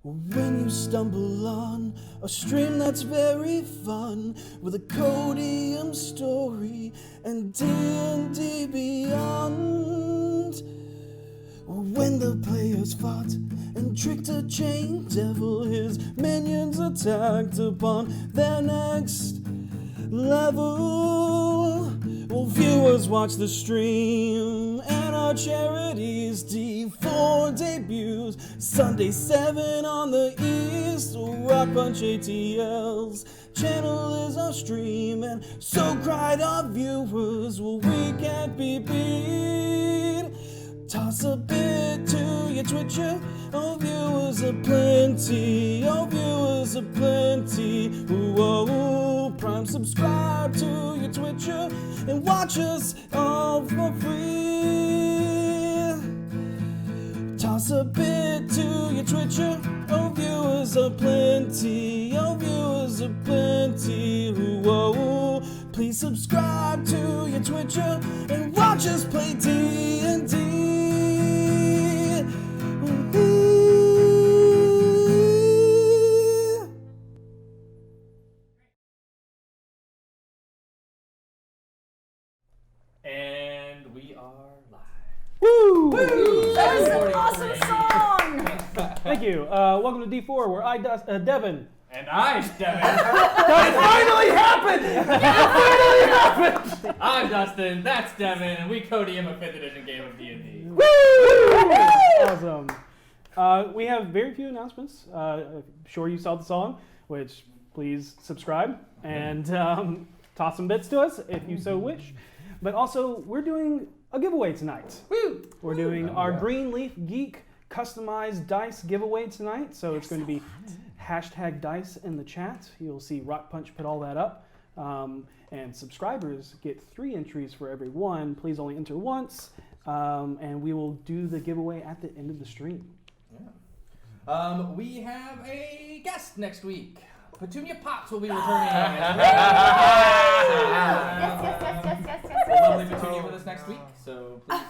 When you stumble on a stream that's very fun with a Codium story and D&D Beyond. When the players fought and tricked a chain devil, his minions attacked upon their next level. Well, viewers watch the stream and our charities D4 debuts Sunday 7 on the East. RockPunch ATL's channel is our stream, and so cried our viewers. Well, we can't be beat. Toss a bit to your Twitcher. Oh, viewers are plenty. Oh, viewers are plenty. Whoa, Prime subscribe to your Twitcher and watch us all for free. Toss a bit to your Twitcher. Oh, viewers are plenty. Oh, viewers are plenty. Whoa, please subscribe to your Twitcher and watch us play D&D. And we are live. Woo! Woo! That was an awesome song! Thank you. Welcome to D4, where Devan. And I'm Devan. That finally happened! I'm Dustin, that's Devan, and we Codium a 5th edition game of D&D. Woo! Awesome. We have very few announcements. I'm sure you saw the song, which please subscribe and toss some bits to us if you so wish. But also, we're doing a giveaway tonight. Woo! We're doing our Green Leaf Geek customized dice giveaway tonight. So it's going to be hashtag dice in the chat. You'll see RockPunch put all that up. And subscribers get 3 entries for every one. Please only enter once. And we will do the giveaway at the end of the stream. Yeah. We have a guest next week. Petunia Potts will be returning. Yes. Lovely Petunia with us next week, so please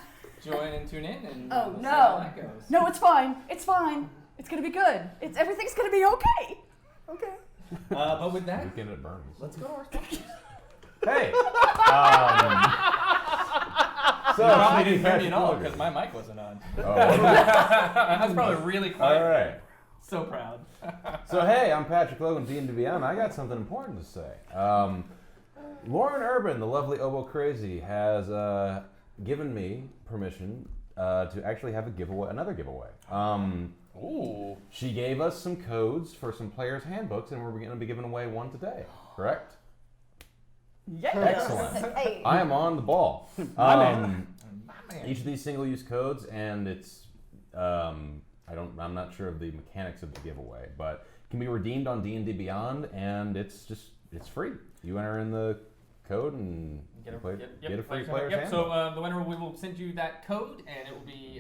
join and tune in and Oh, we'll see no. how that goes. No, it's fine. It's fine. It's gonna be good. Everything's gonna be okay. Okay. But with that, Weekend at Burns. let's go to our sponsors. Hey! So you probably didn't hear me at all because my mic wasn't on. Oh, That's probably really quiet. all right. So proud. So hey, I'm Patrick Logan, D&D Beyond. I got something important to say. Lauren Urban, the lovely Obo Crazy, has given me permission to actually have another giveaway. Ooh. She gave us some codes for some players' handbooks, and we're going to be giving away one today. Correct? Yes. Excellent. Hey. I am on the ball. Each of these single-use codes, and it's I'm not sure of the mechanics of the giveaway, but it can be redeemed on D&D Beyond, and it's free. You enter in the code and get a free player's handbook. So the winner, we will send you that code, and it will be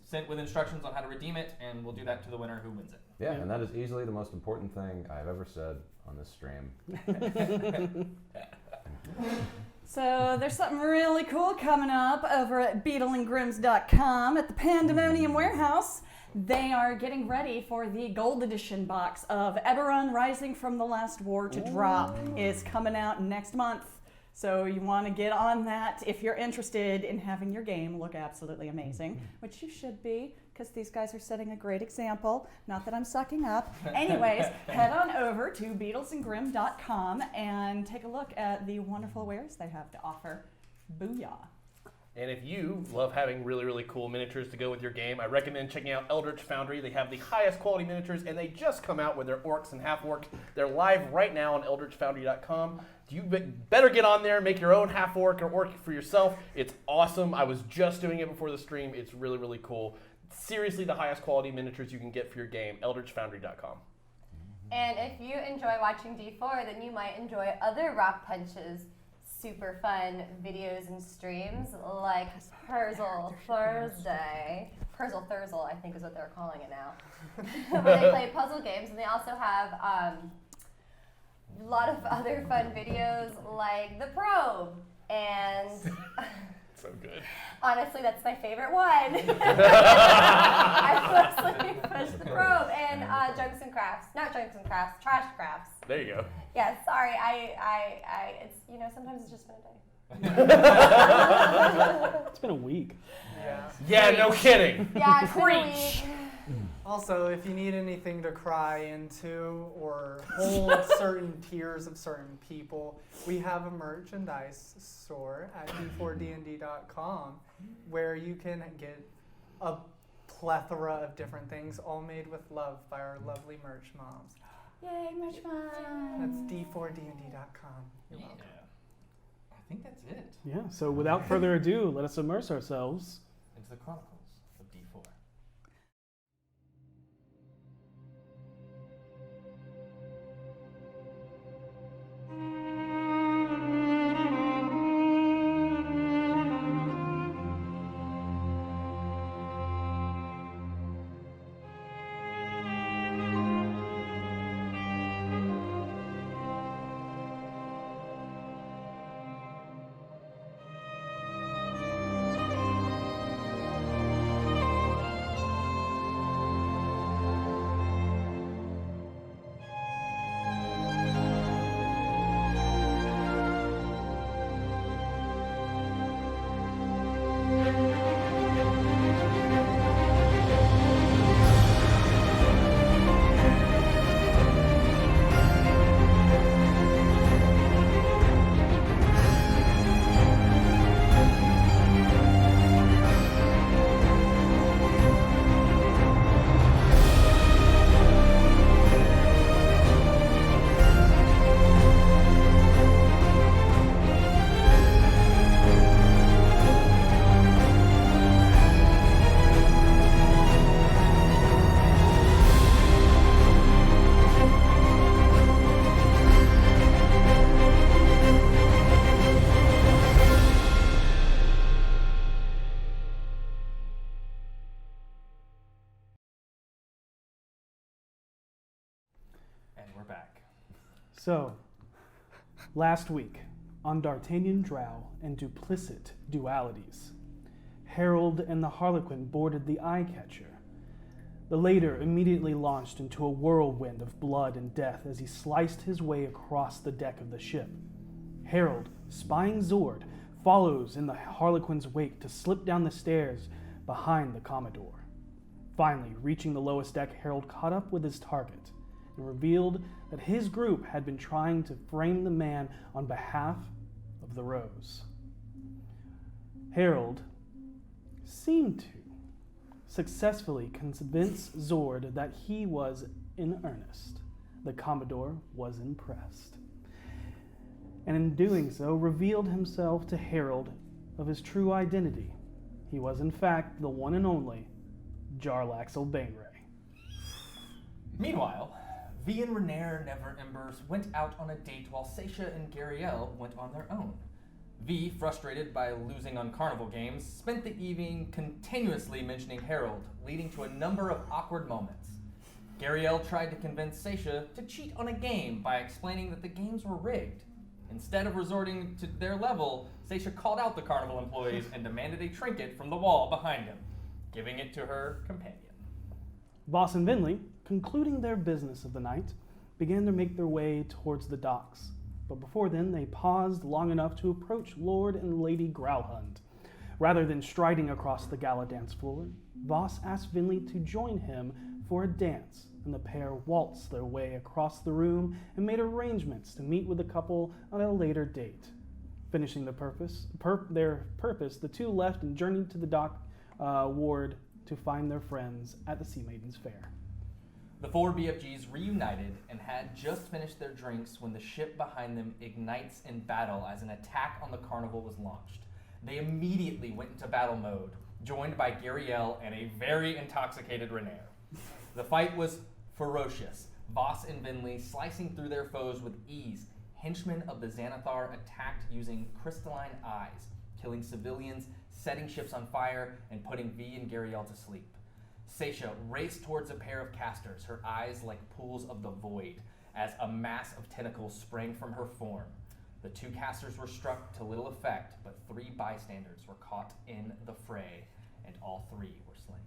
sent with instructions on how to redeem it, and we'll do that to the winner who wins it. Yeah, and that is easily the most important thing I've ever said on this stream. So there's something really cool coming up over at beetleandgrims.com at the Pandemonium Warehouse. They are getting ready for the gold edition box of Eberron Rising from the Last War to drop. It's coming out next month. So you want to get on that if you're interested in having your game look absolutely amazing, which you should be, because these guys are setting a great example. Not that I'm sucking up. Anyways, head on over to beetlesandgrim.com and take a look at the wonderful wares they have to offer. Booyah. And if you love having really, really cool miniatures to go with your game, I recommend checking out Eldritch Foundry. They have the highest quality miniatures, and they just come out with their orcs and half-orcs. They're live right now on eldritchfoundry.com. You better get on there and make your own half-orc or orc for yourself. It's awesome. I was just doing it before the stream. It's really, really cool. Seriously, the highest quality miniatures you can get for your game, eldritchfoundry.com. And if you enjoy watching D4, then you might enjoy other RockPunch's super fun videos and streams like Puzzle Thursday. Puzzle Thursday, I think is what they're calling it now. Where they play puzzle games, and they also have a lot of other fun videos like The Probe and So good. honestly, that's my favorite one. I mostly push The Probe. Junks and Crafts. Not Junks and Crafts, Trash Crafts. There you go. Yeah, sorry, it's, sometimes it's just been a day. It's been a week. Yeah. Yeah, no kidding. Yeah, it's been a week. Also, if you need anything to cry into or hold certain tears of certain people, we have a merchandise store at d4dnd.com where you can get a plethora of different things, all made with love by our lovely merch moms. Yay, merch mom. That's d4dnd.com. You're welcome. I think that's it. Yeah, so without further ado, let us immerse ourselves Into the Chronicles of D4. And we're back. So, last week, on D'Artagnan Drow and Duplicit Dualities, Harold and the Harlequin boarded the Eye-Catcher. The latter immediately launched into a whirlwind of blood and death as he sliced his way across the deck of the ship. Harold, spying Zord, follows in the Harlequin's wake to slip down the stairs behind the Commodore. Finally, reaching the lowest deck, Harold caught up with his target and revealed that his group had been trying to frame the man on behalf of the Rose. Harold seemed to successfully convince Zord that he was in earnest. The Commodore was impressed, and in doing so revealed himself to Harold of his true identity. He was in fact the one and only Jarlaxle Bainray. Meanwhile, V and Renair Never Embers went out on a date while Seisha and Gariel went on their own. V, frustrated by losing on carnival games, spent the evening continuously mentioning Harold, leading to a number of awkward moments. Gariel tried to convince Seisha to cheat on a game by explaining that the games were rigged. Instead of resorting to their level, Seisha called out the carnival employees and demanded a trinket from the wall behind him, giving it to her companion. Voss and Vinley, concluding their business of the night, began to make their way towards the docks. But before then, they paused long enough to approach Lord and Lady Growlhund. Rather than striding across the gala dance floor, Voss asked Vinley to join him for a dance, and the pair waltzed their way across the room and made arrangements to meet with the couple on a later date. Finishing their purpose, the two left and journeyed to the dock ward to find their friends at the Sea Maidens Fair. The four BFGs reunited and had just finished their drinks when the ship behind them ignites in battle as an attack on the carnival was launched. They immediately went into battle mode, joined by Gariel and a very intoxicated Renair. The fight was ferocious, Voss and Vinley slicing through their foes with ease. Henchmen of the Xanathar attacked using crystalline eyes, killing civilians, setting ships on fire, and putting V and Gariel to sleep. Seisha raced towards a pair of casters, her eyes like pools of the void, as a mass of tentacles sprang from her form. The two casters were struck to little effect, but three bystanders were caught in the fray, and all three were slain.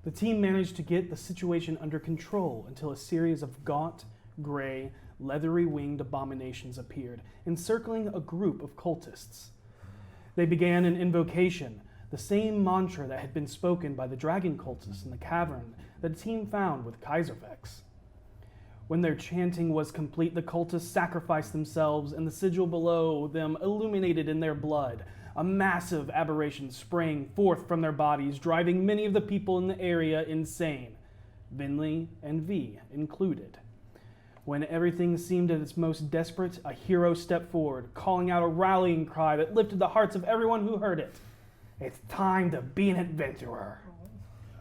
The team managed to get the situation under control until a series of gaunt, gray, leathery-winged abominations appeared, encircling a group of cultists. They began an invocation, the same mantra that had been spoken by the dragon cultists in the cavern that the team found with Kaiservex. When their chanting was complete, the cultists sacrificed themselves, and the sigil below them illuminated in their blood. A massive aberration sprang forth from their bodies, driving many of the people in the area insane, Vinley and V included. When everything seemed at its most desperate, a hero stepped forward, calling out a rallying cry that lifted the hearts of everyone who heard it. It's time to be an adventurer.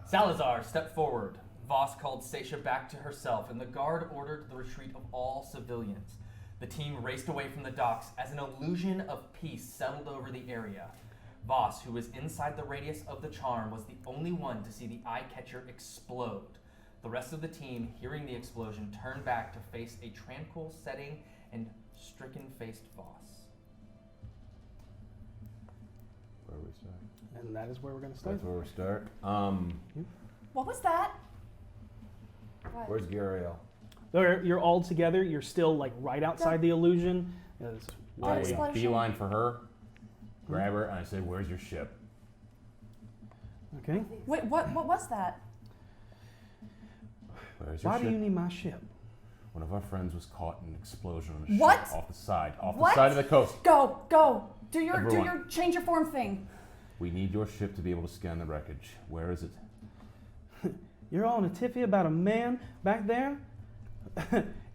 Salazar stepped forward. Voss called Stacia back to herself, and the guard ordered the retreat of all civilians. The team raced away from the docks as an illusion of peace settled over the area. Voss, who was inside the radius of the charm, was the only one to see the eye-catcher explode. The rest of the team, hearing the explosion, turned back to face a tranquil setting and stricken-faced Voss. Where we start? And that is where we're going to start. That's where we start. What was that? What? Where's Gariel? You're all together. You're still like right outside the illusion. It's That I explosion. beeline for her, grab her, and I say, "Where's your ship?" Okay. Wait, what was that? Where's your Why ship? do you need my ship? One of our friends was caught in an explosion on a What? ship off the side What? of the coast. Go. Do your Everyone. change your form thing. We need your ship to be able to scan the wreckage. Where is it? You're all in a tiffy about a man back there?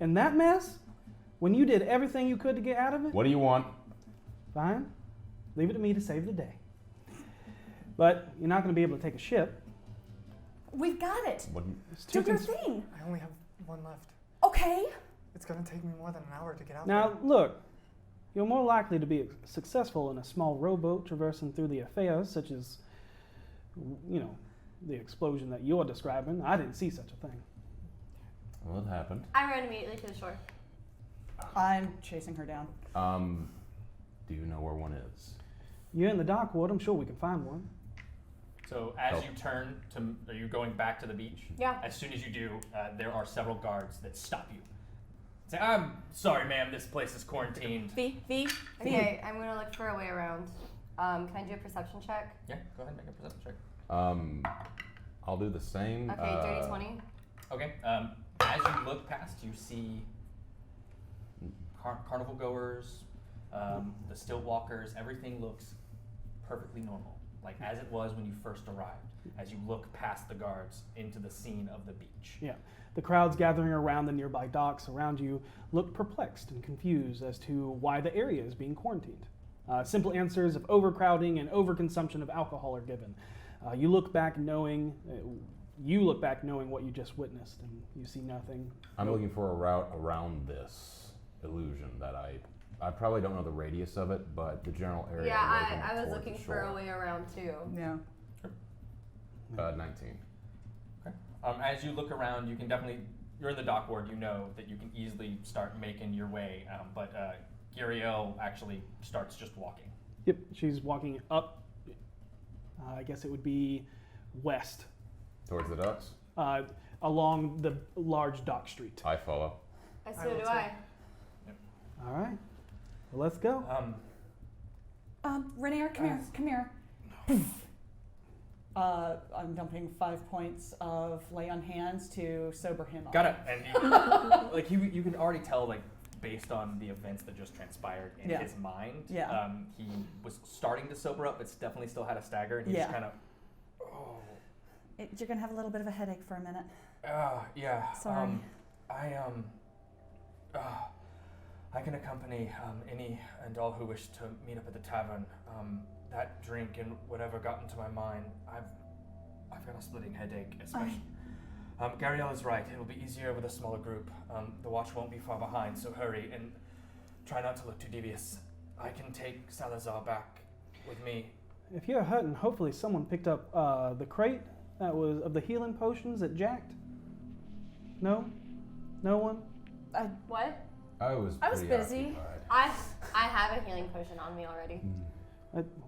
And that mess? When you did everything you could to get out of it? What do you want? Fine. Leave it to me to save the day. But you're not going to be able to take a ship. We've got it. What? It's Do too your cons- thing. I only have one left. Okay. It's gonna take me more than an hour to get out Now, there. look. You're more likely to be successful in a small rowboat traversing through the affairs, such as, the explosion that you're describing. I didn't see such a thing. Well, it happened. I ran immediately to the shore. I'm chasing her down. Do you know where one is? You're in the dock ward. I'm sure we can find one. So as Oh. you turn to, are you going back to the beach? Yeah. As soon as you do, there are several guards that stop you. Say, I'm sorry, ma'am, this place is quarantined. V. Okay, I'm gonna look for a way around. Can I do a perception check? Yeah, go ahead and make a perception check. I'll do the same. Okay, dirty 20. Okay, as you look past, you see carnival goers, the stilt walkers, everything looks perfectly normal, like as it was when you first arrived, as you look past the guards into the scene of the beach. Yeah. The crowds gathering around the nearby docks around you look perplexed and confused as to why the area is being quarantined. Simple answers of overcrowding and overconsumption of alcohol are given. You look back knowing what you just witnessed, and you see nothing. I'm looking for a route around this illusion that I probably don't know the radius of it, but the general area. Yeah, I was towards looking the for a shore. way around too. Yeah. 19. As you look around, you can definitely, you're in the dock ward, you know that you can easily start making your way, but Gariel actually starts just walking. Yep, she's walking up. I guess it would be west, Towards the docks? along the large dock street. I follow. So do I. All right, well, let's go. Rainier, come here. I'm dumping 5 points of lay on hands to sober him up. Got it. And you can already tell, like, based on the events that just transpired in Yeah. his mind, Yeah. He was starting to sober up, but definitely still had a stagger, and he just Yeah. kind of, You're gonna have a little bit of a headache for a minute. yeah. Sorry. I can accompany any and all who wish to meet up at the tavern. That drink and whatever got into my mind, I've got a splitting headache, especially. Gariel is right. It'll be easier with a smaller group. The watch won't be far behind, so hurry and try not to look too devious. I can take Salazar back with me. If you're hurting, hopefully someone picked up the crate that was of the healing potions that jacked. No one. What? I was I was pretty busy. occupied. I have a healing potion on me already.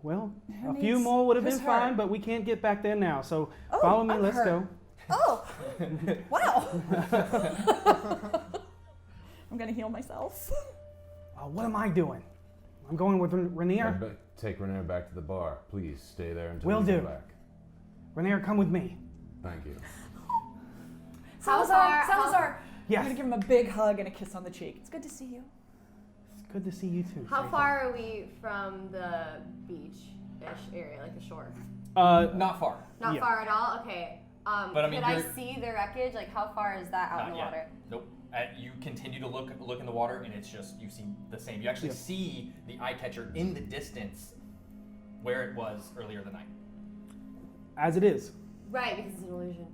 Well, Who a few needs- more would have been who's fine, hurt? but we can't get back there now. So Oh, follow me. I'm Let's hurt. go. Oh, wow. I'm gonna heal myself. What am I doing? I'm going with Rainier. Take Rainier back to the bar. Please stay there until Will we do. go back. Rainier, come with me. Thank you. Salazar. Yes. I'm gonna give him a big hug and a kiss on the cheek. It's good to see you. It's good to see you too. How far are we from the beach-ish area, like the shore? Not far. Not Yeah. far at all? Okay. But I mean, could I you're- see the wreckage? Like, how far is that out in Not the yet. water? Nope. You continue to look in the water, and it's just you see the same. You actually see the eye catcher in the distance, where it was earlier the night. As it is. Right, because it's an illusion.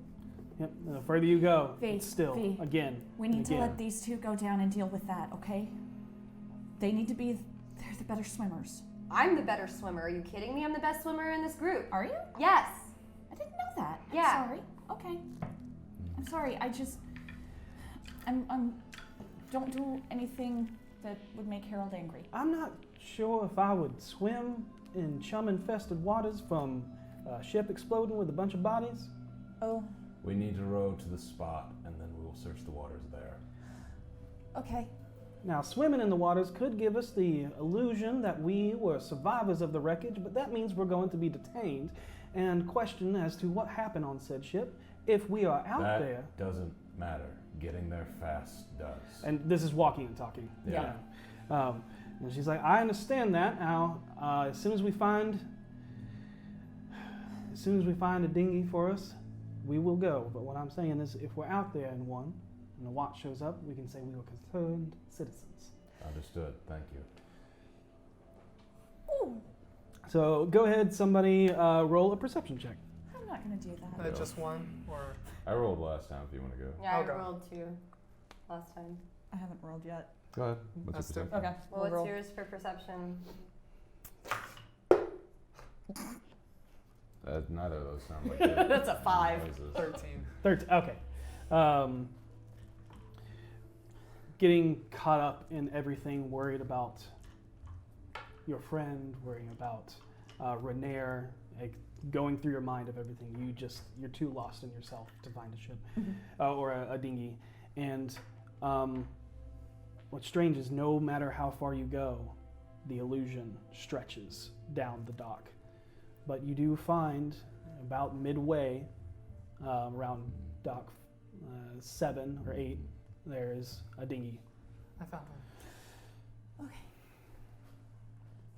Yep. The further you go, V, it's still V. again. We need to again. let these two go down and deal with that, okay? They need to be, they're the better swimmers. I'm the better swimmer. Are you kidding me? I'm the best swimmer in this group. Are you? Yes. I didn't know that. Yeah. I'm sorry. Okay. I'm sorry. I'm don't do anything that would make Harold angry. I'm not sure if I would swim in chum-infested waters from a ship exploding with a bunch of bodies. Oh, We need to row to the spot, and then we will search the waters there. okay. Now, swimming in the waters could give us the illusion that we were survivors of the wreckage, but that means we're going to be detained and questioned as to what happened on said ship. If we are out That there, doesn't matter. Getting there fast does. and this is walking and talking. Yeah. And she's like, I understand that. Now, as soon as we find a dinghy for us, we will go. But what I'm saying is, if we're out there in one, and the watch shows up, we can say we were concerned citizens. Understood. Thank you. Ooh, So go ahead, somebody roll a perception check. I'm not gonna do that. Just one, or I rolled last time if you want to go. Yeah, I'll I go. rolled 2 last time. I haven't rolled yet. Go ahead. What's That's your perception? Okay. Well, we'll what's roll. yours for perception? Neither of those sound like good That's a 5. noises. 13. 13. Okay. Getting caught up in everything, worried about your friend, worrying about Rainier, going through your mind of everything. You're too lost in yourself to find a ship or a dinghy. And what's strange is no matter how far you go, the illusion stretches down the dock. But you do find about midway, around dock 7 or 8, there is a dinghy. I found one. Okay.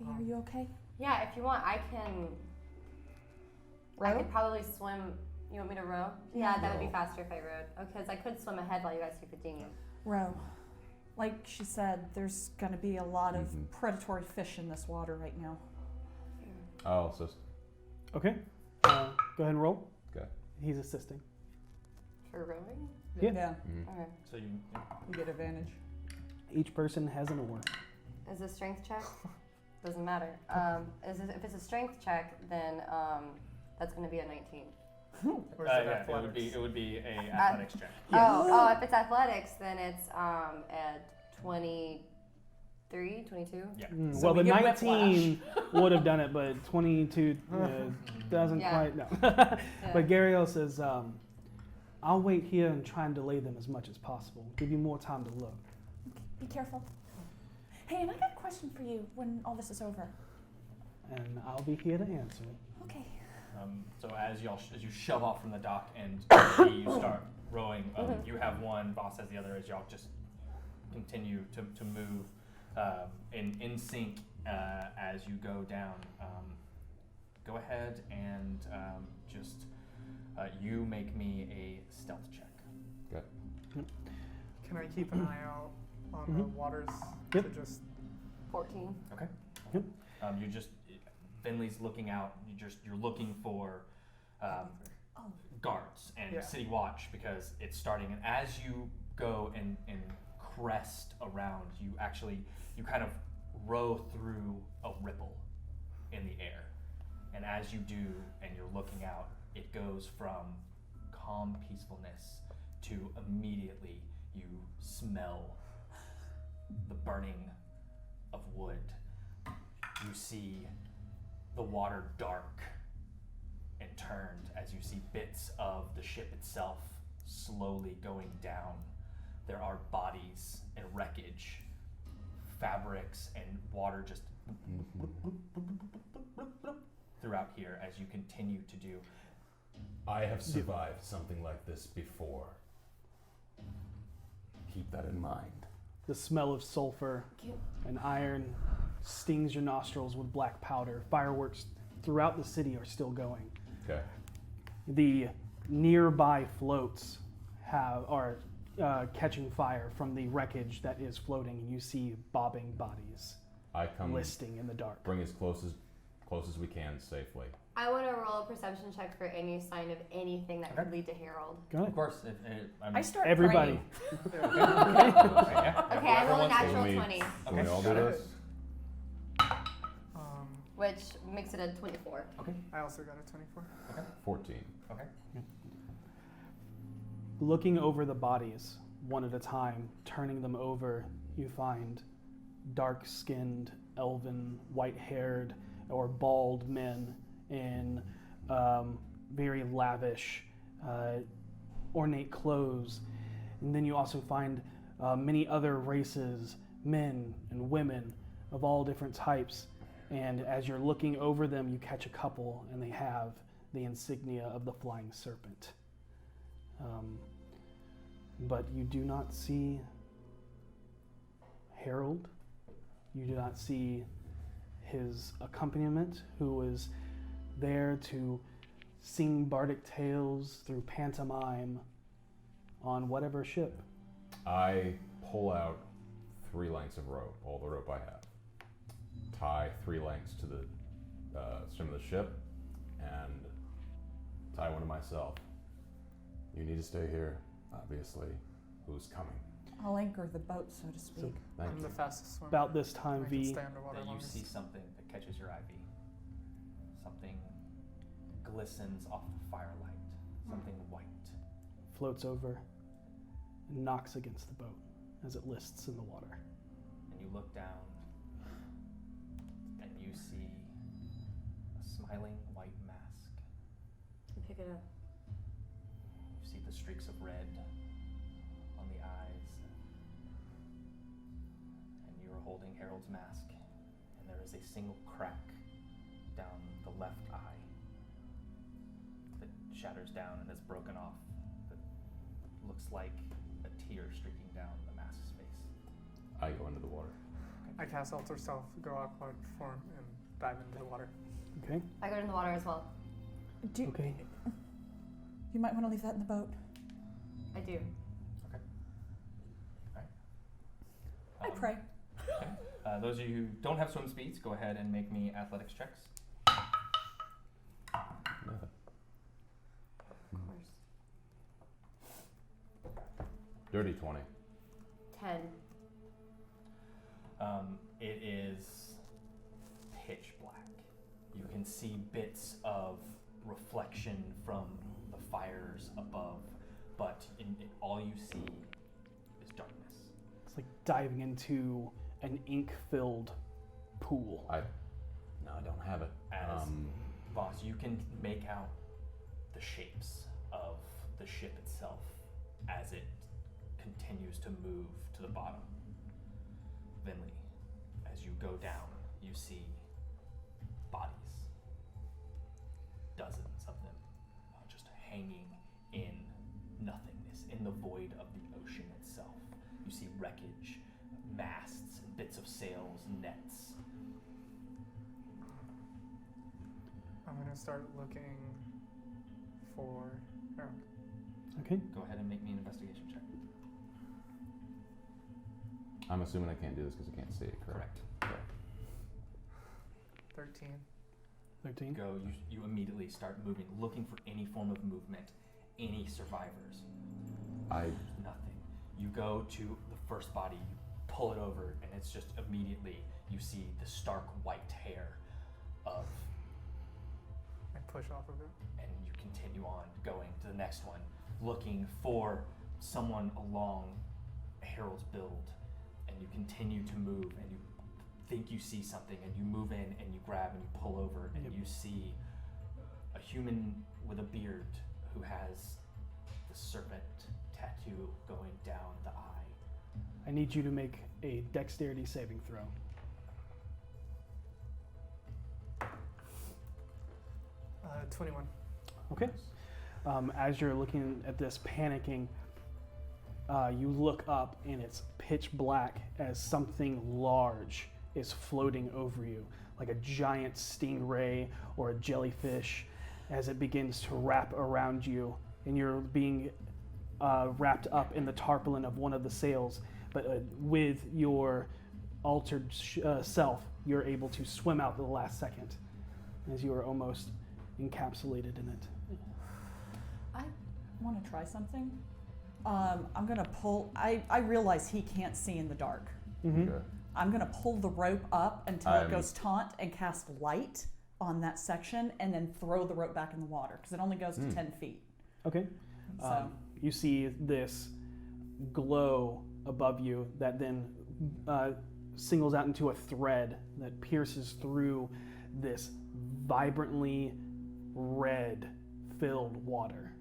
V, are you okay? Yeah, if you want, I Row? could probably swim. You want me to row? Yeah, that would be faster if I rowed. Because I could swim ahead while you guys take the dinghy. Row. Like she said, there's gonna be a lot of Mhm. predatory fish in this water right now. Oh, so Okay. Go ahead and roll. okay. He's assisting. For rowing? Yeah. Mhm. Okay. So you You get advantage. Each person has an oar. Is it a strength check? Doesn't matter. If it's a strength check, then that's going to be a 19. Or is it yeah, athletics? it would be a athletics check. Oh, if it's athletics, then it's at 23, 22. Yeah. So Well, we the get 19 would have done it, but 22 doesn't Yeah. quite. No. Yeah. But Gariel says, I'll wait here and try and delay them as much as possible. Give you more time to look. Be careful. Hey, and I got a question for you when all this is over. And I'll be here to answer it. Okay. So as you shove off from the dock and you start rowing, you have one, Boss has the other. As y'all just continue to move in sync as you go down. Go ahead and you make me a stealth check. Can I keep an eye out on the waters Yep. to just 14. Okay. Yep. You just Finley's looking out. You're looking for guards and Yeah. city watch because it's starting. And as you go and crest around, you kind of row through a ripple in the air. And as you do, and you're looking out, it goes from calm peacefulness to immediately you smell the burning of wood. You see the water dark and turned as you see bits of the ship itself slowly going down. There are bodies and wreckage, fabrics and water just throughout here as you continue to do. I have survived something like this before. Keep that in mind. The smell of sulfur and iron stings your nostrils with black powder. Fireworks throughout the city are still going. Okay. The nearby floats are catching fire from the wreckage that is floating, and you see bobbing bodies I come listing in the dark. bring as close as we can safely. I want to roll a perception check for any sign of anything that could lead to Herald. Go ahead. Of course, I start Everybody. praying. Okay, I roll a natural Can we- 20, Can we all do this? which makes it a 24. I also got a 24. 14. Okay. Looking over the bodies, one at a time, turning them over, you find dark-skinned, elven, white-haired, or bald men in very lavish, ornate clothes. And then you also find many other races, men and women of all different types. And as you're looking over them, you catch a couple, and they have the insignia of the flying serpent. But you do not see Harold. You do not see his accompaniment, who was there to sing bardic tales through pantomime on whatever ship. I pull out 3 lengths of rope, all the rope I have. Tie 3 lengths to the stem of the ship, and tie one to myself. You need to stay here, obviously. Who's coming? I'll anchor the boat, so to speak. Thank I'm you. the fastest swimmer. About this time, I can V, stay underwater That you longest. see something that catches your eye, V. Something glistens off the firelight. Something white. floats over and knocks against the boat as it lists in the water. And you look down and you see a smiling white mask. Pick it up. You see the streaks of red on the eyes. And you are holding Harold's mask. And there is a single crack down the left eye that shatters down and is broken off. That looks like a tear streaking down the mask's face. I go into the water. I cast Alter Self, go awkward form, and dive into the water. Okay? I go in the water as well. Okay. You might want to leave that in the boat. I do. Okay. All right. I pray. Okay. Those of you who don't have swim speeds, go ahead and make me athletics checks. Nothing. Of course. Dirty 20. 10. It is pitch black. You can see bits of reflection from the fires above, but all you see is darkness. It's like diving into an ink-filled pool. No, I don't have it. As boss, you can make out the shapes of the ship itself as it continues to move to the bottom. Vinley, as you go down, you see bodies, dozens of them, just hanging in nothingness, in the void of the ocean itself. You see wreckage, masts, and bits of sails, nets. I'm gonna start looking for Harold. Okay? Go ahead and make me an investigation check. I'm assuming I can't do this because I can't see it, correct? Correct. 13. 13. Go, you immediately start moving, looking for any form of movement, any survivors. Nothing. You go to the first body, you pull it over, and it's just immediately you see the stark white hair of, I push off of it. and you continue on going to the next one, looking for someone along Harold's build, and you continue to move, and you think you see something, and you move in and you grab and you pull over, and you see a human with a beard who has the serpent tattoo going down the eye. I need you to make a dexterity saving throw. 21. Okay. As you're looking at this, panicking, you look up and it's pitch black as something large is floating over you, like a giant stingray or a jellyfish, as it begins to wrap around you, and you're being wrapped up in the tarpaulin of one of the sails. But with your altered self, you're able to swim out the last second, as you are almost encapsulated in it. I want to try something. I'm going to pull. I realize he can't see in the dark. Mm-hmm. Okay. I'm going to pull the rope up until it goes taut and cast light on that section, and then throw the rope back in the water because it only goes to 10 feet. Okay. So You see this glow above you that then singles out into a thread that pierces through this vibrantly red filled water.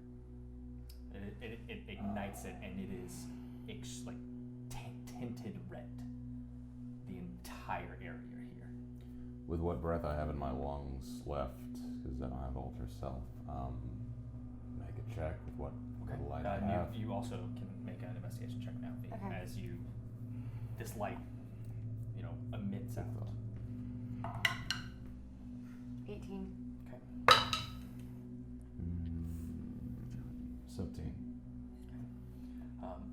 It ignites it, and it is like tinted red. The entire area here. With what breath I have in my lungs left, because I don't have alter self, make a check with what light I have. You also can make an investigation check now, Okay. as this light, emits out. 18. 17.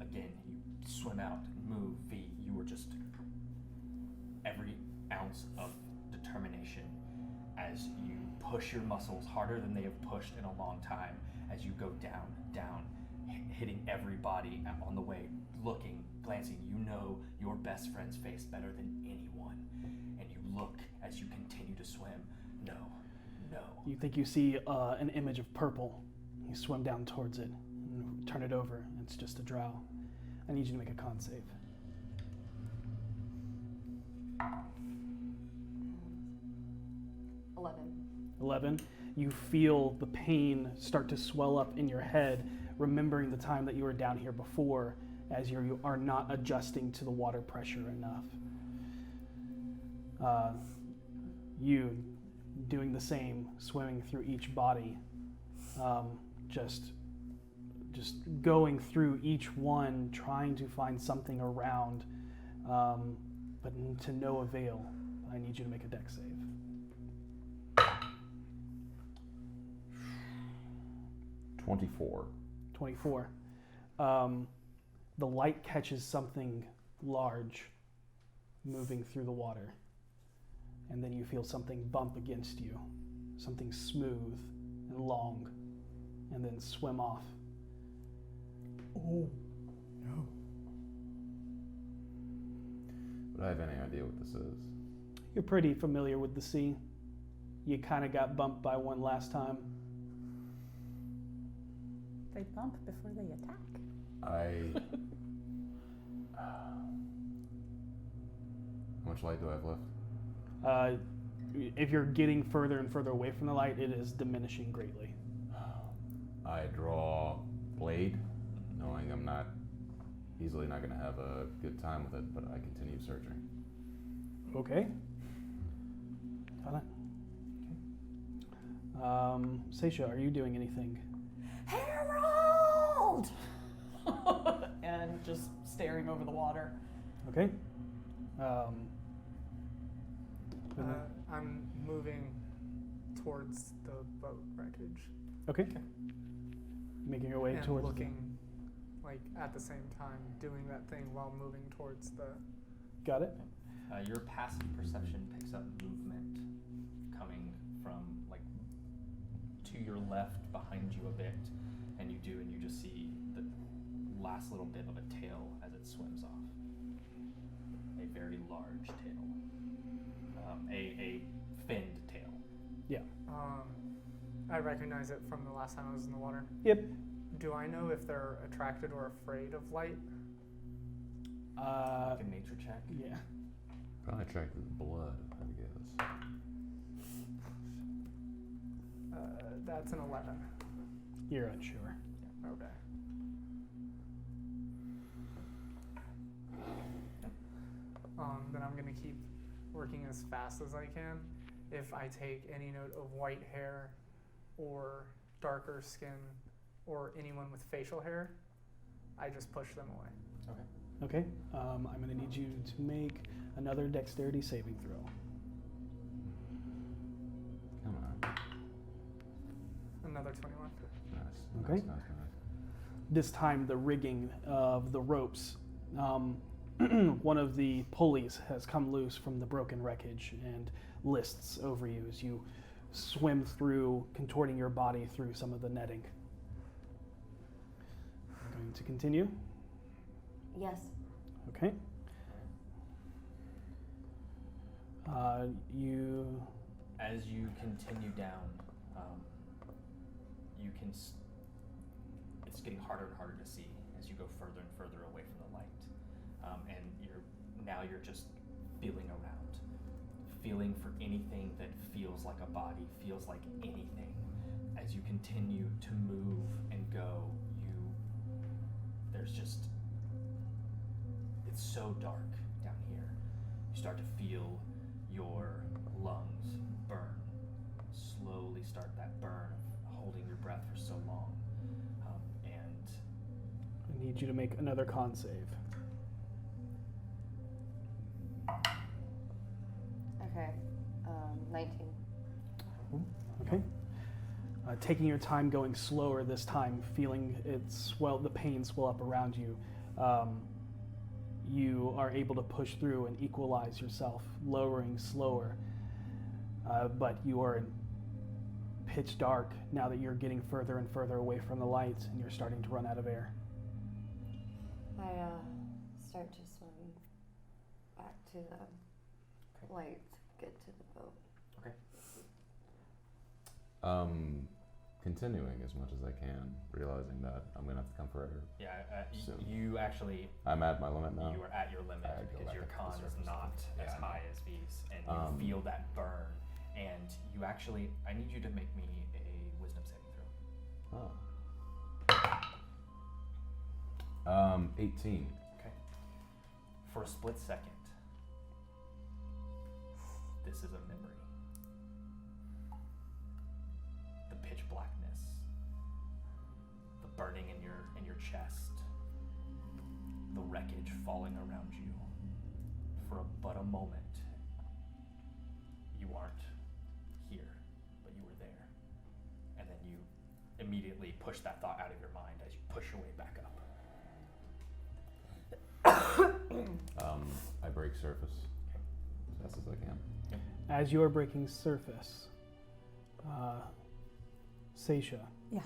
Again, you swim out, move, V. You were just every ounce of determination as you push your muscles harder than they have pushed in a long time, as you go down, hitting every body on the way, looking, glancing. You know your best friend's face better than anyone, and you look as you continue to swim. No. You think you see an image of purple. You swim down towards it and turn it over. It's just a drow. I need you to make a con save. 11. You feel the pain start to swell up in your head, remembering the time that you were down here before, as you are not adjusting to the water pressure enough. You doing the same, swimming through each body, just going through each one, trying to find something around, but to no avail. I need you to make a dex save. 24. 24. The light catches something large moving through the water, and then you feel something bump against you, something smooth and long, and then swim off. Oh, no. Would I have any idea what this is? You're pretty familiar with the sea. You kind of got bumped by one last time. they bump before they attack. How much light do I have left? If you're getting further and further away from the light, it is diminishing greatly. I draw blade, knowing I'm easily not going to have a good time with it, but I continue searching. Okay. Got it. Okay. Seisha, are you doing anything? Harold! And just staring over the water. Okay. I'm moving towards the boat wreckage. Okay. Making your way and towards looking, like at the same time, doing that thing while moving towards the. Got it. Your passive perception picks up movement coming from to your left behind you a bit, and you just see the last little bit of a tail as it swims off. A very large tail. A finned tail. Yeah. I recognize it from the last time I was in the water. Yep. Do I know if they're attracted or afraid of light? Like a nature check. Yeah. Probably attracted to blood, I guess. That's an 11. You're unsure. Okay. Then I'm gonna keep working as fast as I can. If I take any note of white hair or darker skin or anyone with facial hair, I just push them away. Okay. I'm going to need you to make another dexterity saving throw. Come on. Another 21. Nice. Okay. Nice. This time, the rigging of the ropes, one of the pulleys has come loose from the broken wreckage and lists over you as you swim through, contorting your body through some of the netting. I'm going to continue. Yes. Okay. You. As you continue down, you can. It's getting harder and harder to see as you go further and further away from the light, and you're just feeling around, feeling for anything that feels like a body, feels like anything. As you continue to move and go, there's just. It's so dark down here. You start to feel your lungs burn. Slowly start that burn of holding your breath for so long. And I need you to make another con save. Okay. 19. Okay. Taking your time, going slower this time, feeling the pain swell up around you. You are able to push through and equalize yourself, lowering slower. But you are in pitch dark now that you're getting further and further away from the lights and you're starting to run out of air. I start to swim back to the light to get to the boat. okay. Continuing as much as I can, realizing that I'm gonna have to come for air. Yeah, soon. you actually. I'm at my limit now. You are at your limit I go because back your up to the con is surface. not as Yeah. high as V's, and you feel that burn. And you actually, I need you to make me a wisdom saving throw. Oh. 18. Okay. For a split second, this is a memory. The pitch blackness, the burning in your chest, the wreckage falling around you. For but a moment, you aren't here, but you were there. And then you immediately push that thought out of your mind as you push your way back up. I break surface as fast as I can. As you are breaking surface, Seisha, Yeah.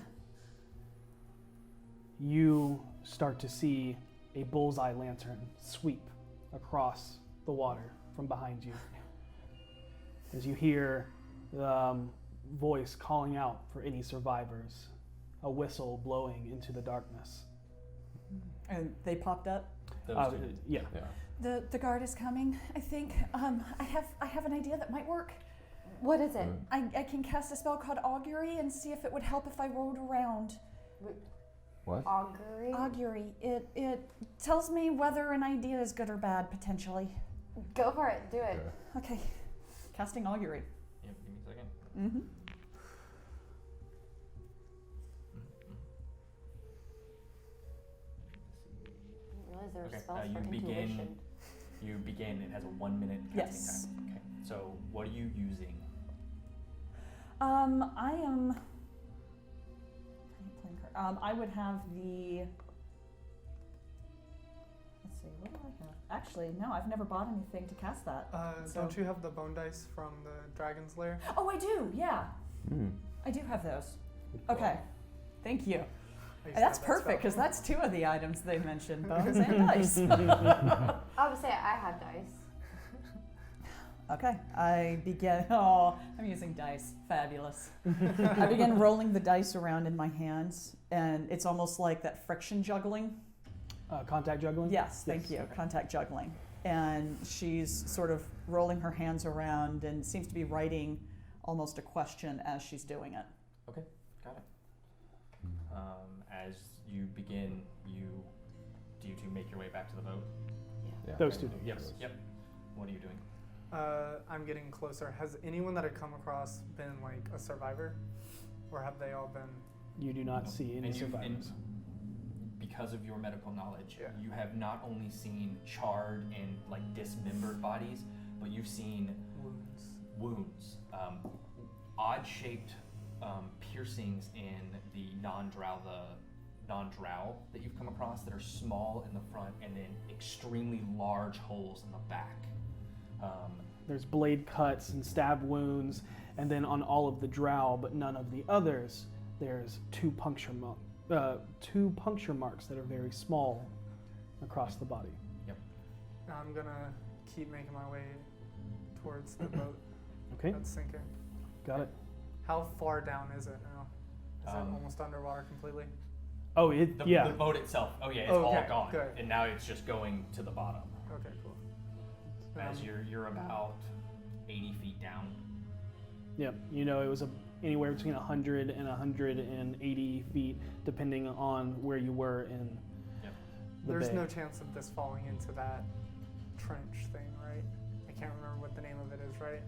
you start to see a bullseye lantern sweep across the water from behind you. As you hear the voice calling out for any survivors, a whistle blowing into the darkness. And they popped up. Those two. Yeah. Yeah. The guard is coming, I think. I have an idea that might work. What is it? I can cast a spell called Augury and see if it would help if I rolled around. What? Augury? Augury. It tells me whether an idea is good or bad, potentially. Go for it. Do it. Okay. Casting Augury. Yep, give me a second. Mm-hmm. Realize there are Okay, spells you for begin. intuition. You begin. It has a 1 minute casting Yes. time. Okay. So what are you using? I am. I would have the. Let's see. What do I have? Actually, no. I've never bought anything to cast that. So- Don't you have the bone dice from the dragon's lair? Oh, I do. Yeah, I do have those. Okay. Thank you. I used to That's have that perfect because spell. that's two of the items they mentioned: bones and dice. I would say I have dice. Okay, I begin. Oh, I'm using dice. Fabulous. I begin rolling the dice around in my hands, and it's almost like that friction juggling. Contact juggling? Yes, thank Yes, you. okay. Contact juggling. and she's sort of rolling her hands around and seems to be writing almost a question as she's doing it. Okay, got it. As you begin, do you two make your way back to the boat? Yeah. Those two do. Yes. Yep. What are you doing? I'm getting closer. Has anyone that I've come across been like a survivor, or have they all been? You do not see any And survivors. Because of your medical knowledge, Yeah. you have not only seen charred and like dismembered bodies, but you've seen wounds, odd-shaped piercings in the non-drow that you've come across that are small in the front and then extremely large holes in the back. There's blade cuts and stab wounds, and then on all of the drow, but none of the others, there's two puncture marks that are very small across the body. I'm gonna keep making my way towards the boat Okay, that's sinking. got it. How far down is it now? Is it Um, almost underwater completely? Oh, it The, yeah. the boat itself, it's Okay, all gone, good. and now it's just going to the bottom. Okay, cool. As you're about 80 feet down. Yep. You know, it was anywhere between 100 and 180 feet, depending on where you were in Yep. the There's bay. no chance of this falling into that trench thing, right? I can't remember what the name of it is, right?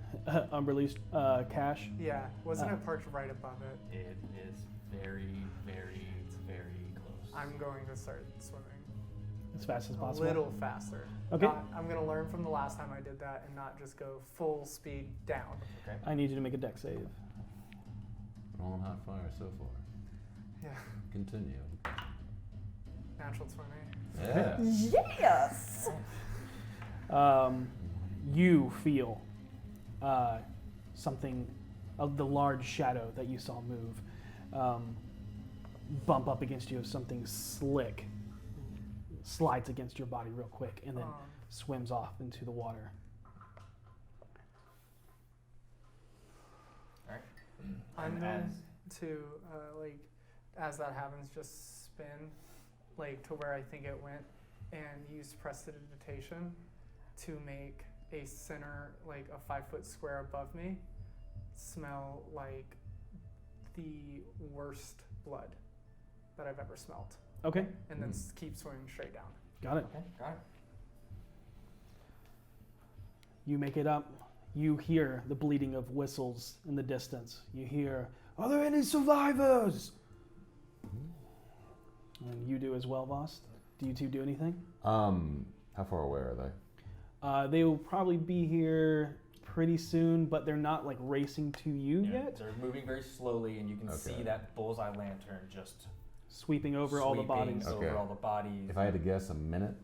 Unreleased cache. Yeah, wasn't it parked right above it? It is very, very, very close. I'm going to start swimming As fast as a possible. little faster. Okay. I'm going to learn from the last time I did that and not just go full speed down. Okay. I need you to make a deck save. Rolling hot fire so far. Yeah, Continue. natural 20. Yeah. Yes! You feel something of the large shadow that you saw move bump up against you as something slick slides against your body real quick and then swims off into the water. All right. I'm And going to, as that happens, just spin, to where I think it went, and use prestidigitation to make a center, a 5-foot square above me, smell like the worst blood that I've ever smelt. Okay, And then keep swimming straight down. got it. Okay, got it. You make it up. You hear the bleeding of whistles in the distance. You hear, "Are there any survivors?" And you do as well, Voss. Do you two do anything? How far away are they? They will probably be here pretty soon, but they're not racing to you yet. They're moving very slowly, and you can see Okay. that bullseye lantern just Sweeping over all the sweeping bodies. over Okay. all the bodies. If I had to guess, a minute.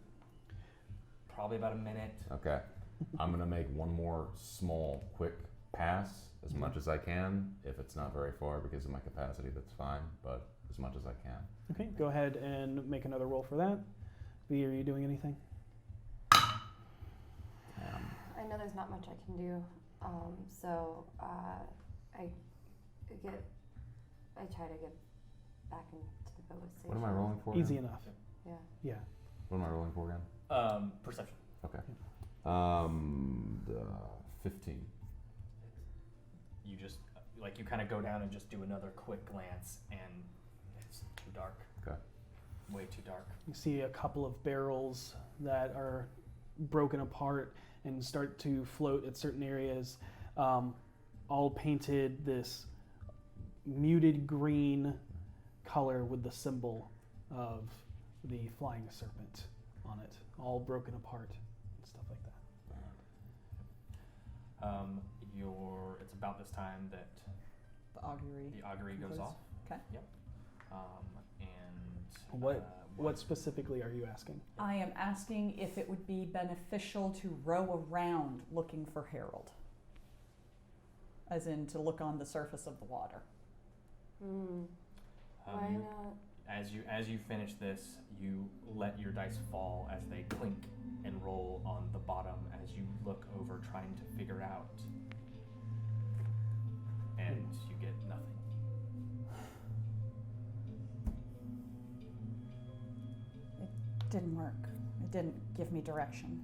Probably about a minute. Okay. I'm gonna make one more small, quick pass as much as I can. If it's not very far because of my capacity, that's fine. But as much as I can. Okay, go ahead and make another roll for that. V, are you doing anything? I know there's not much I can do, so I try to get back into the boat with safety. What am I rolling for? Easy again? enough. Yeah. Yeah. What am I rolling for again? Perception. Okay. 15. You just you kind of go down and just do another quick glance, and it's too dark. Okay. Way too dark. You see a couple of barrels that are broken apart and start to float at certain areas, all painted this muted green color with the symbol of the flying serpent on it, all broken apart and stuff like that. It's about this time that The augury. the augury goes Goes- off. okay. Yep. And What specifically are you asking? I am asking if it would be beneficial to row around looking for Harold. As in to look on the surface of the water. Why not? As you finish this, you let your dice fall as they clink and roll on the bottom as you look over trying to figure out, and you get nothing. It didn't work. It didn't give me direction.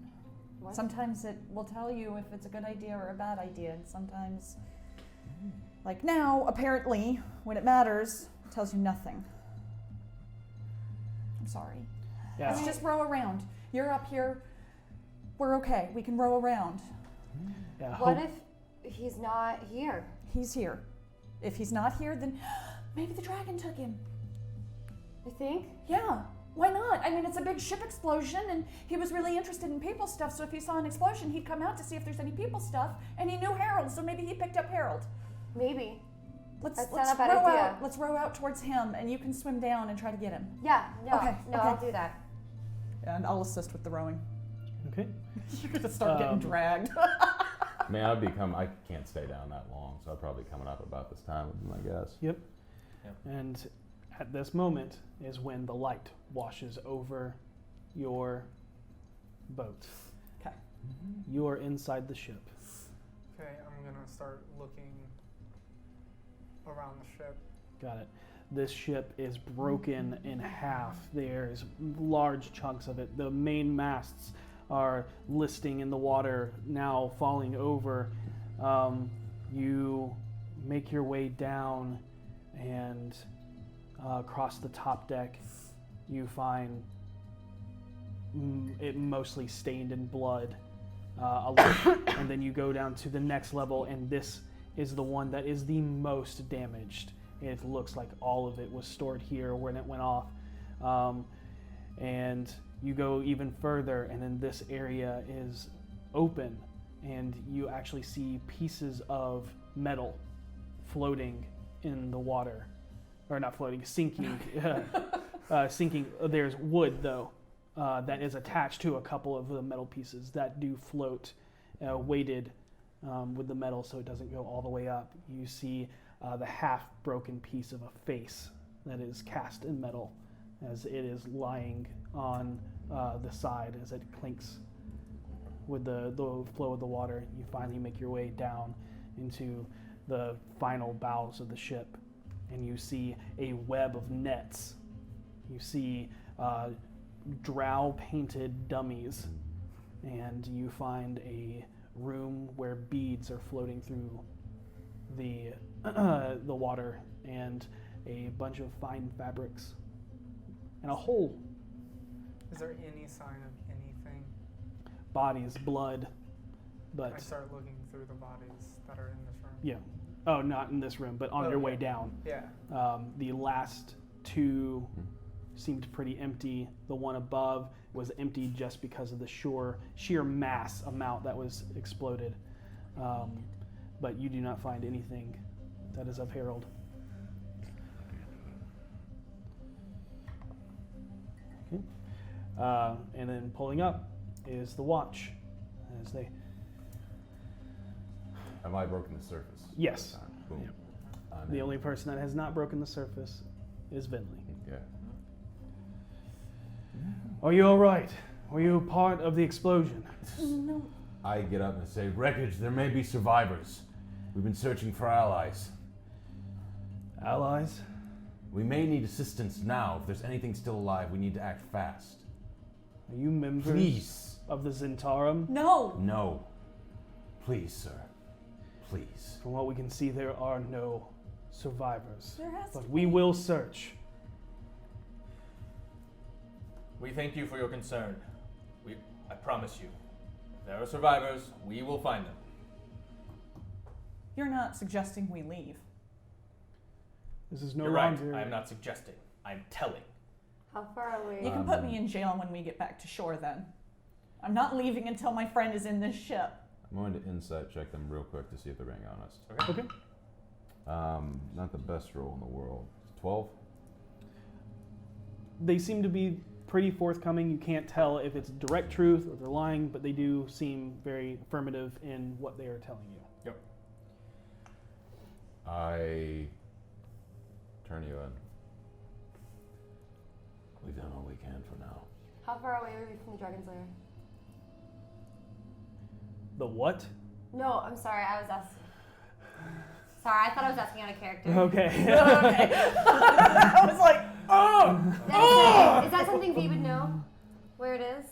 What? Sometimes it will tell you if it's a good idea or a bad idea, and sometimes, like now, apparently, when it matters, it tells you nothing. I'm sorry. Yeah. Let's just row around. You're up here. We're okay. We can row around. Yeah. What if he's not here? He's here. If he's not here, then maybe the dragon took him. You think? Yeah. Why not? I mean, it's a big ship explosion, and he was really interested in people stuff, so if he saw an explosion, he'd come out to see if there's any people stuff, and he knew Harold, so maybe he picked up Harold. Maybe. Let's That's let's not a bad row idea. out. Let's row out towards him, and you can swim down and try to get him. Yeah, no, Okay, no, okay. I'll do that. And I'll assist with the rowing. Okay. You're gonna start getting dragged. I mean, I can't stay down that long, so I'll probably coming up about this time would be my guess. Yep. Yep. And at this moment is when the light washes over your boat. Okay. You are inside the ship. Okay, I'm gonna start looking around the ship. Got it. This ship is broken in half. There's large chunks of it. The main masts are listing in the water, now falling over. You make your way down and across the top deck. You find it mostly stained in blood. And then you go down to the next level, and this is the one that is the most damaged. It looks like all of it was stored here when it went off. And you go even further, and then this area is open, and you actually see pieces of metal floating in the water. Or not floating, sinking. Sinking. There's wood, though, that is attached to a couple of the metal pieces that do float, weighted with the metal so it doesn't go all the way up. You see the half-broken piece of a face that is cast in metal as it is lying on the side as it clinks with the flow of the water. You finally make your way down into the final bows of the ship, and you see a web of nets. You see drow-painted dummies, and you find a room where beads are floating through the water, and a bunch of fine fabrics, and a hole. Is there any sign of anything? Bodies, blood, I but start looking through the bodies that are in this room. yeah. Oh, not in this room, but on your way down. Yeah. The last two seemed pretty empty. The one above was empty just because of the sheer mass amount that was exploded. But you do not find anything that is of Harold. Okay. And then pulling up is the watch. As they Have I broken the surface? Yes. Boom. Yep. I'm The in. only person that has not broken the surface is Vinley. Yeah. Are you all right? Were you part of the explosion? No. I get up and say, wreckage, there may be survivors. We've been searching for allies. Allies? We may need assistance now. If there's anything still alive, we need to act fast. Are you members Please. of the Zentarum? No. No. Please, sir. Please. From what we can see, there are no survivors. There has to But we will search. We thank you for your concern. I promise you, if there are survivors, we will find them. You're not suggesting we leave. This is no You're right. longer. I am not suggesting. I'm telling. How far are we? You can put me in jail when we get back to shore then. I'm not leaving until my friend is in this ship. I'm going to insight check them real quick to see if they're being honest. Okay. Not the best roll in the world. 12? They seem to be pretty forthcoming. You can't tell if it's direct truth or they're lying, but they do seem very affirmative in what they are telling you. Yep. I turn you in. We've done all we can for now. How far away are we from the Dragon's Lair? The what? No, I'm sorry. I was asking. Sorry, I thought I was asking out of character. Okay. Okay. I was like, oh! Is that something V would know? Where it is?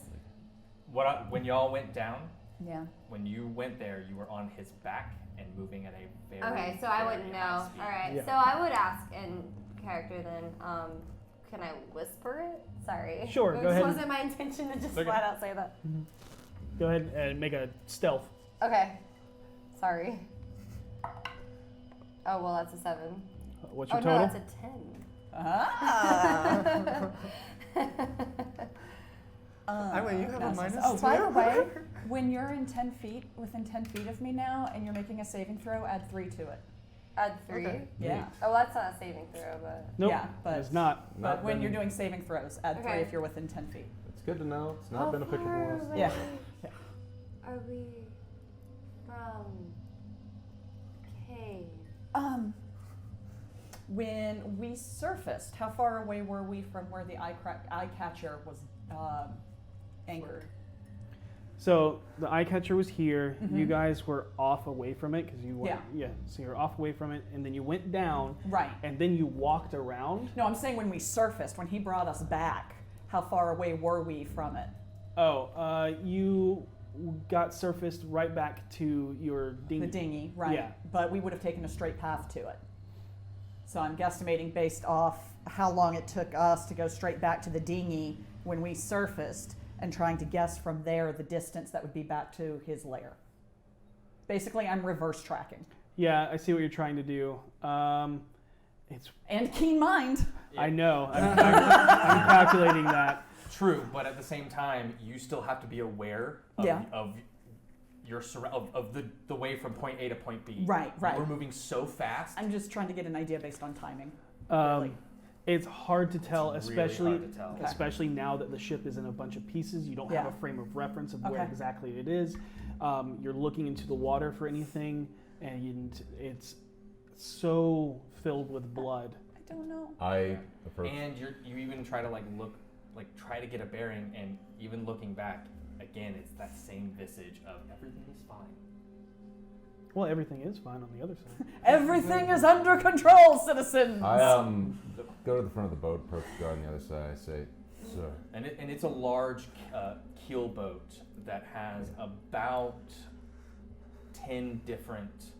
when y'all went down, Yeah. when you went there, you were on his back and moving at a very Okay, so I very wouldn't know. high speed. Alright, Yeah. so I would ask in character then, can I whisper it? Sorry. Sure, go ahead. It wasn't my intention to just Okay. flat out say that. Go ahead and make a stealth. Okay. Sorry. Oh, well, that's a 7. What's your oh, total? no, that's a 10. Ah. You have a minus Oh, by the 2? way, when you're in 10 feet, within 10 feet of me now, and you're making a saving throw, add 3 to it. Add 3? Okay. Yeah. Oh, that's not a saving throw, but... Nope. Yeah, but it's not. But when been- you're doing saving throws, add 3 Okay. if you're within 10 feet. It's good to know. It's not How been a picture far for us. away Yeah. are we from cave? When we surfaced, how far away were we from where the eye catcher was anchored? So the eye catcher was here. You Mhm. guys were off away from it because you were. Yeah. So you're off away from it, and then you went down, Right. and then you walked around. No, I'm saying when we surfaced, when he brought us back, how far away were we from it? Oh, you got surfaced right back to your dinghy. The dinghy, right. Yeah. But we would have taken a straight path to it. So I'm guesstimating based off how long it took us to go straight back to the dinghy when we surfaced and trying to guess from there the distance that would be back to his lair. Basically, I'm reverse tracking. Yeah, I see what you're trying to do. It's. And keen mind. I know. I'm calculating that. True, but at the same time, you still have to be aware of, Yeah. of your of the way from point A to point B. Right, right. We're moving so fast. I'm just trying to get an idea based on timing. Um, it's hard to tell, It's especially really hard to tell. Okay. especially now that the ship is in a bunch of pieces. You don't Yeah. have a frame of reference of where Okay. exactly it is. You're looking into the water for anything, and it's so filled with blood. I don't know. I approach. And you even try to try to get a bearing, and even looking back, again, it's that same visage of everything is fine. Well, everything is fine on the other side. Everything is under control, citizens. I go to the front of the boat, approach the guard on the other side. I say, "Sir, And it's a large keel boat that has about 10 different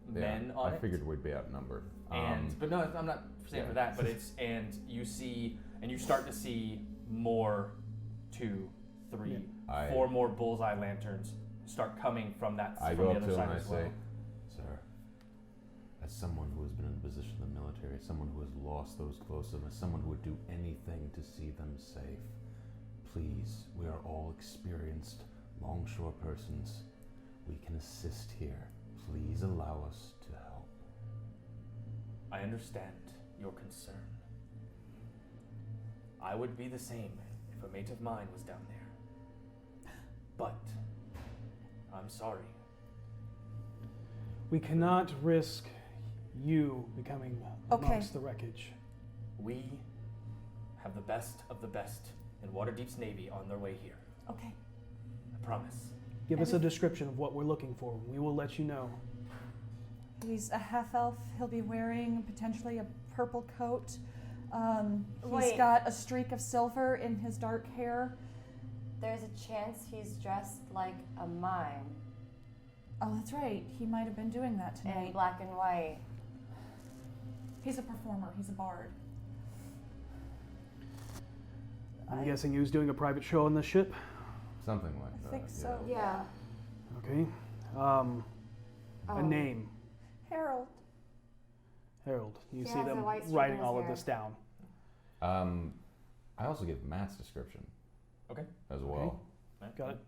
men on I it. figured we'd be outnumbered." But no, I'm not saying yeah. for that. But you start to see more, 2, 3, Yeah. 4 more bullseye lanterns start coming from that I from go the up other to him side and I as well. say, "Sir, as someone who has been in a position in the military, as someone who has lost those close to them, as someone who would do anything to see them safe, please, we are all experienced longshore persons. We can assist here. Please allow us to help." I understand your concern. I would be the same if a mate of mine was down there. But I'm sorry. We cannot risk you becoming Okay. amongst the wreckage. We have the best of the best in Waterdeep's Navy on their way here. Okay. I promise. Give us a description of what we're looking for. We will let you know. He's a half elf. He'll be wearing potentially a purple coat. He's Wait. got a streak of silver in his dark hair. There's a chance he's dressed like a mime Oh, that's right. He might have been doing that in tonight. black and white. He's a performer. He's a bard. I'm guessing he was doing a private show on the ship. Something like I that. think so. Yeah. Okay. A name. Harold. Harold. You He see has a them white streak writing in his all of hair. this down. I also give Matt's description Okay. as well. Got it.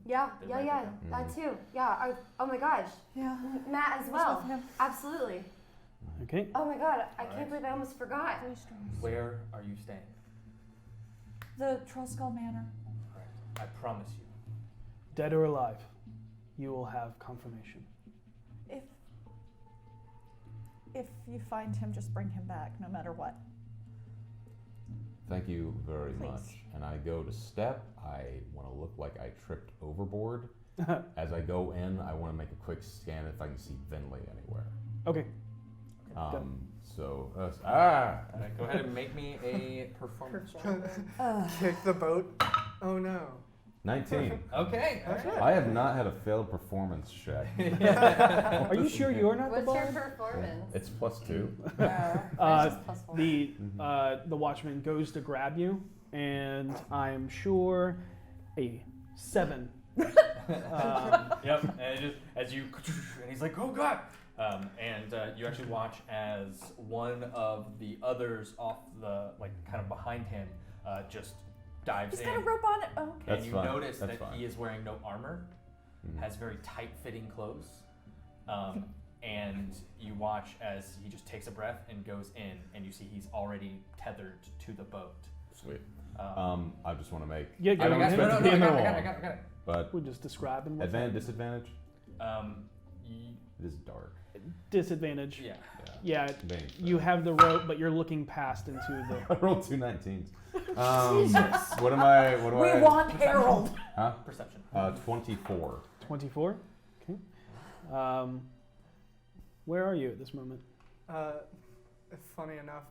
Yeah, Did yeah, write yeah. that That too. Yeah. Oh my gosh. Yeah. Matt as What's well. with him? Absolutely. Okay. Oh my god. I Alright. can't believe I almost forgot. Where are you staying? The Trollskull Manor. Correct. I promise you. Dead or alive, you will have confirmation. If you find him, just bring him back, no matter what. Thank you very Please. much. And I go to step. I want to look like I tripped overboard. As I go in, I want to make a quick scan if I can see Vinley anywhere. Okay. So, Alright, go ahead and make me a performance check. Kick the boat. Oh no. 19. Okay. All right. I have not had a failed performance check. Are you sure you're not the What's your bard? performance? It's +2. Mine's just plus 1. The watchman goes to grab you, and I'm sure a 7. Yep. And it just as you and he's like, oh god. And you actually watch as one of the others off the kind of behind him just dives He's in. got a rope on it. Oh, okay. That's And you fine. notice That's that fine. he is wearing no armor, has very tight-fitting clothes, and you watch as he just takes a breath and goes in, and you see he's already tethered to the boat. Sweet. I just want to make. Yeah, I go don't ahead. expect to be in there long, I got it. but We're just describing what's advantage, disadvantage. Y- It is dark. disadvantage. yeah. Yeah, Advantage, you have the rope, but you're looking past into the. I rolled 2 19s. What am I? What do We I? want Harold. Huh? Perception. 24. 24. Okay. Where are you at this moment? Funny enough,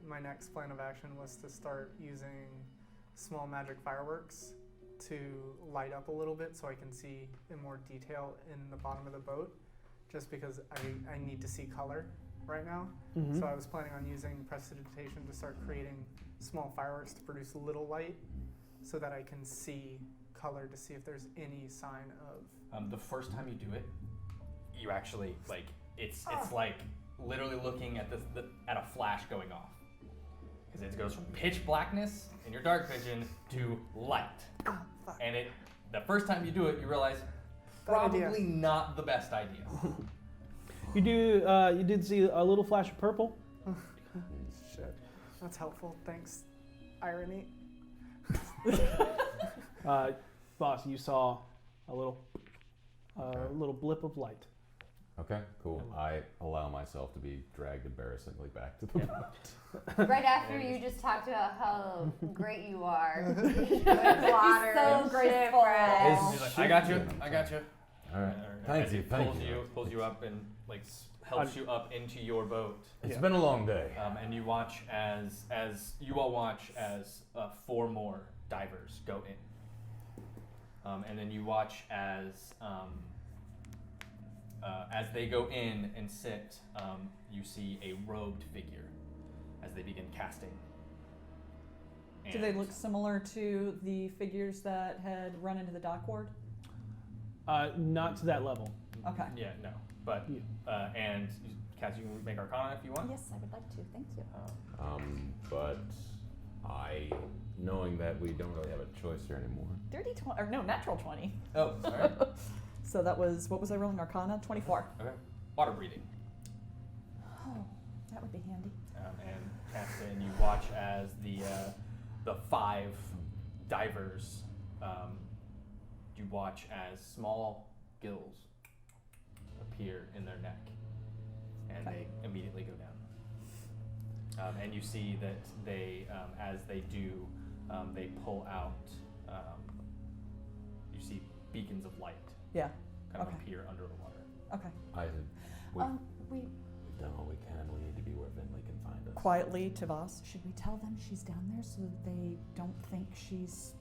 my next plan of action was to start using small magic fireworks to light up a little bit so I can see in more detail in the bottom of the boat, just because I need to see color right now. Mhm. So I was planning on using prestidigitation to start creating small fireworks to produce a little light so that I can see color to see if there's any sign of... The first time you do it, you actually it's like literally looking at at a flash going off, because it goes from pitch blackness in your dark vision to light, and the first time you do it, you realize Bad idea. probably not the best idea. You did see a little flash of purple. Shit. That's helpful. Thanks. Irony. Boss, you saw a little blip of light. Okay, cool. I allow myself to be dragged embarrassingly back to the boat. Right after you just talked about how great you are. With water so and graceful. shipwreck. He's like, I got you. All right. Or Thank as you. he Thank you. pulls you up and helps you up into your boat. It's been a long day. And you watch as you all watch as 4 more divers go in, and then you watch as they go in and sit. You see a robed figure as they begin casting. Do they And, look similar to the figures that had run into the dock ward? Not to that level. Okay. Yeah, no, but and Cass, you can make Arcana if you want. Yes, I would like to. Thank you. But knowing that we don't really have a choice here anymore. Dirty 20, or no, natural 20. Oh, sorry. So that was, what was I rolling? Arcana? 24. Okay. Water breathing. Oh, that would be handy. And cast in. You watch as the 5 divers. You watch as small gills appear in their neck, and Okay. they immediately go down. And you see that they, as they do, they pull out. You see beacons of light Yeah. kind of Okay. appear under the water. Okay. We've We done all we can. We need to be where Finley can find us. quietly to Voss, should we tell them she's down there so that they don't think she's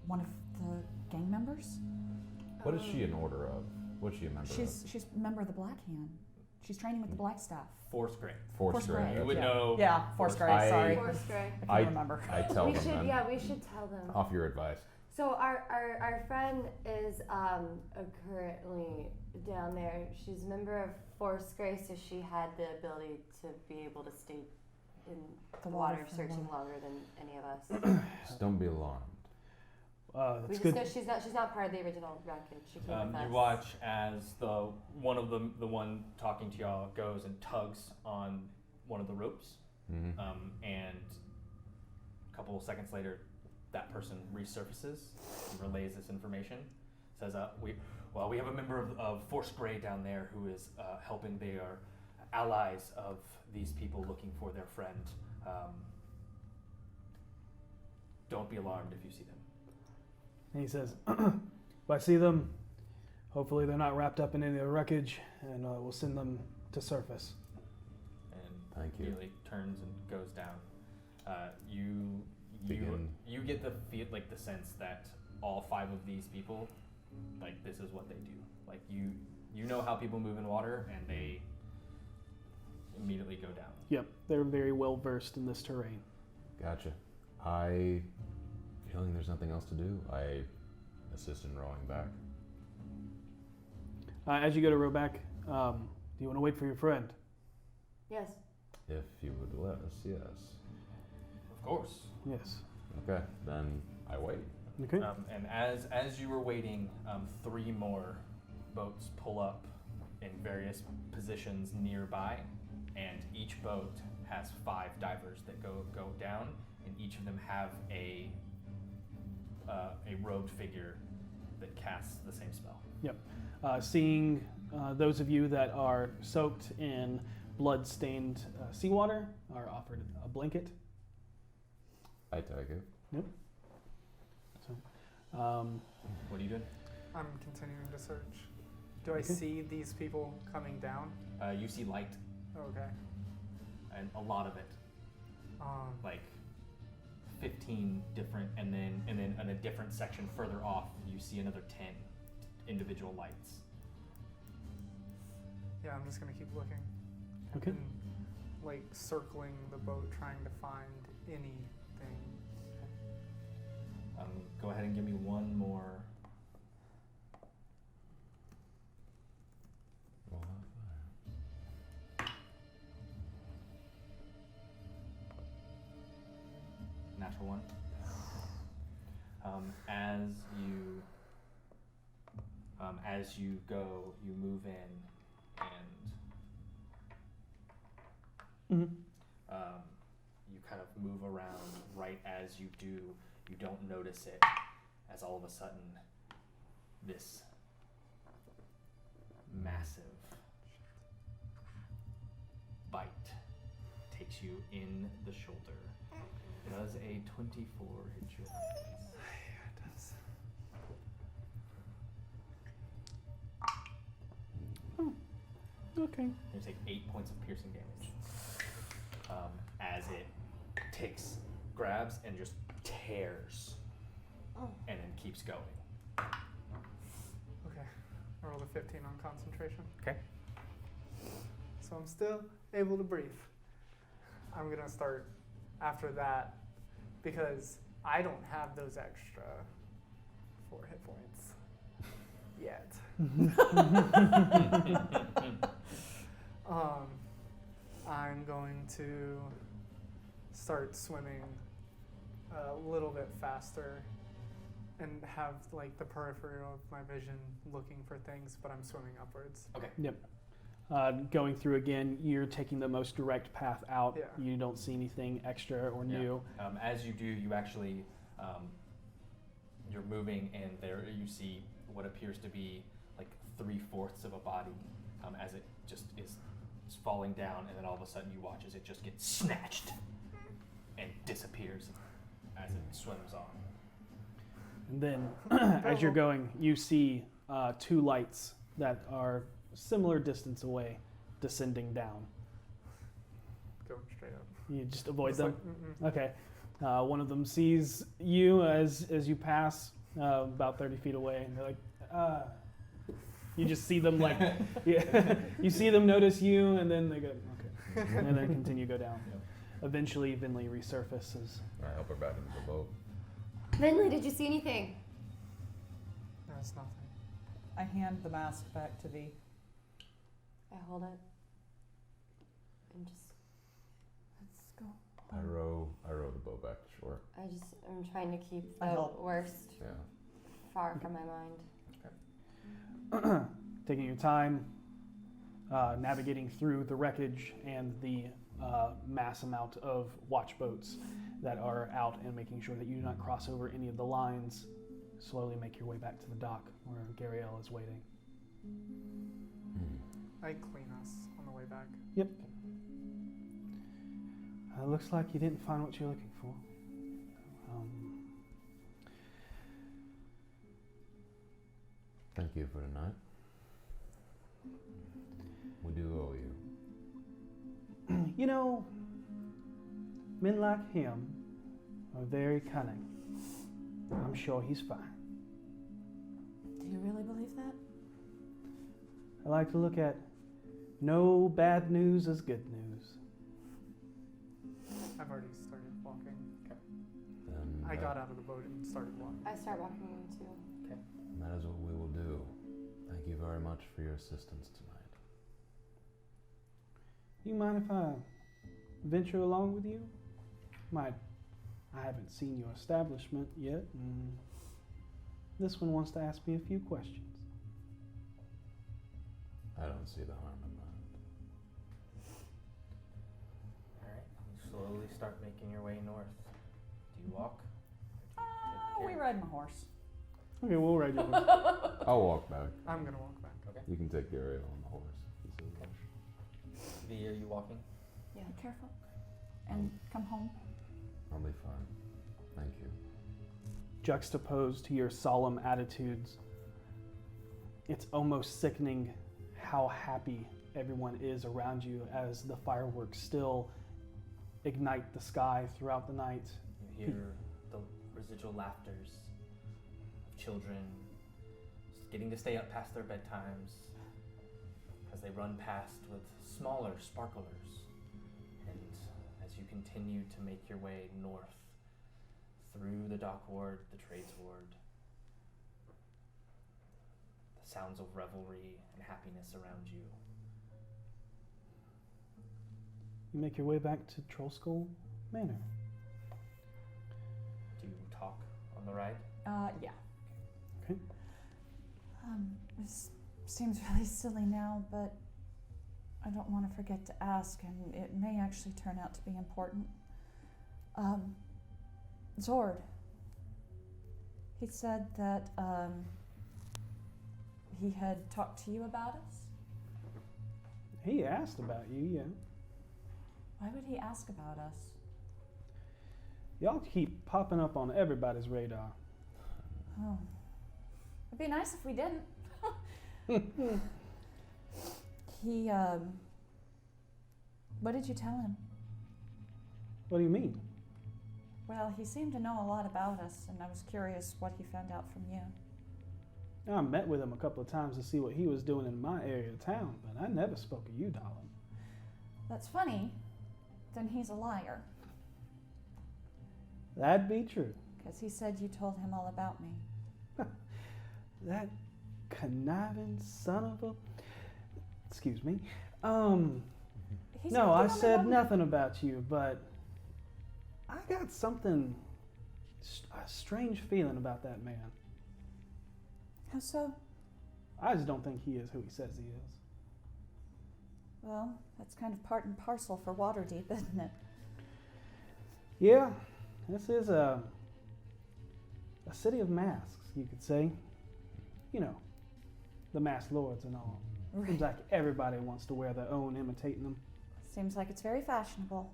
one of the gang members? What is she in order of? What's she a member of? She's a member of the Black Hand. She's training with the Black Staff. Force Grey. Force Grey. Grey. You would Yeah. know. Yeah, Force Grey, I- sorry. Force Grey. I can't remember. I tell We them should, then. yeah, we should tell them. Off your advice. So our friend is currently down there. She's a member of Force Grey, so she had the ability to be able to stay in The the water water for searching long. longer than any of us. Just don't be alarmed. We That's just good. know she's not part of the original wreckage. She came with us. You watch as the one talking to y'all goes and tugs on one of the ropes, Mm-hmm. and a couple of seconds later, that person resurfaces and relays this information. Says, we have a member of Force Grey down there who is helping. They are allies of these people looking for their friend. Don't be alarmed if you see them. And he says, if I see them, hopefully they're not wrapped up in any of the wreckage, and we'll send them to surface. And Thank you. immediately turns and goes down. Begin. You get the feel, the sense that all 5 of these people, like, this is what they do. Like, you know how people move in water, and they immediately go down. Yep, they're very well versed in this terrain. Gotcha. I feeling there's nothing else to do. I assist in rowing back. As you go to row back, do you want to wait for your friend? Yes. If you would let us, yes. Of course. Yes. Okay, then I wait. Okay. And as you were waiting, 3 more boats pull up in various positions nearby, and each boat has 5 divers that go down, and each of them have a robed figure that casts the same spell. Yep. Seeing those of you that are soaked in blood-stained seawater are offered a blanket. I take it. Yep. So, What are you doing? I'm continuing to search. Do I see these people coming down? You see light, Okay. and a lot of it, like 15 different, and then in a different section further off, you see another 10 individual lights. Yeah, I'm just gonna keep looking. Okay. And, like, circling the boat, trying to find anything. Go ahead and give me one more. Roll out fire. Natural one. As you go, you move in, and you kind of move around. Right as you do, you don't notice it, as all of a sudden, this massive bite takes you in the shoulder. Does a 24 hit your eyes? Yeah, it does. Okay. You take 8 points of piercing damage. As it grabs and just tears, and then keeps going. Okay. I rolled a 15 on concentration. Okay. So I'm still able to breathe. I'm gonna start after that because I don't have those extra 4 hit points yet. I'm going to start swimming a little bit faster and have like the periphery of my vision looking for things, but I'm swimming upwards. Okay. Yep. Going through again, you're taking the most direct path out. Yeah. You don't see anything extra or new. As you do, you actually, you're moving, and there you see what appears to be like 3/4 of a body, as it just is falling down, and then all of a sudden you watch as it just gets snatched and disappears as it swims on. And then, as you're going, you see 2 lights that are similar distance away, descending down. Going straight up. You just avoid Just them. like, Okay. One of them sees you as you pass about 30 feet away, and they're like, you just see them like, yeah, you see them notice you, and then they go, okay, and then continue to go down. Yep. Eventually, Vinley resurfaces. I help her back into the boat. Vinley, did you see anything? No, it's nothing. I hand the mask back to V. I hold it. And just, let's go. I row the boat back to shore. I'm trying to keep I the help. worst Yeah. far from my mind. Taking your time, navigating through the wreckage and the mass amount of watch boats that are out, and making sure that you do not cross over any of the lines. Slowly make your way back to the dock where Gariel is waiting. I clean us on the way back. Yep. Looks like you didn't find what you're looking for. Thank you for tonight. We do owe you. You know, men like him are very cunning. I'm sure he's fine. Do you really believe that? I like to look at no bad news as good news. I've already started walking. Then I got out of the boat and started walking. I start walking too. that is what we will do. Thank you very much for your assistance tonight. You mind if I venture along with you? I haven't seen your establishment yet, and this one wants to ask me a few questions. I don't see the harm in that. Alright, you slowly start making your way north. Do you walk? We ride my horse. Okay, we'll ride your horse. I'll walk back. I'm gonna walk back. You can take the area on the horse. Are you walking? Yeah. Be careful. And come home. I'll be fine. Thank you. Juxtaposed to your solemn attitudes, it's almost sickening how happy everyone is around you as the fireworks still ignite the sky throughout the night. You hear the residual laughters of children just getting to stay up past their bedtimes as they run past with smaller sparklers. And as you continue to make your way north through the dock ward, the trades ward, the sounds of revelry and happiness around you. You make your way back to Trollskull Manor. Do you talk on the ride? Yeah. Okay. This seems really silly now, but I don't want to forget to ask, and it may actually turn out to be important. Zord. He said that he had talked to you about us. He asked about you, yeah. Why would he ask about us? Y'all keep popping up on everybody's radar. Oh. It'd be nice if we didn't. He, what did you tell him? What do you mean? Well, he seemed to know a lot about us, and I was curious what he found out from you. I met with him a couple of times to see what he was doing in my area of town, but I never spoke of you, darling. That's funny. Then he's a liar. That'd be true. Because he said you told him all about me. That conniving son of a... Excuse me. He's No, I working on the said one- nothing about you, but I got something, a strange feeling about that man. How so? I just don't think he is who he says he is. Well, that's kind of part and parcel for Waterdeep, isn't it? Yeah, this is a city of masks, you could say. You know, the masked lords and all. Seems like everybody wants to wear their own, imitating them. Seems like it's very fashionable.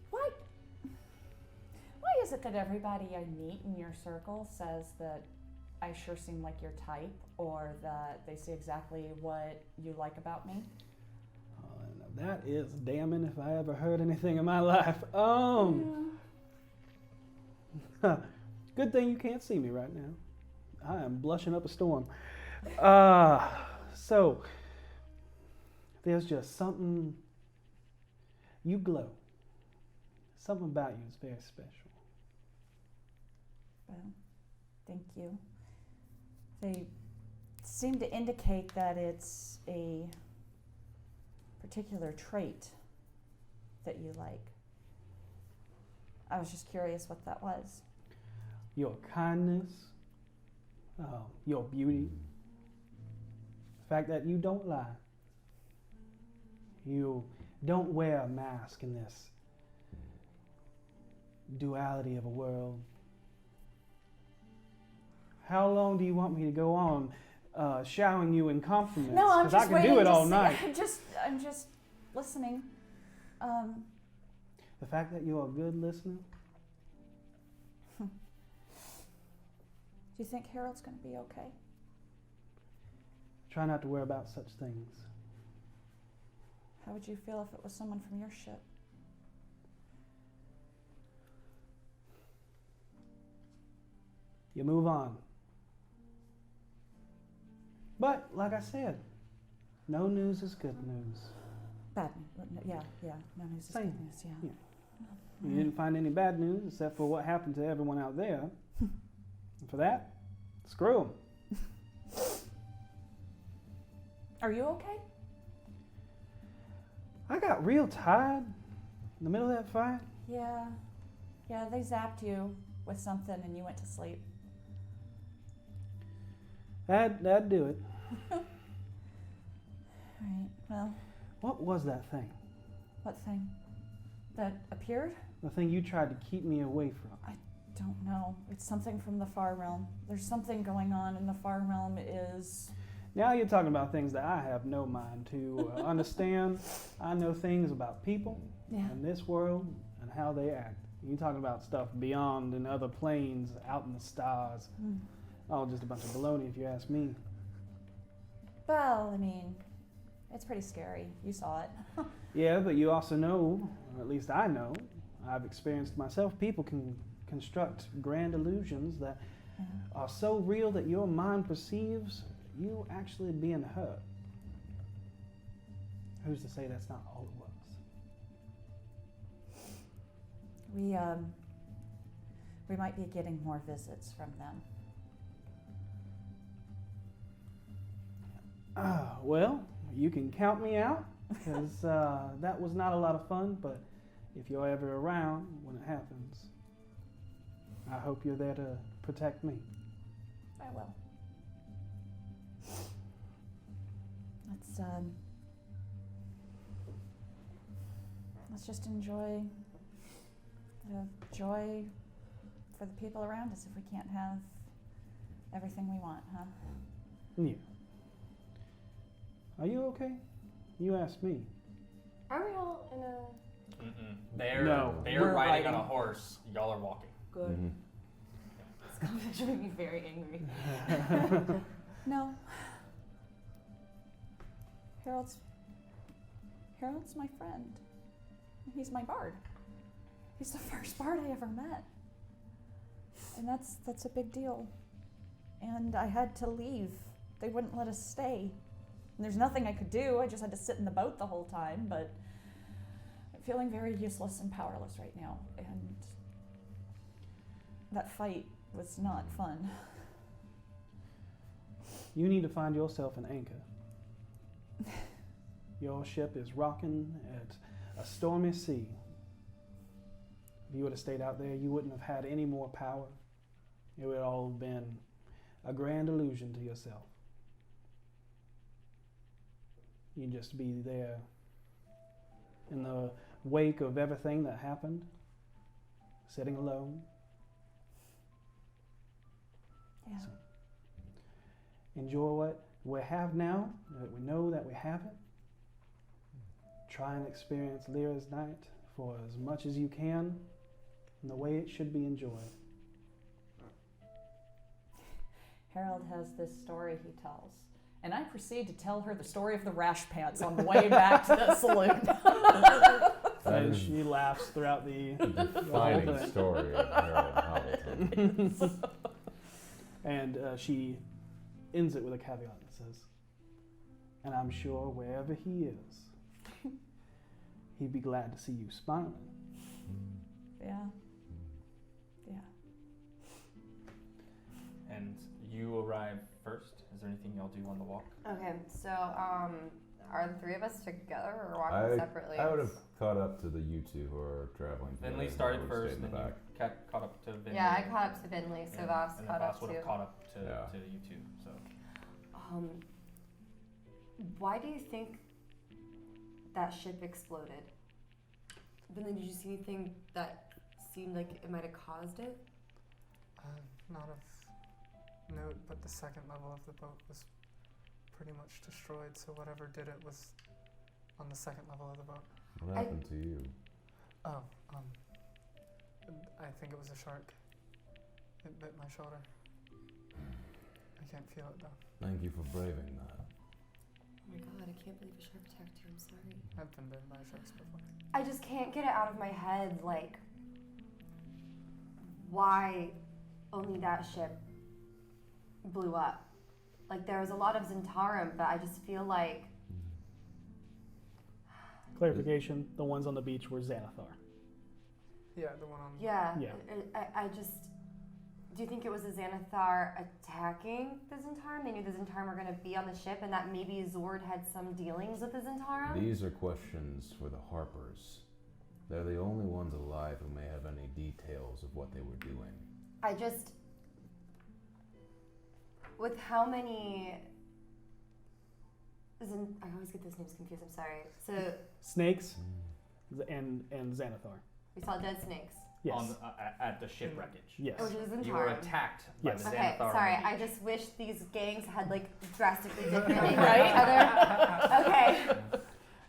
Why is it that everybody I meet in your circle says that I sure seem like your type, or that they see exactly what you like about me? Now that is damning if I ever heard anything in my life. Good thing you can't see me right now. I am blushing up a storm. So, there's just something, you glow. Something about you is very special. Well, thank you. They seem to indicate that it's a particular trait that you like. I was just curious what that was. Your kindness, your beauty, the fact that you don't lie. You don't wear a mask in this duality of a world. How long do you want me to go on showering you in compliments? No, I'm 'Cause just I can waiting do it to all see. night. I'm just listening. The fact that you're a good listener. Do you think Harold's going to be okay? Try not to worry about such things. How would you feel if it was someone from your ship? You move on. But like I said, no news is good news. Bad news. Yeah. No news is Same. good news. Yeah. You didn't find any bad news except for what happened to everyone out there. And for that, screw them. Are you okay? I got real tired in the middle of that fight. Yeah. Yeah, they zapped you with something and you went to sleep. That'd do it. Right. Well, What was that thing? what thing? That appeared? The thing you tried to keep me away from. Don't know. It's something from the far realm. There's something going on in the far realm is... Now you're talking about things that I have no mind to understand. I know things about people Yeah. in this world and how they act. You're talking about stuff beyond in other planes, out in the stars. Mm. Oh, just a bunch of baloney if you ask me. Well, I mean, it's pretty scary. You saw it. Yeah, but you also know, or at least I know, I've experienced myself, people can construct grand illusions that Yeah. are so real that your mind perceives you actually being hurt. Who's to say that's not all it was? We might be getting more visits from them. Well, you can count me out, because that was not a lot of fun, but if you're ever around when it happens, I hope you're there to protect me. I will. Let's just enjoy the joy for the people around us if we can't have everything we want, huh? Yeah. Are you okay? You asked me. Are we all in a Mm-mm. They're No. they're We're riding on riding. a horse. Y'all are walking. good? Mhm. This conversation made me very angry. No. Harold's my friend. He's my bard. He's the first bard I ever met. And that's a big deal. And I had to leave. They wouldn't let us stay. And there's nothing I could do. I just had to sit in the boat the whole time, but I'm feeling very useless and powerless right now. And that fight was not fun. You need to find yourself an anchor. Your ship is rocking at a stormy sea. If you would have stayed out there, you wouldn't have had any more power. It would all have been a grand illusion to yourself. You'd just be there in the wake of everything that happened, sitting alone. Yeah. Enjoy what we have now, that we know that we have it. Try and experience Lliira's night for as much as you can in the way it should be enjoyed. Harold has this story he tells, and I proceed to tell her the story of the rash pants on the way back to the saloon. That And is she laughs throughout the defining thing. story of Harold Hamilton. And she ends it with a caveat that says, and I'm sure wherever he is, he'd be glad to see you smiling. Yeah. Yeah. And you arrive first. Is there anything y'all do on the walk? Okay, so are the three of us together or walking separately? I would have caught up to you two who are traveling. Finley together. started I would've first, stayed and in then the you back. caught up to Finley. Yeah, I caught up to Finley, so Voss and caught then up Voss would to. have caught up to Yeah. you two. So Why do you think that ship exploded? Finley, did you see anything that seemed like it might have caused it? Not of note, but the second level of the boat was pretty much destroyed, so whatever did it was on the second level of the boat. What happened to you? Oh, I think it was a shark. It bit my shoulder. I can't feel it though. Thank you for braving that. Oh my god, I can't believe a shark attacked you. I'm sorry. I've been bitten by sharks before. I just can't get it out of my head, like, why only that ship blew up. like there was a lot of Zentarum, but I just feel like Clarification: the ones on the beach were Xanathar. Yeah, the one on. yeah. Yeah. I just. Do you think it was the Xanathar attacking the Zentarum? They knew the Zentarum were going to be on the ship, and that maybe Zord had some dealings with the Zentarum? These are questions for the Harpers. They're the only ones alive who may have any details of what they were doing. I just. With how many. I always get those names confused, I'm sorry. So, Snakes and Xanathar. we saw dead snakes. Yes. On at the ship wreckage. Yes. Which is Zentarum. You were attacked by Yes. the Okay, Xanathar. sorry. on the I beach. just wish these gangs had like drastically different names for each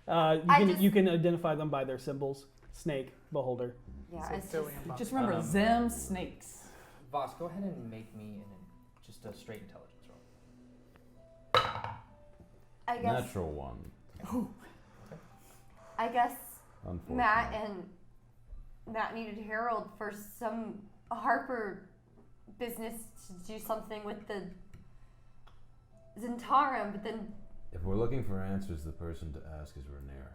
other. Okay. You can identify them by their symbols: snake, beholder. Yeah, So it's just, Philly and Bob. Just remember, them snakes. Voss, go ahead and make me just a straight intelligence roll. I guess. Natural one. I guess Unfortunately. Matt needed Harold for some Harper business to do something with the Zentarum, but then If we're looking for answers, the person to ask is Rainier.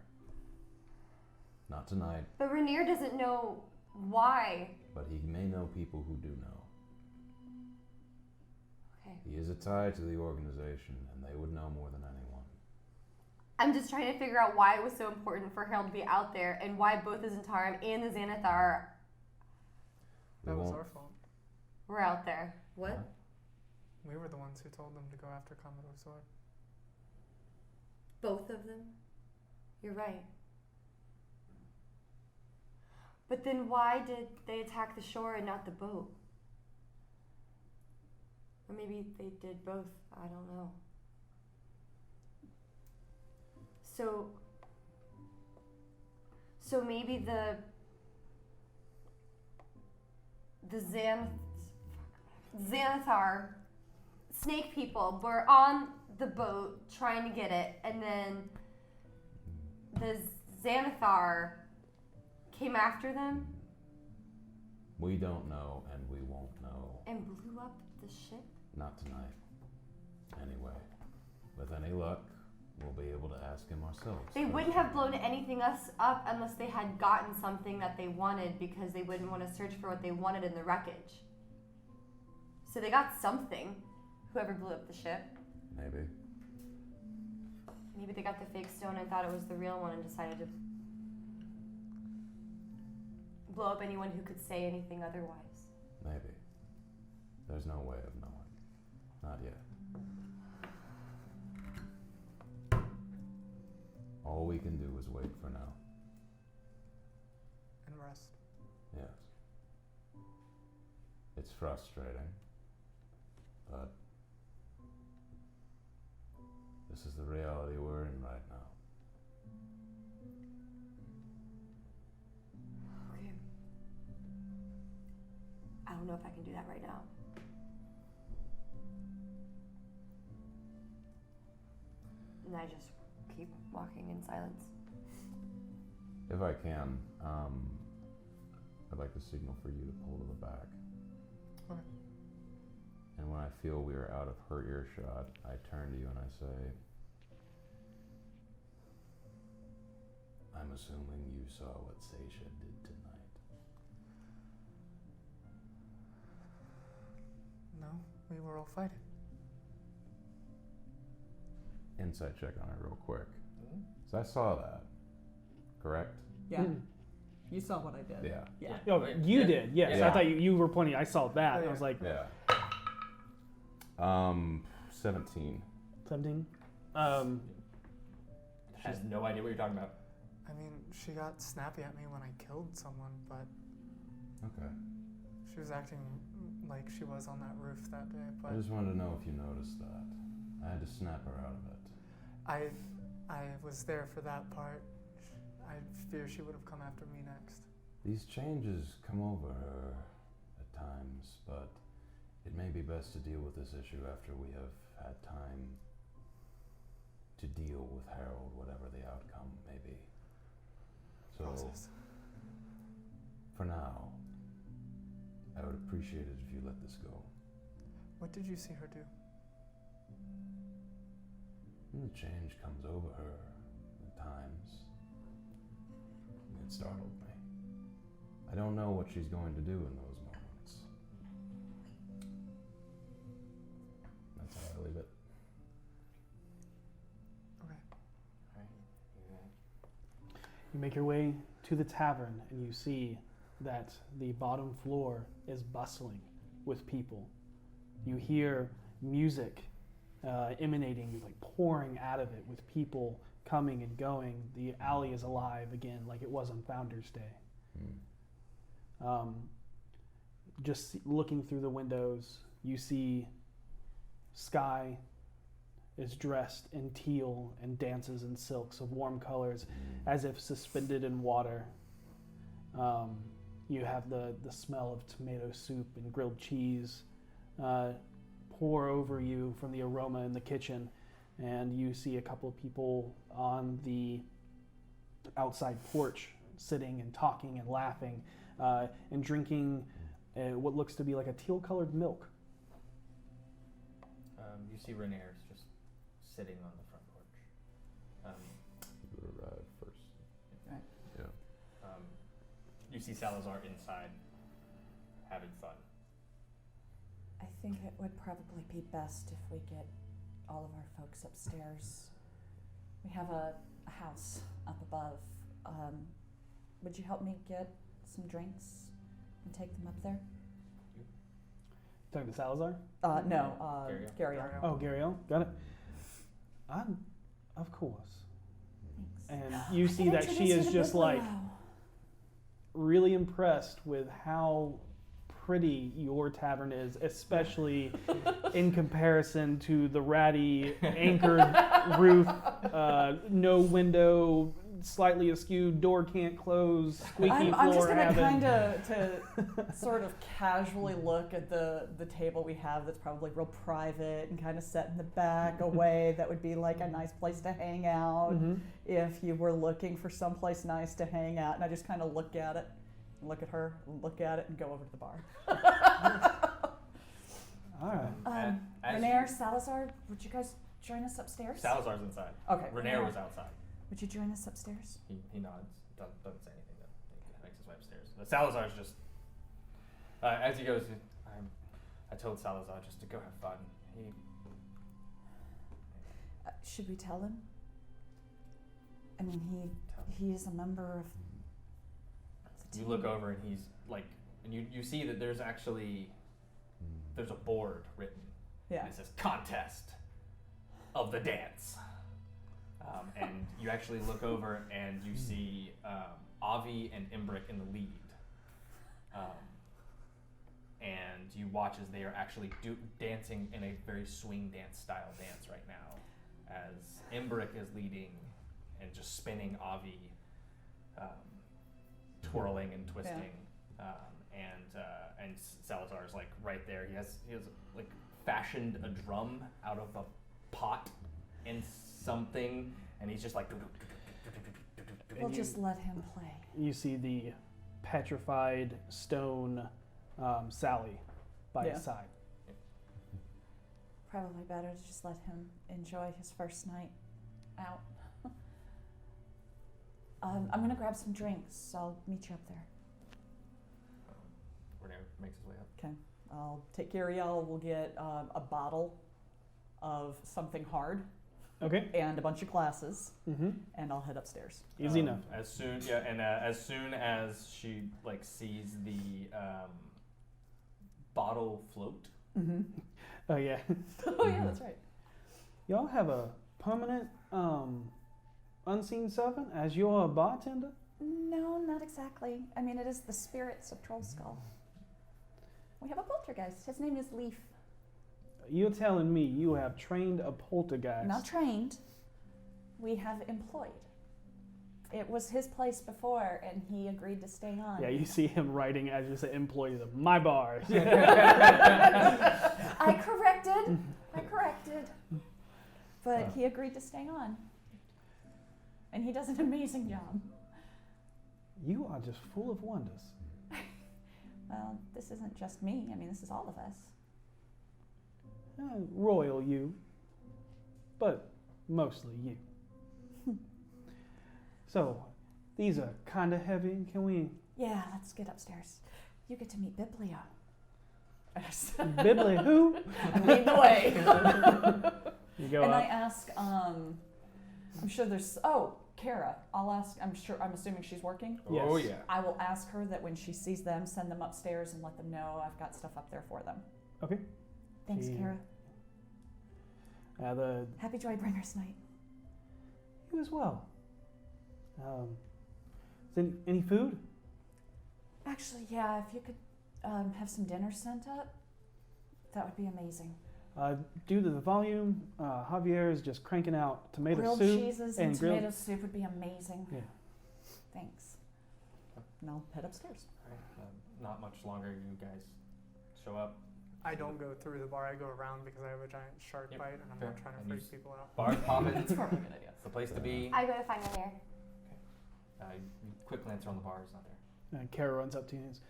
Not tonight, but Rainier doesn't know why. but he may know people who do know. Okay. He is a tie to the organization, and they would know more than anyone. I'm just trying to figure out why it was so important for Harold to be out there and why both the Zentarum and the Xanathar We That was won't- our fault. were out there. What? We were the ones who told them to go after Commodore Zord. Both of them? You're right. But then why did they attack the shore and not the boat? Or maybe they did both. I don't know. So maybe the Xanathar snake people were on the boat trying to get it, and then the Xanathar came after them We don't know, and we won't know. and blew up the ship? Not tonight. Anyway, with any luck, we'll be able to ask him ourselves. They wouldn't have blown anything else up unless they had gotten something that they wanted, because they wouldn't want to search for what they wanted in the wreckage. So they got something, whoever blew up the ship. Maybe. Maybe they got the fake stone and thought it was the real one and decided to blow up anyone who could say anything otherwise. Maybe. There's no way of knowing. Not yet. All we can do is wait for now. And rest. Yes. It's frustrating, but this is the reality we're in right now. Okay. I don't know if I can do that right now. And I just keep walking in silence. If I can, I'd like to signal for you to pull to the back. Okay. And when I feel we are out of her earshot, I turn to you and I say, I'm assuming you saw what Seisha did tonight. No, we were all fighting. Insight check on it real quick. So I saw that, correct? Yeah. You saw what I did. Yeah. Yeah. Oh, you did, yes. Yeah. I thought you were pointing. I saw that. I was like, Yeah. 17. 17. Has no idea what you're talking about. I mean, she got snappy at me when I killed someone, but Okay. she was acting like she was on that roof that day. I But just wanted to know if you noticed that. I had to snap her out of it. I was there for that part. I fear she would have come after me next. These changes come over her at times, but it may be best to deal with this issue after we have had time to deal with Harold, whatever the outcome may be. So, Process. for now, I would appreciate it if you let this go. What did you see her do? The change comes over her at times. It startled me. I don't know what she's going to do in those moments. That's how I leave it. You make your way to the tavern and you see that the bottom floor is bustling with people. You hear music emanating, like pouring out of it with people coming and going. The alley is alive again like it was on Founders Day. Just looking through the windows, you see Sky is dressed in teal and dances in silks of warm colors as if suspended in water. You have the smell of tomato soup and grilled cheese pour over you from the aroma in the kitchen, and you see a couple of people on the outside porch sitting and talking and laughing and drinking what looks to be like a teal-colored milk. You see Renair's just sitting on the front porch. You arrived first. Right. Yeah. You see Salazar inside, having fun. I think it would probably be best if we get all of our folks upstairs. We have a house up above. Would you help me get some drinks and take them up there? Talking to Salazar? No, Gary. Oh, Gariel, got it. Of course. Thanks. And you see that she is just like really impressed with how pretty your tavern is, especially in comparison to the ratty anchored roof, no window, slightly askew, door can't close, squeaky I'm just floor. gonna kind of to sort of casually look at the table we have that's probably real private and kind of set in the back away. That would be like a nice place to hang out if you were looking for someplace nice to hang out. And I just kind of look at it, look at her, look at it, and go over to the bar. All right. Renair, Salazar, would you guys join us upstairs? Salazar's inside. Okay. Renair was outside. Would you join us upstairs? He nods, doesn't say anything, though. He makes his way upstairs. But Salazar's just, as he goes, I told Salazar just to go have fun. Should we tell him? I mean, he is a member of the team. You look over and he's like, and you see that there's a board written. Yeah. And it says contest of the dance. And you actually look over and you see Avi and Imbric in the lead. And you watch as they are actually dancing in a very swing dance style dance right now. As Imbric is leading and just spinning Avi, twirling and twisting. And Salazar's like right there. He has like fashioned a drum out of a pot and something, and he's just like. We'll just let him play. You see the petrified stone Sally by his side. Probably better to just let him enjoy his first night out. I'm gonna grab some drinks. I'll meet you up there. Renair makes his way up. Okay. I'll take Gariel. We'll get a bottle of something hard. Okay. And a bunch of glasses. Mm-hmm. And I'll head upstairs. Easy enough. As soon as she like sees the bottle float. Mm-hmm. Oh yeah. Oh yeah, that's right. Y'all have a permanent unseen servant as your bartender? No, not exactly. I mean, it is the spirits of Troll Skull. We have a poltergeist. His name is Leaf. You're telling me you have trained a poltergeist? Not trained. We have employed. It was his place before, and he agreed to stay on. Yeah, you see him writing as you say employee of my bar. I corrected. But he agreed to stay on. And he does an amazing job. You are just full of wonders. Well, this isn't just me. I mean, this is all of us. Royal you. But mostly you. So, these are kind of heavy. Can we? Yeah, let's get upstairs. You get to meet Biblio. Bibli who? Lead the way. You go And up. I ask, I'm sure there's, Kara. I'll ask, I'm assuming she's working. Yes. Oh yeah. I will ask her that when she sees them, send them upstairs and let them know I've got stuff up there for them. Okay. Thanks, She- Kara. The Happy Joybringers night. you as well. Is any food? Actually, yeah, if you could have some dinner sent up, that would be amazing. Due to the volume, Javier is just cranking out tomato Grilled soup cheeses and grilled. tomato soup would be amazing. Yeah. Thanks. And I'll head upstairs. Not much longer. You guys show up. I don't go through the bar. I go around because I have a giant shark Yep, bite and I'm fair. not trying to And you freak people out. Bars popping. That's probably a good idea. It's the place to be. I go to find Lanier. Quick glance around the bar. It's not there. And Kara runs up to you and says,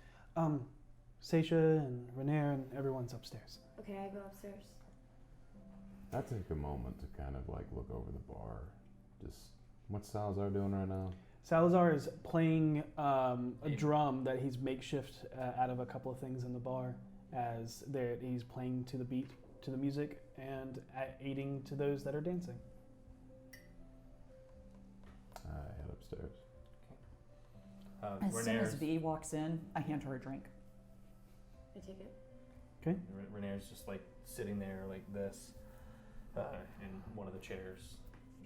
Seisha and Renair and everyone's upstairs. Okay, I go upstairs. I take a moment to kind of like look over the bar. Just what's Salazar doing right now? Salazar is playing a drum that he's makeshift out of a couple of things in the bar as he's playing to the beat, to the music, and aiding to those that are dancing. I head upstairs. As soon as Renair's, V walks in, I hand her a drink. I take it. Renair's just like sitting there like this, in one of the chairs,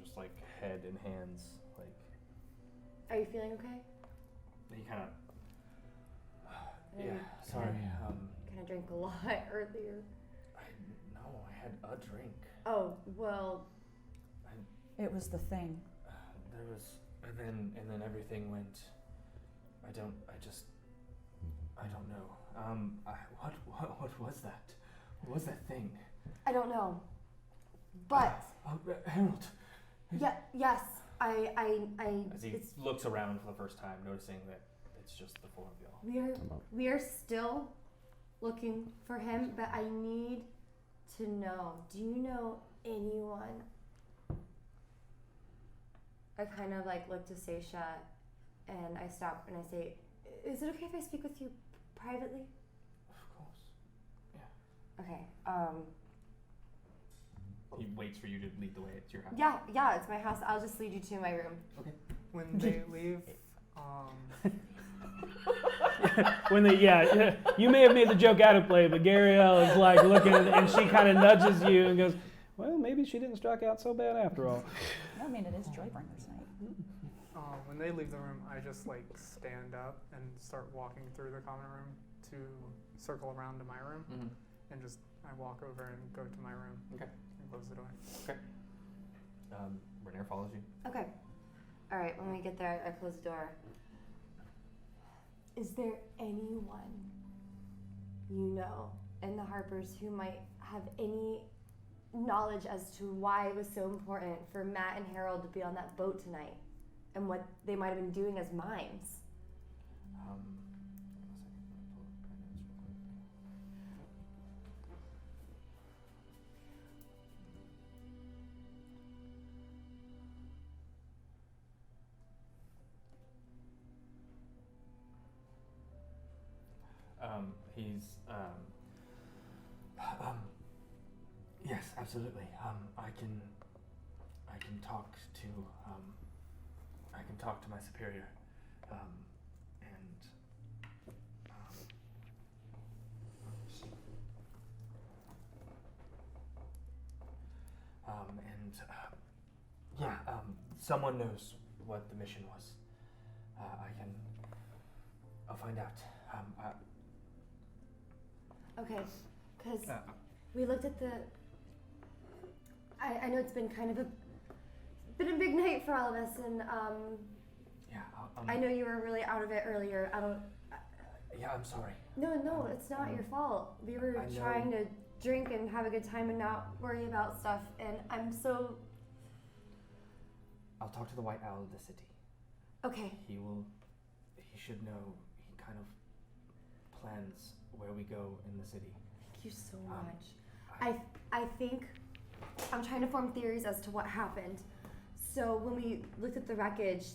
just like head in hands, like Are you feeling okay? he kind of. I Yeah, sorry. Kind of drank a lot earlier. I had a drink. Oh, well, It was the thing. There was, and then everything went. I don't know. What was that? What was that thing? I don't know. But, Harold. yes, As he looks around for the first time, noticing that it's just the four of y'all. we are still looking for him, but I need to know, do you know anyone? I kind of like look to Seisha and I stop and I say, is it okay if I speak with you privately? Of course. Yeah. Okay, He waits for you to lead the way to your house. yeah, it's my house. I'll just lead you to my room. Okay. When they leave, You may have made the joke out of play, but Gariel is like looking at it, and she kind of nudges you and goes, well, maybe she didn't strike out so bad after all. I mean, it is Joybringers night. when they leave the room, I just like stand up and start walking through the common room to circle around to my room, and just I walk over and go to my room. Okay. And close the door. Okay. Renair follows you. Okay. All right, when we get there, I close the door. Is there anyone you know in the Harpers who might have any knowledge as to why it was so important for Matt and Harold to be on that boat tonight and what they might have been doing as mimes? Yes, absolutely. I can talk to my superior, someone knows what the mission was. I'll find out. Okay, because we looked at the. I know it's been kind of been a big night for all of us, and I know you were really out of it earlier. I'm sorry. No, it's not your fault. We were I know. trying to drink and have a good time and not worry about stuff, and I'm so. I'll talk to the White Owl of the city. Okay. He should know. He kind of plans where we go in the city. Thank you so much. I think I'm trying to form theories as to what happened. So when we looked at the wreckage,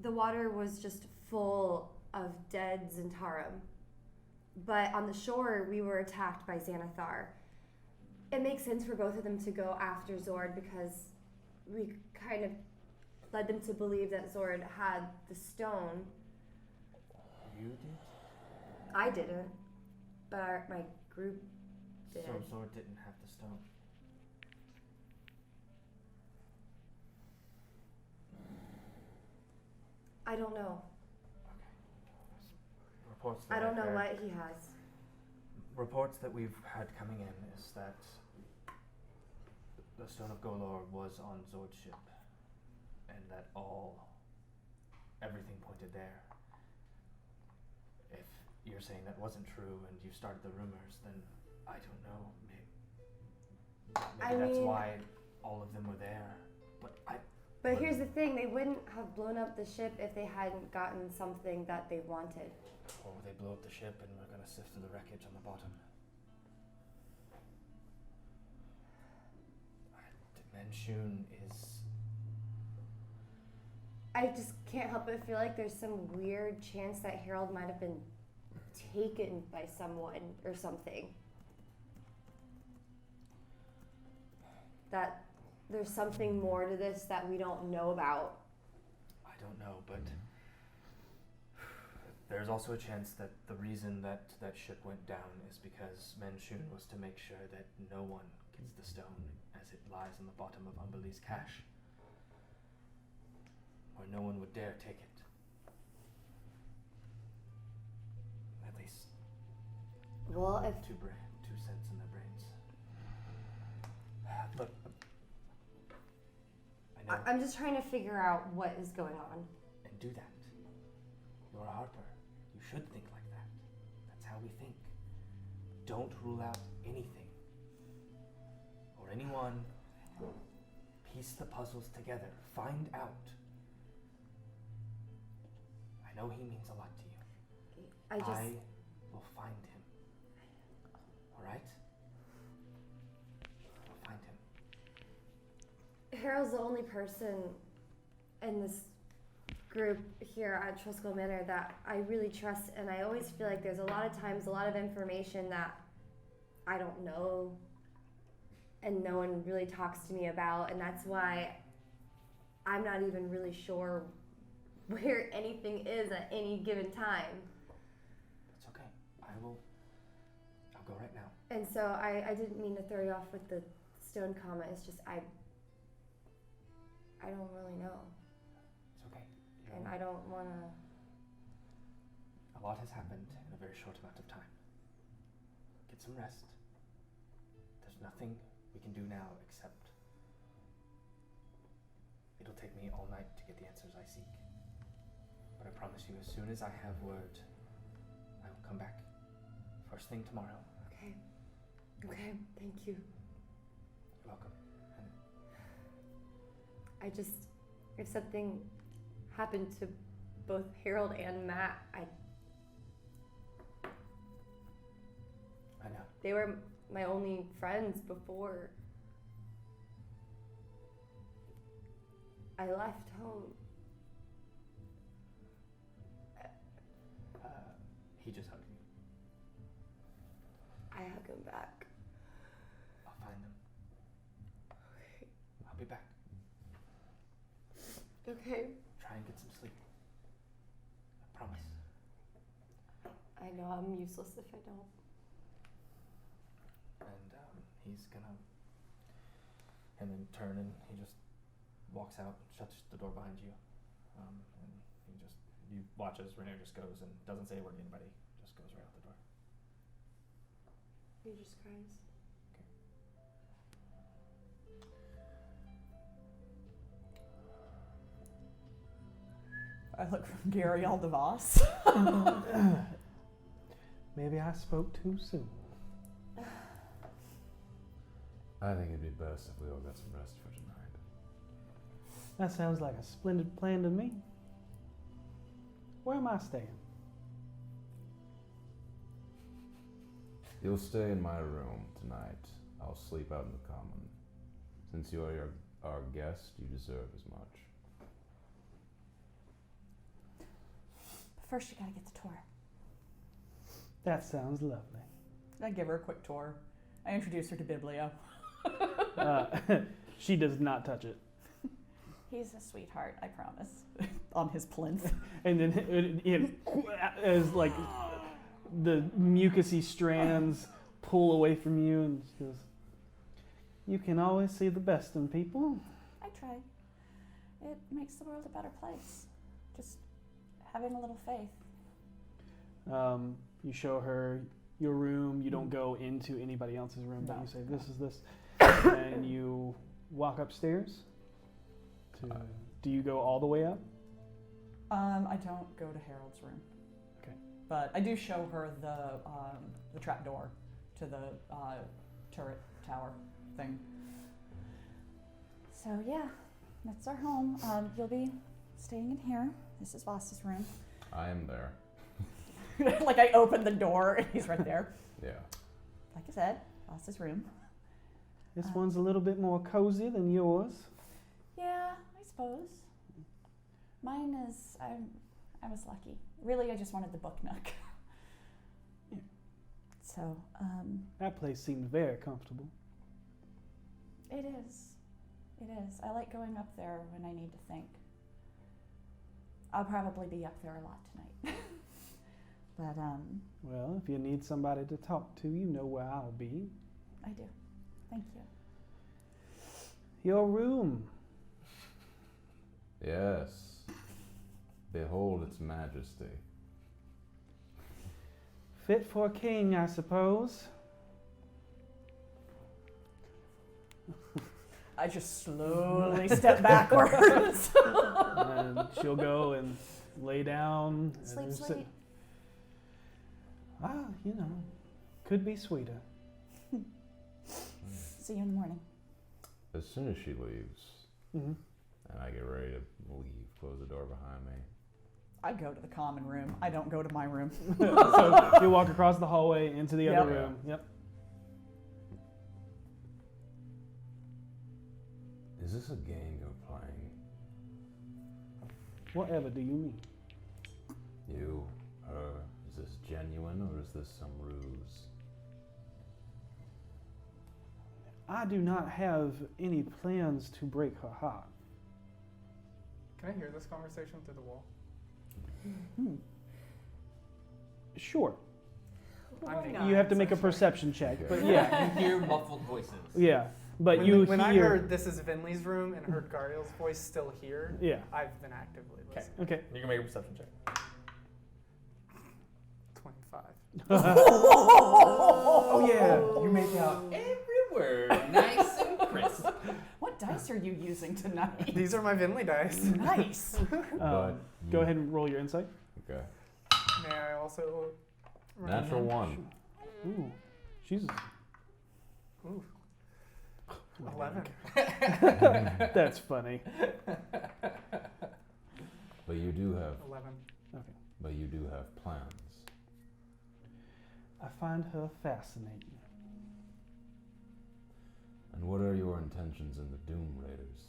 the water was just full of dead Zentarum. But on the shore, we were attacked by Xanathar. It makes sense for both of them to go after Zord because we kind of led them to believe that Zord had the stone. You did? I didn't, but my group did. So Zord didn't have the stone. I don't know. Reports I don't know I've heard- what he has. Reports that we've had coming in is that the Stone of Golor was on Zord's ship, and that everything pointed there. If you're saying that wasn't true and you started the rumors, then I don't know. Maybe that's why all of them were there. But here's the thing, they wouldn't have blown up the ship if they hadn't gotten something that they wanted. Or they blew up the ship and we're gonna sift through the wreckage on the bottom. Manshun is... I just can't help but feel like there's some weird chance that Harold might have been taken by someone or something. That there's something more to this that we don't know about. I don't know, but there's also a chance that the reason that that ship went down is because Manshun was to make sure that no one gets the stone as it lies on the bottom of Umbali's cache, where no one would dare take it. At least Well, if 2 cents in their brains. Look, I know. I'm just trying to figure out what is going on. And do that. You're a Harper. You should think like that. That's how we think. Don't rule out anything. Or anyone. Piece the puzzles together. Find out. I know he means a lot to you. I will find him. Alright? I'll find him. Harold's the only person in this group here at Truskull Manor that I really trust, and I always feel like there's a lot of times a lot of information that I don't know and no one really talks to me about, and that's why I'm not even really sure where anything is at any given time. It's okay. I'll go right now. And so I didn't mean to throw you off with the stone comment. It's just I don't really know. It's okay. And I don't want to... A lot has happened in a very short amount of time. Get some rest. There's nothing we can do now except... It'll take me all night to get the answers I seek. But I promise you, as soon as I have word, I will come back. First thing tomorrow. Okay. Okay, thank you. You're welcome. And I just... If something happened to both Harold and Matt, I know. they were my only friends before I left home. He just hugged me. I hug him back. I'll find them. Okay. I'll be back. Okay. Try and get some sleep. I promise. I know I'm useless if I don't. And he's gonna... And then turn and he just walks out, shuts the door behind you. And he just... You watch as Renee just goes and doesn't say a word to anybody. Just goes right out the door. He just cries. I look from Gary Aldevos. Maybe I spoke too soon. I think it'd be best if we all got some rest for tonight. That sounds like a splendid plan to me. Where am I staying? You'll stay in my room tonight. I'll sleep out in the common. Since you are our guest, you deserve as much. But first, you gotta get the tour. That sounds lovely. I give her a quick tour. I introduce her to Biblio. She does not touch it. He's a sweetheart, I promise. On his plinth. And then as like the mucousy strands pull away from you, and she goes, "You can always see the best in people." I try. It makes the world a better place. Just having a little faith. You show her your room. You don't go into anybody else's room, but No. you say, "This is this," and you walk upstairs. Do you go all the way up? I don't go to Harold's room. Okay. But I do show her the trap door to the turret tower thing. So yeah, that's our home. You'll be staying in here. This is Voss's room. I am there. Like I open the door and he's right there. Yeah. Like I said, Voss's room. This one's a little bit more cozy than yours. Yeah, I suppose. Mine is. I was lucky. Really, I just wanted the book nook. Yeah. So, That place seemed very comfortable. it is. It is. I like going up there when I need to think. I'll probably be up there a lot tonight. But Well, if you need somebody to talk to, you know where I'll be. I do. Thank you. Your room. Yes. Behold its majesty. Fit for a king, I suppose. I just slowly step backwards. And she'll go and lay down. and Sleep sit- sweet. You know, could be sweeter. See you in the morning. As soon as she leaves, Mm-hmm. and I get ready to leave, close the door behind me. I go to the common room. I don't go to my room. So you walk across the hallway into the other Yep. room. Yep. Is this a game you're playing? Whatever do you mean? You, her, is this genuine or is this some ruse? I do not have any plans to break her heart. Can I hear this conversation through the wall? Sure. I'm You have to make a perception check, but yeah, You hear muffled voices. yeah. But when, you when hear. I heard this is Vinley's room and heard Gariel's voice still here, Yeah. I've been actively listening. Okay. You can make a perception check. 25. Oh yeah. You make out every word nice and crisp. What dice are you using tonight? These are my Vinley dice. Nice. But Go ahead and roll your insight. Okay. May I also? Natural one. Ooh, she's. Ooh. 11. That's funny. But you do have 11. Okay. But you do have plans. I find her fascinating. And what are your intentions in the Doom Raiders?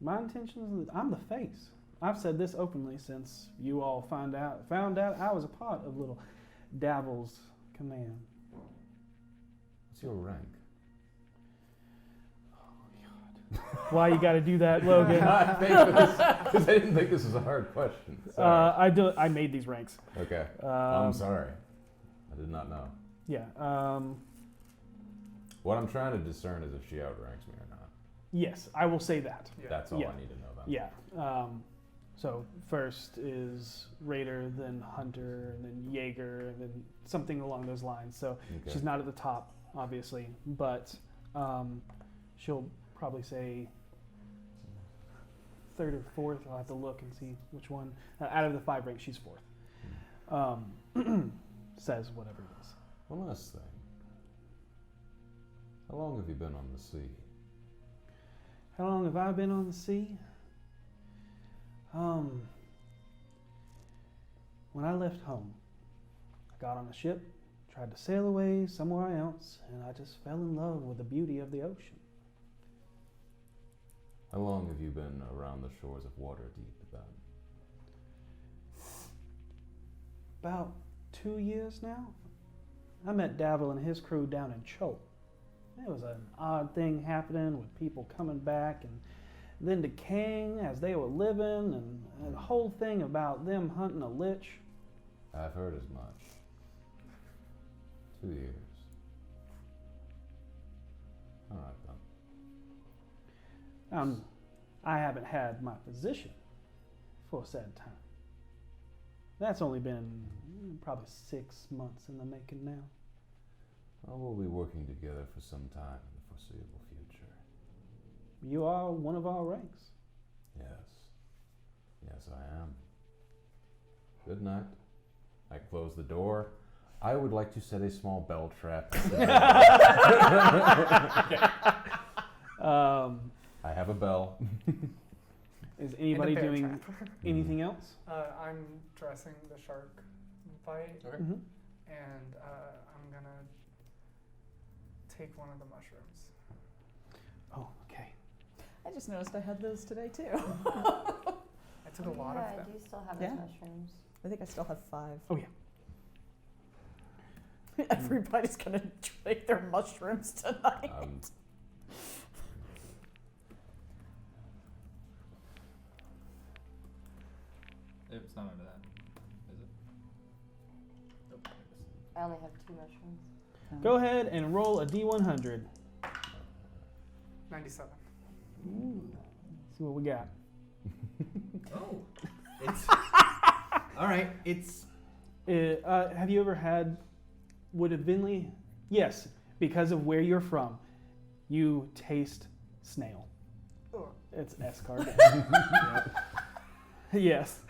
My intentions. I'm the face. I've said this openly since you all found out I was a part of little Davil's command. What's your rank? Why you got to do that, Logan? Because I didn't think this was a hard question. Sorry. I made these ranks. Okay. I'm sorry. I did not know. Yeah. What I'm trying to discern is if she outranks me or not. Yes, I will say that. Yeah. That's all Yeah. I need to know then. Yeah. So first is Raider, then Hunter, and then Jaeger, and then something along those lines. So Okay. she's not at the top, obviously, but she'll probably say third or fourth. I'll have to look and see which one. Out of the 5 ranks, she's fourth. Says whatever it is. One last thing. How long have you been on the sea? How long have I been on the sea? When I left home, I got on a ship, tried to sail away somewhere else, and I just fell in love with the beauty of the ocean. How long have you been around the shores of Waterdeep then? About 2 years now. I met Davil and his crew down in Chope. It was an odd thing happening with people coming back and then decaying as they were living, and the whole thing about them hunting a lich. I've heard as much. 2 years. All right then. I haven't had my position for said time. That's only been probably 6 months in the making now. Well, we'll be working together for some time in the foreseeable future. You are one of our ranks. Yes. Yes, I am. Good night. I close the door. I would like to set a small bell trap. I have a bell. Is anybody bear doing anything else? I'm dressing the shark fight, Okay. Mm-hmm. and I'm gonna take one of the mushrooms. Oh, okay. I just noticed I had those today too. I took a lot of I them. do still have Yeah. those mushrooms. I think I still have 5. Oh, yeah. Everybody's gonna drink their mushrooms tonight. It's not under that, is it? Nope. I only have 2 mushrooms. Go ahead and roll a D100. 97. See what we got. Oh. It's all right. It's Have you ever had wood of Vinley? Yes, because of where you're from, you taste snail. Oh. It's an escargot. Yes.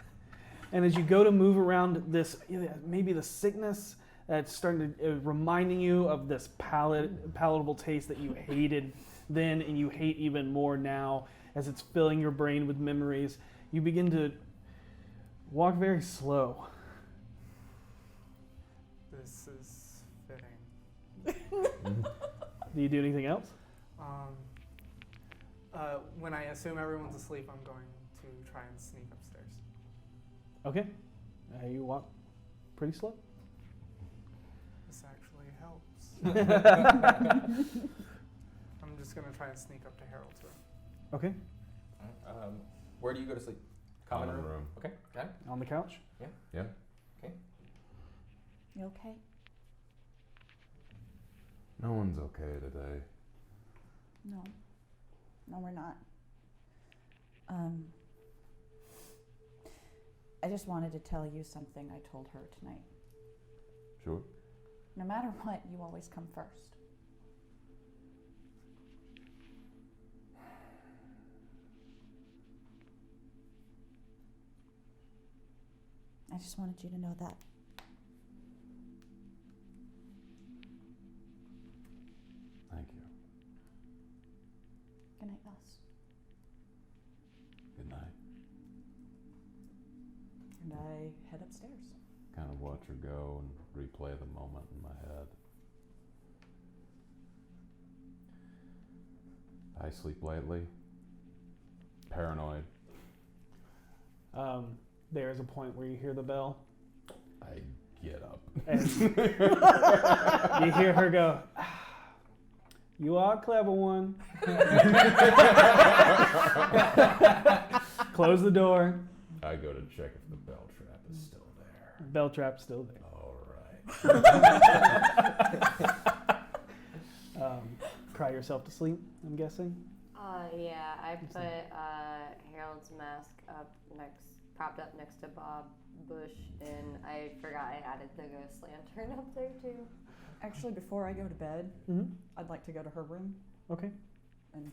And as you go to move around this, maybe the sickness that's starting to reminding you of this palatable taste that you hated then and you hate even more now, as it's filling your brain with memories, you begin to walk very slow. This is fitting. Do you do anything else? When I assume everyone's asleep, I'm going to try and sneak upstairs. Okay. You walk pretty slow. This actually helps. I'm just going to try and sneak up to Harold's room. Okay. where do you go to sleep? Common room. Okay, got it. On the couch? Yeah. Okay. You okay? No one's okay today. No. No, we're not. I just wanted to tell you something I told her tonight. Sure. No matter what, you always come first. I just wanted you to know that. Thank you. Good night, Gus. Good night. And I head upstairs. Kind of watch her go and replay the moment in my head. I sleep lately. Paranoid. There is a point where you hear the bell. I get up. And you hear her go, "You are a clever one." Close the door. I go to check if the bell trap is still there. Bell trap's still there. All right. Cry yourself to sleep, I'm guessing. Yeah, I put Harold's mask propped up next to Bob Bush, and I forgot I added the ghost lantern up there too. Actually, before I go to bed, Mm-hmm. I'd like to go to her room Okay. and.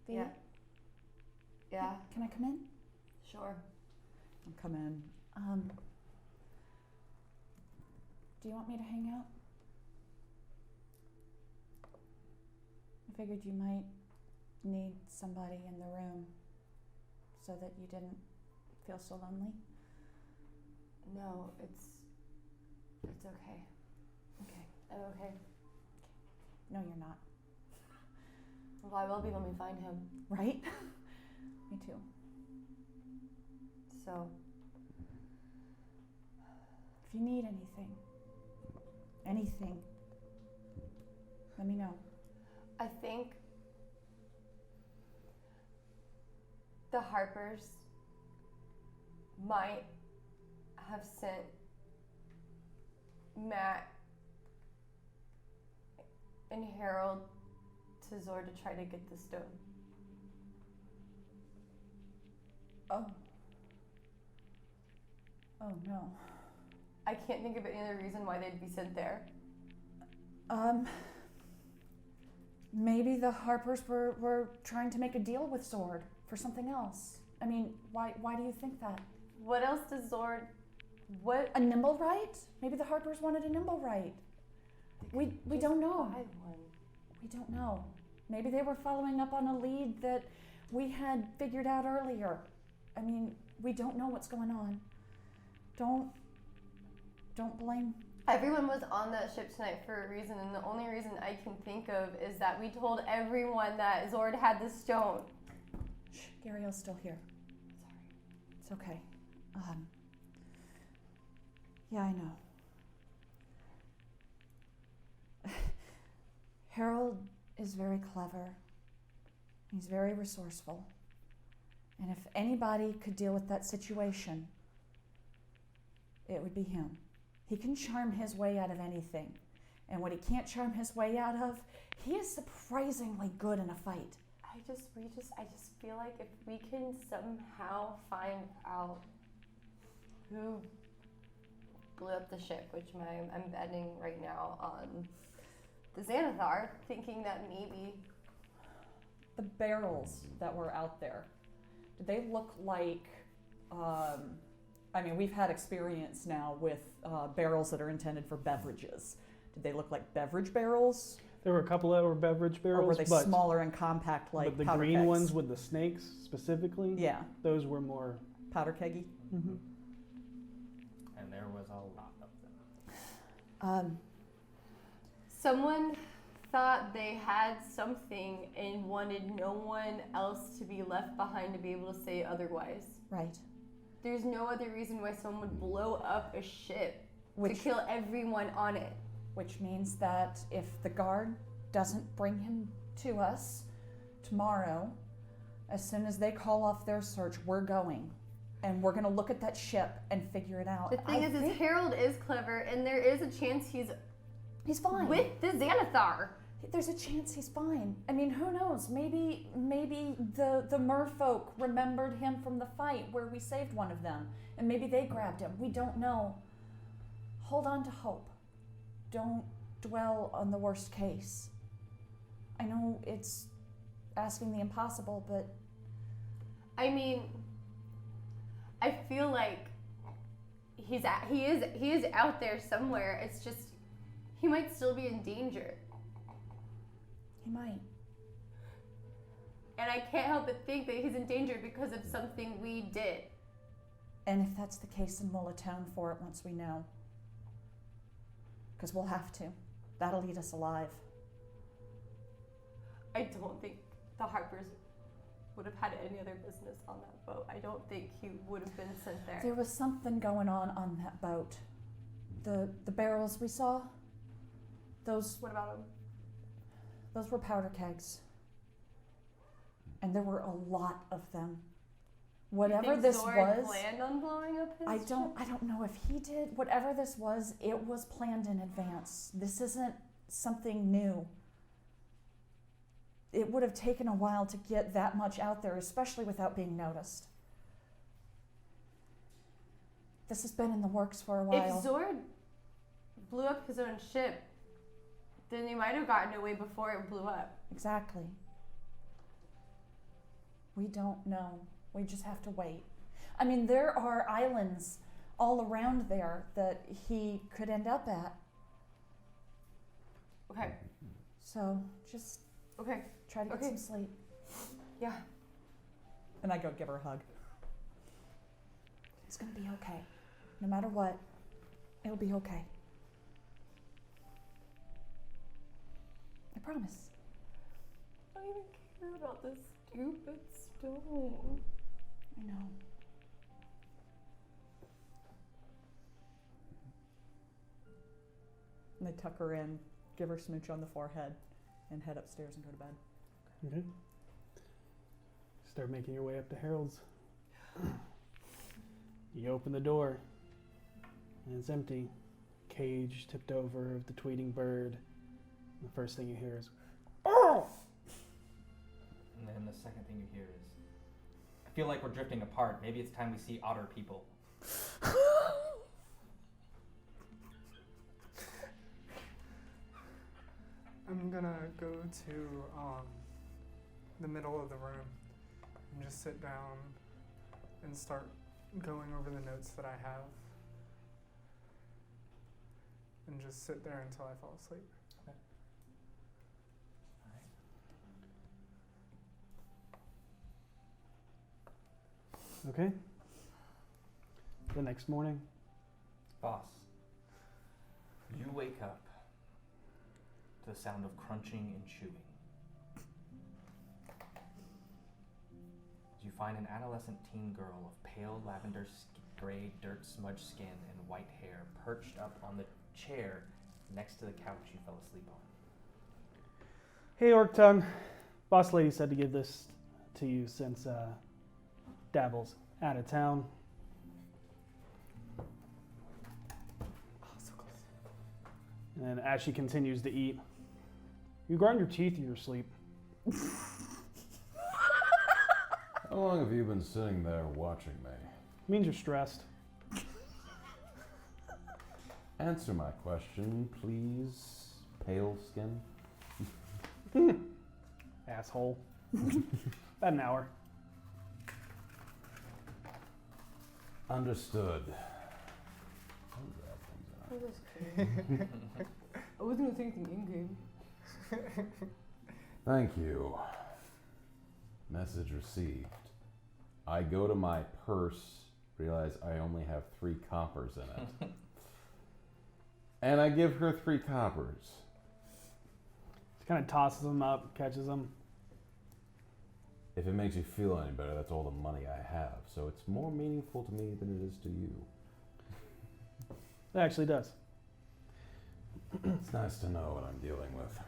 Yeah. Yeah, Can I come in? sure. I'll come in. Do you want me to hang out? I figured you might need somebody in the room so that you didn't feel so lonely. No, it's okay. Okay. I'm okay. No, you're not. Well, I will be when we find him. Right? Me too. So, If you need anything, let me know. I think the Harpers might have sent Matt and Harold to Zor to try to get the stone. Oh no. I can't think of any other reason why they'd be sent there. Maybe the Harpers were trying to make a deal with Zord for something else. I mean, why do you think that? What else does Zord... What... A nimble right? Maybe the Harpers wanted a nimble right. We don't know. Buy one. We don't know. Maybe they were following up on a lead that we had figured out earlier. I mean, we don't know what's going on. Don't blame. Everyone was on that ship tonight for a reason, and the only reason I can think of is that we told everyone that Zord had the stone. Shh, Gabriel's still here. Sorry. It's okay. Yeah, I know. Harold is very clever. He's very resourceful. And if anybody could deal with that situation, it would be him. He can charm his way out of anything. And what he can't charm his way out of, he is surprisingly good in a fight. I just feel like if we can somehow find out who blew up the ship, which I'm betting right now on the Xanathar, thinking that maybe The barrels that were out there, did they look like, I mean, we've had experience now with barrels that are intended for beverages. Did they look like beverage barrels? There were a couple that were beverage barrels, Or were they but, smaller and compact like but the powder green kegs? ones with the snakes specifically, Yeah, those were more. powder keggy. Mm-hmm. And there was a lot of them. someone thought they had something and wanted no one else to be left behind to be able to say otherwise. Right. There's no other reason why someone would blow up a ship to Which, kill everyone on it. which means that if the guard doesn't bring him to us tomorrow, as soon as they call off their search, we're going. And we're going to look at that ship and figure it out. The thing is Harold is clever, and there is a chance he's fine. with the Xanathar. There's a chance he's fine. I mean, who knows? Maybe the merfolk remembered him from the fight where we saved one of them, and maybe they grabbed him. We don't know. Hold on to hope. Don't dwell on the worst case. I know it's asking the impossible, but I mean, I feel like he is out there somewhere. It's just he might still be in danger. he might. And I can't help but think that he's in danger because of something we did. And if that's the case, then we'll atone for it once we know. Because we'll have to. That'll eat us alive. I don't think the Harpers would have had any other business on that boat. I don't think he would have been sent there. There was something going on that boat. The barrels we saw, those What about him? those were powder kegs. And there were a lot of them. Whatever you think this Zord was, planned on blowing up his I ship? don't know if he did. Whatever this was, it was planned in advance. This isn't something new. It would have taken a while to get that much out there, especially without being noticed. This has been in the works for a while. If Zord blew up his own ship, then he might have gotten away before it blew up. Exactly. We don't know. We just have to wait. I mean, there are islands all around there that he could end up at. Okay. So just Okay. try to get Okay. some sleep. Yeah. And I go give her a hug. It's going to be okay. No matter what, it'll be okay. I promise. don't even care about this stupid stone. I know. And they tuck her in, give her a smooch on the forehead, and head upstairs and go to bed. Okay. Start making your way up to Harold's. You open the door, and it's empty. Cage tipped over of the tweeting bird. The first thing you hear is, "Oh!" And then the second thing you hear is, I feel like we're drifting apart. Maybe it's time we see otter people. I'm gonna go to the middle of the room and just sit down and start going over the notes that I have. And just sit there until I fall asleep. Okay. The next morning. Boss, you wake up to the sound of crunching and chewing. You find an adolescent teen girl of pale lavender gray dirt smudged skin and white hair perched up on the chair next to the couch you fell asleep on. Hey, Orc Tongue. Boss lady said to give this to you since Dabble's out of town. And then as she continues to eat, you grind your teeth in your sleep. How long have you been sitting there watching me? Means you're stressed. Answer my question, please, pale skin. Asshole. About an hour. Understood. I wasn't gonna say anything in-game. Thank you. Message received. I go to my purse, realize I only have 3 coppers in it. And I give her 3 coppers. She kind of tosses them up, catches them. If it makes you feel any better, that's all the money I have. So it's more meaningful to me than it is to you. It actually does. It's nice to know what I'm dealing with.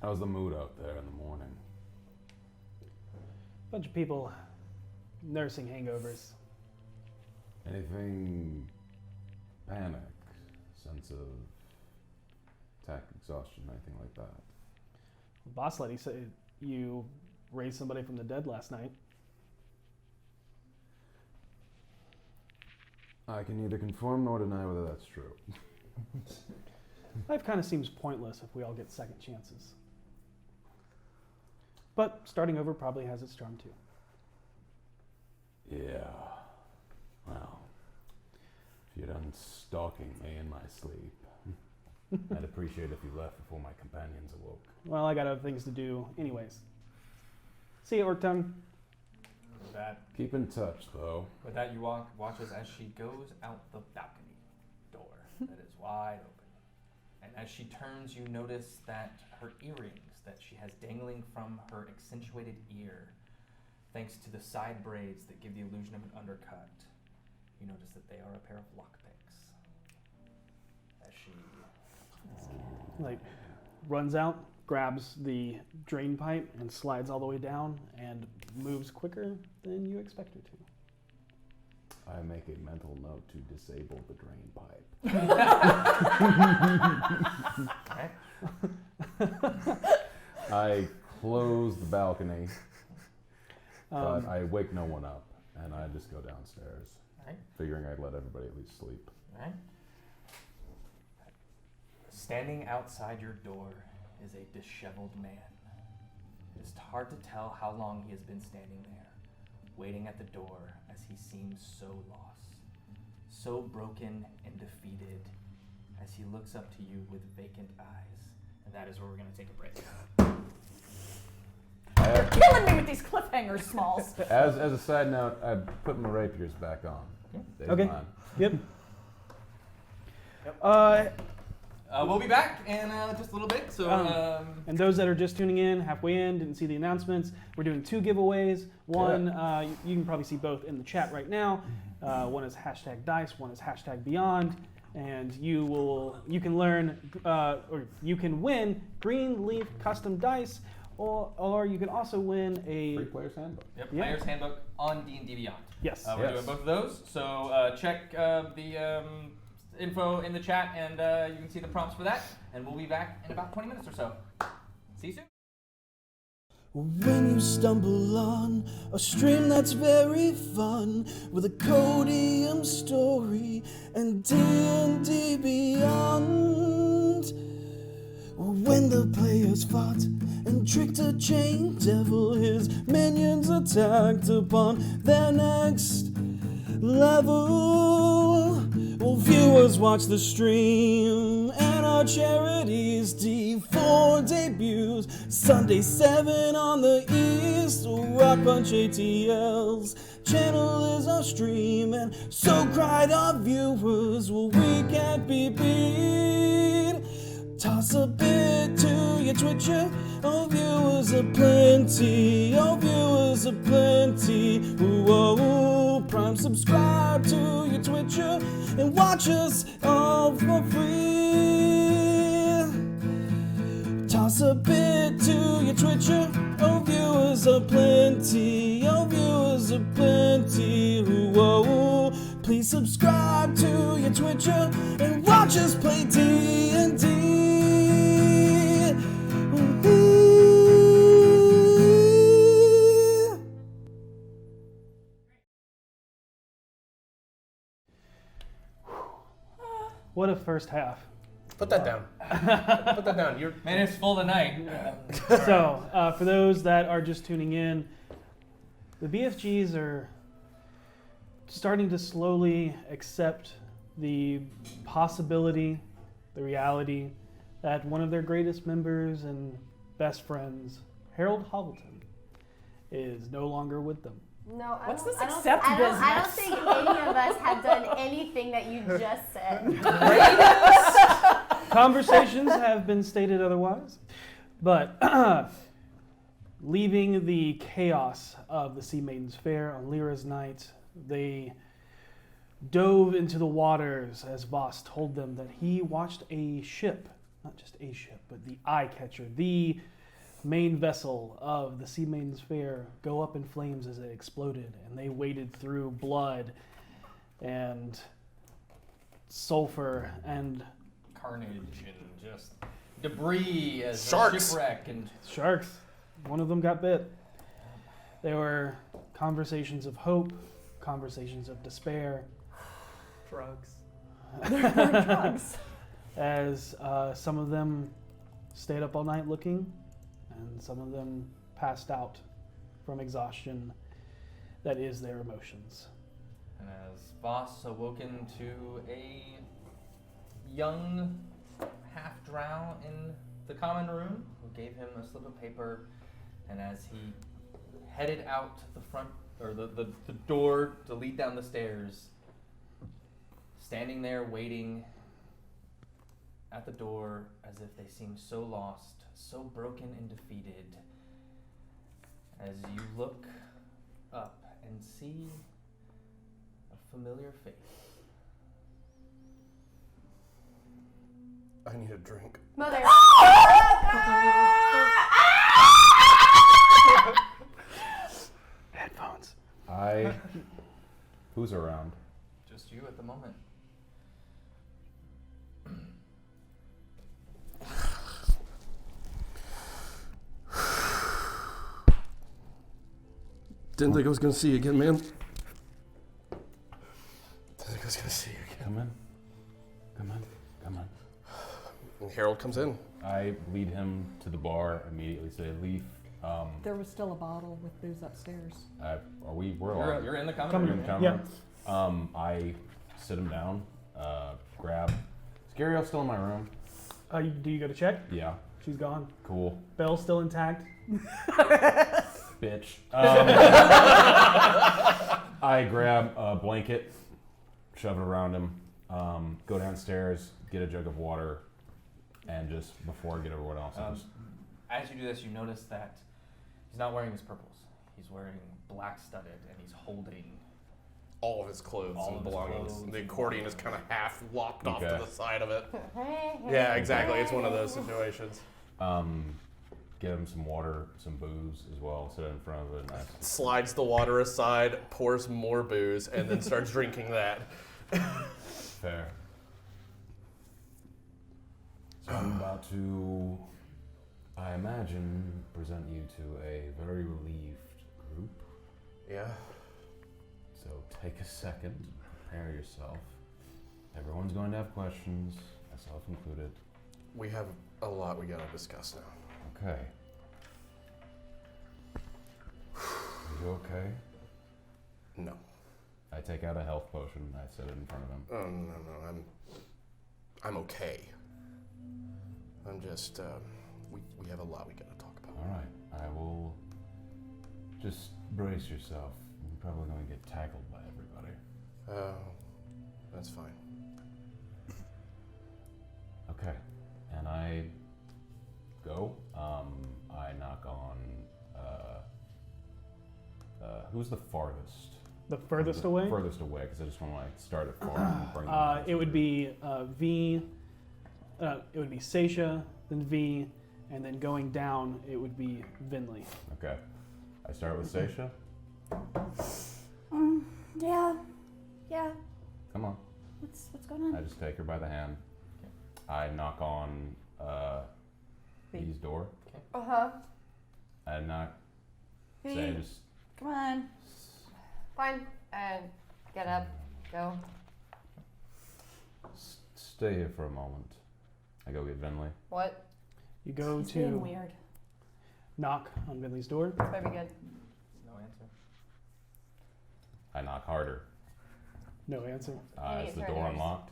How's the mood out there in the morning? Bunch of people nursing hangovers. Anything panic, sense of attack exhaustion, anything like that? Boss lady said you raised somebody from the dead last night. I can neither confirm nor deny whether that's true. Life kind of seems pointless if we all get second chances. But starting over probably has its charm too. Yeah. Well, if you're done stalking me in my sleep, I'd appreciate if you left before my companions awoke. Well, I got other things to do anyways. See you, Orc Tongue. With that, Keep in touch, though. with that, you watches as she goes out the balcony door that is wide open. And as she turns, you notice that her earrings that she has dangling from her accentuated ear, thanks to the side braids that give the illusion of an undercut, you notice that they are a pair of lockpicks. As she Like, runs out, grabs the drain pipe and slides all the way down and moves quicker than you expect her to. I make a mental note to disable the drain pipe. I close the balcony, but I wake no one up, and I just go downstairs, figuring I'd let everybody at least sleep. Right. Standing outside your door is a disheveled man. It is hard to tell how long he has been standing there, waiting at the door as he seems so lost, so broken and defeated as he looks up to you with vacant eyes. And that is where we're going to take a break. You're killing me with these cliffhangers, Smalls. As a side note, I put my rapiers back on. They're Okay. mine. Yep. We'll be back in just a little bit. So, And those that are just tuning in, halfway in, didn't see the announcements, we're doing 2 giveaways. One, you can probably see both in the chat right now. One is #dice, one is #beyond. And you can learn, or you can win Green Leaf custom dice, or you can also win a Free Player's Handbook. Yep, Player's Handbook on D&D Beyond. Yes. We're doing both of those. So check the info in the chat, and you can see the prompts for that. And we'll be back in about 20 minutes or so. See you soon. When you stumble on a stream that's very fun, with a Codium story and D&D Beyond. When the players fought and tricked a chain devil, his minions attacked upon their next level. Well, viewers watch the stream and our charities D4 debuts Sunday 7 on the East. RockPunch ATL's channel is our stream, and so cried our viewers. Well, we can't be beat. Toss a bit to your Twitcher. Oh, viewers are plenty. Oh, viewers are plenty. Whoa, Prime subscribe to your Twitcher and watch us all for free. Toss a bit to your Twitcher. Oh, viewers are plenty. Oh, viewers are plenty. Whoa, please subscribe to your Twitcher and watch us play D&D. What a first half. Put that down. Put that down. Man, it's full tonight. So, for those that are just tuning in, the BFGs are starting to slowly accept the possibility, the reality, that one of their greatest members and best friends, Harold Hobbleton, is no longer with them. No, What's this I don't accept think any of us have done anything that you just said. Conversations have been stated otherwise, but leaving the chaos of the Sea Maiden's Fair on Lliira's night, they dove into the waters as Voss told them that he watched a ship, not just a ship, but the eye catcher, the main vessel of the Sea Maiden's Fair, go up in flames as it exploded, and they waded through blood and sulfur and Carnage and just debris as Sharks. a shipwreck and sharks. One of them got bit. There were conversations of hope, conversations of despair. Drugs. Drugs. As some of them stayed up all night looking, and some of them passed out from exhaustion that is their emotions. And as Voss awoken to a young half-drow in the common room, who gave him a slip of paper, and as he headed out the front, or the door to lead down the stairs, standing there waiting at the door as if they seemed so lost, so broken and defeated, as you look up and see a familiar face. I need a drink. Mother. Headphones. Who's around? Just you at the moment. Didn't think I was gonna see you again, man. Didn't think I was gonna see you again. Come in. Come in. Come in. And Harold comes in. I lead him to the bar immediately. Say, Leaf. There was still a bottle with booze upstairs. We're on. You're in the common Common room. room. Camera. Yeah. I sit him down. Grab. Is Gabrielle still in my room? Do you go to check? Yeah. She's gone. Cool. Bell's still intact. Bitch. I grab a blanket, shove it around him, go downstairs, get a jug of water, And just before I get everyone else, I'll just As you do this, you notice that he's not wearing his purples. He's wearing black studded, and he's holding all of his clothes all and of his belongings. clothes The and accordion is kind of half lopped off Okay. to the side of it. Yeah, exactly. It's one of those situations. get him some water, some booze as well. Sit in front of it. And Slides the water aside, pours more booze, and then starts drinking that. Fair. So I'm about to, I imagine, present you to a very relieved group. Yeah. So take a second, prepare yourself. Everyone's going to have questions, myself included. We have a lot we gotta discuss now. Okay. Are you okay? No. I take out a health potion and I set it in front of him. Oh, no. I'm okay. I'm just, we have a lot we gotta talk about. Alright, I will just brace yourself. You're probably going to get tackled by everybody. That's fine. Okay, and I go. I knock on. Who's the farthest? The furthest away? Furthest away, because I just want to like start at far and bring them down. It would be V. It would be Seisha, then V, and then going down, it would be Vinley. Okay, I start with Seisha. Yeah. Come on. What's going I on? just take her by the hand. I knock on V's door. Uh-huh. I knock. V, Say just. come on. Fine. And get up. Go. Stay here for a moment. I go get Vinley. What? You go He's being to weird. knock on Vinley's door. Better be good. No answer. I knock harder. No answer. Maybe Is the it's door hers. unlocked?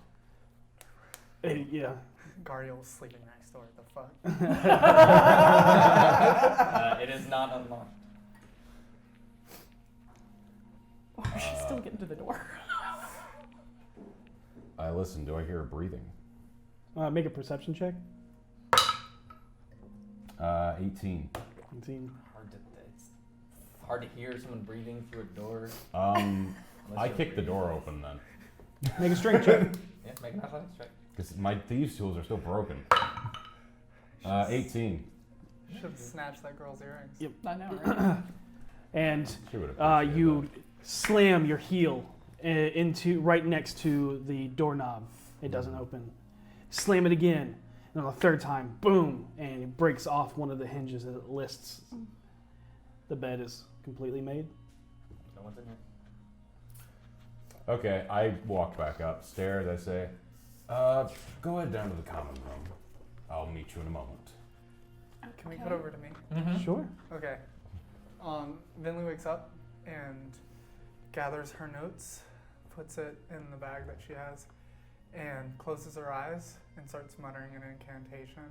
Yeah. Gariel's sleeping next door. The fuck? It is not unlocked. Why is she still getting to the door? I listen. Do I hear her breathing? Make a perception check. 18. 18. It's hard to hear someone breathing through a door. I kick the door open then, Make a strength check. Yeah, make an athletics check. because my thieves' tools are still broken. 18. Should have snatched that girl's earrings. Yep. I know, right? And She would appreciate you slam your heel into right next to the doorknob. It doesn't open. Slam it again, and on the third time, boom, and it breaks off one of the hinges as it lists. The bed is completely made. No one's in here. that. Okay, I walk back upstairs. I say, go ahead down to the common room. I'll meet you in a moment. Can we cut over to me? Sure. Okay. Vinley wakes up and gathers her notes, puts it in the bag that she has, and closes her eyes and starts muttering an incantation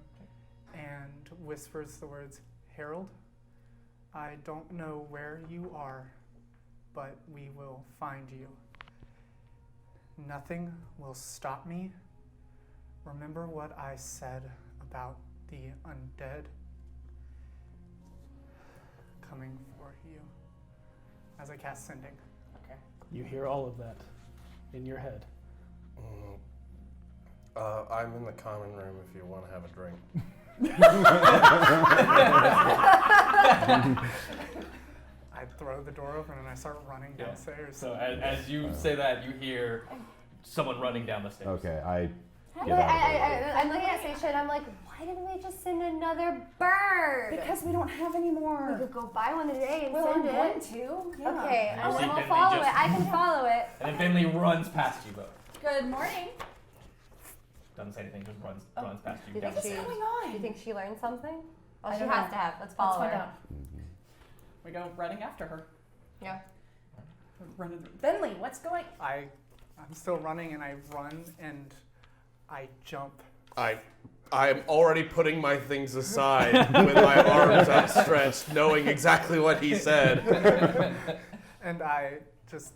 and whispers the words, "Harold, I don't know where you are, but we will find you. Nothing will stop me. Remember what I said about the undead coming for you." As I cast Sending. Okay. You hear all of that in your head. I'm in the common room if you want to have a drink. I throw the door open and I start running Yeah. downstairs. So as you say that, you hear someone running down the stairs. Okay, I I'm get out of the way. I'm looking at Seisha and I'm like, why didn't we just send another bird? Because we don't have any we more. could go buy one today and Well, I'm send going it. to. Yeah. Okay, And I you see will Finley follow just- it. I can follow it. And then Finley runs past you both. Good morning. Doesn't say anything, just runs past you. Do you Down the think stairs. she? Do you think she learned something? Oh, I she don't has know. to have. Let's Let's follow find her. out. We go running after her. Yeah. Running. Finley, what's going? I'm still running and I run and I jump. I am already putting my things aside with my arms outstretched, knowing exactly what he said. And I just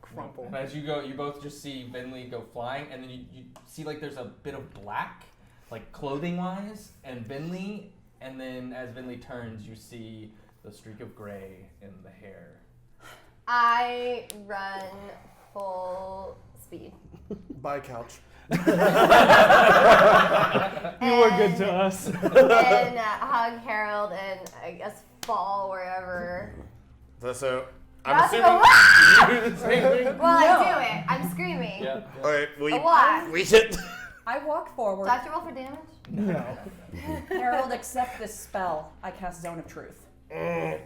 crumple. And as you go, you both just see Vinley go flying, and then you see like there's a bit of black like clothing-wise, and Vinley, and then as Vinley turns, you see the streak of gray in the hair. I run full speed. Bye, couch. You were good to us. And hug Harold and I guess fall wherever. So, I I'm also assuming go, "Ah!" you do the same thing. Well, I do it. I'm screaming. Yeah. All right, A lot. we should. I walk forward. Do I have to roll for damage? No. Harold, accept this spell. I cast Zone of Truth. Okay.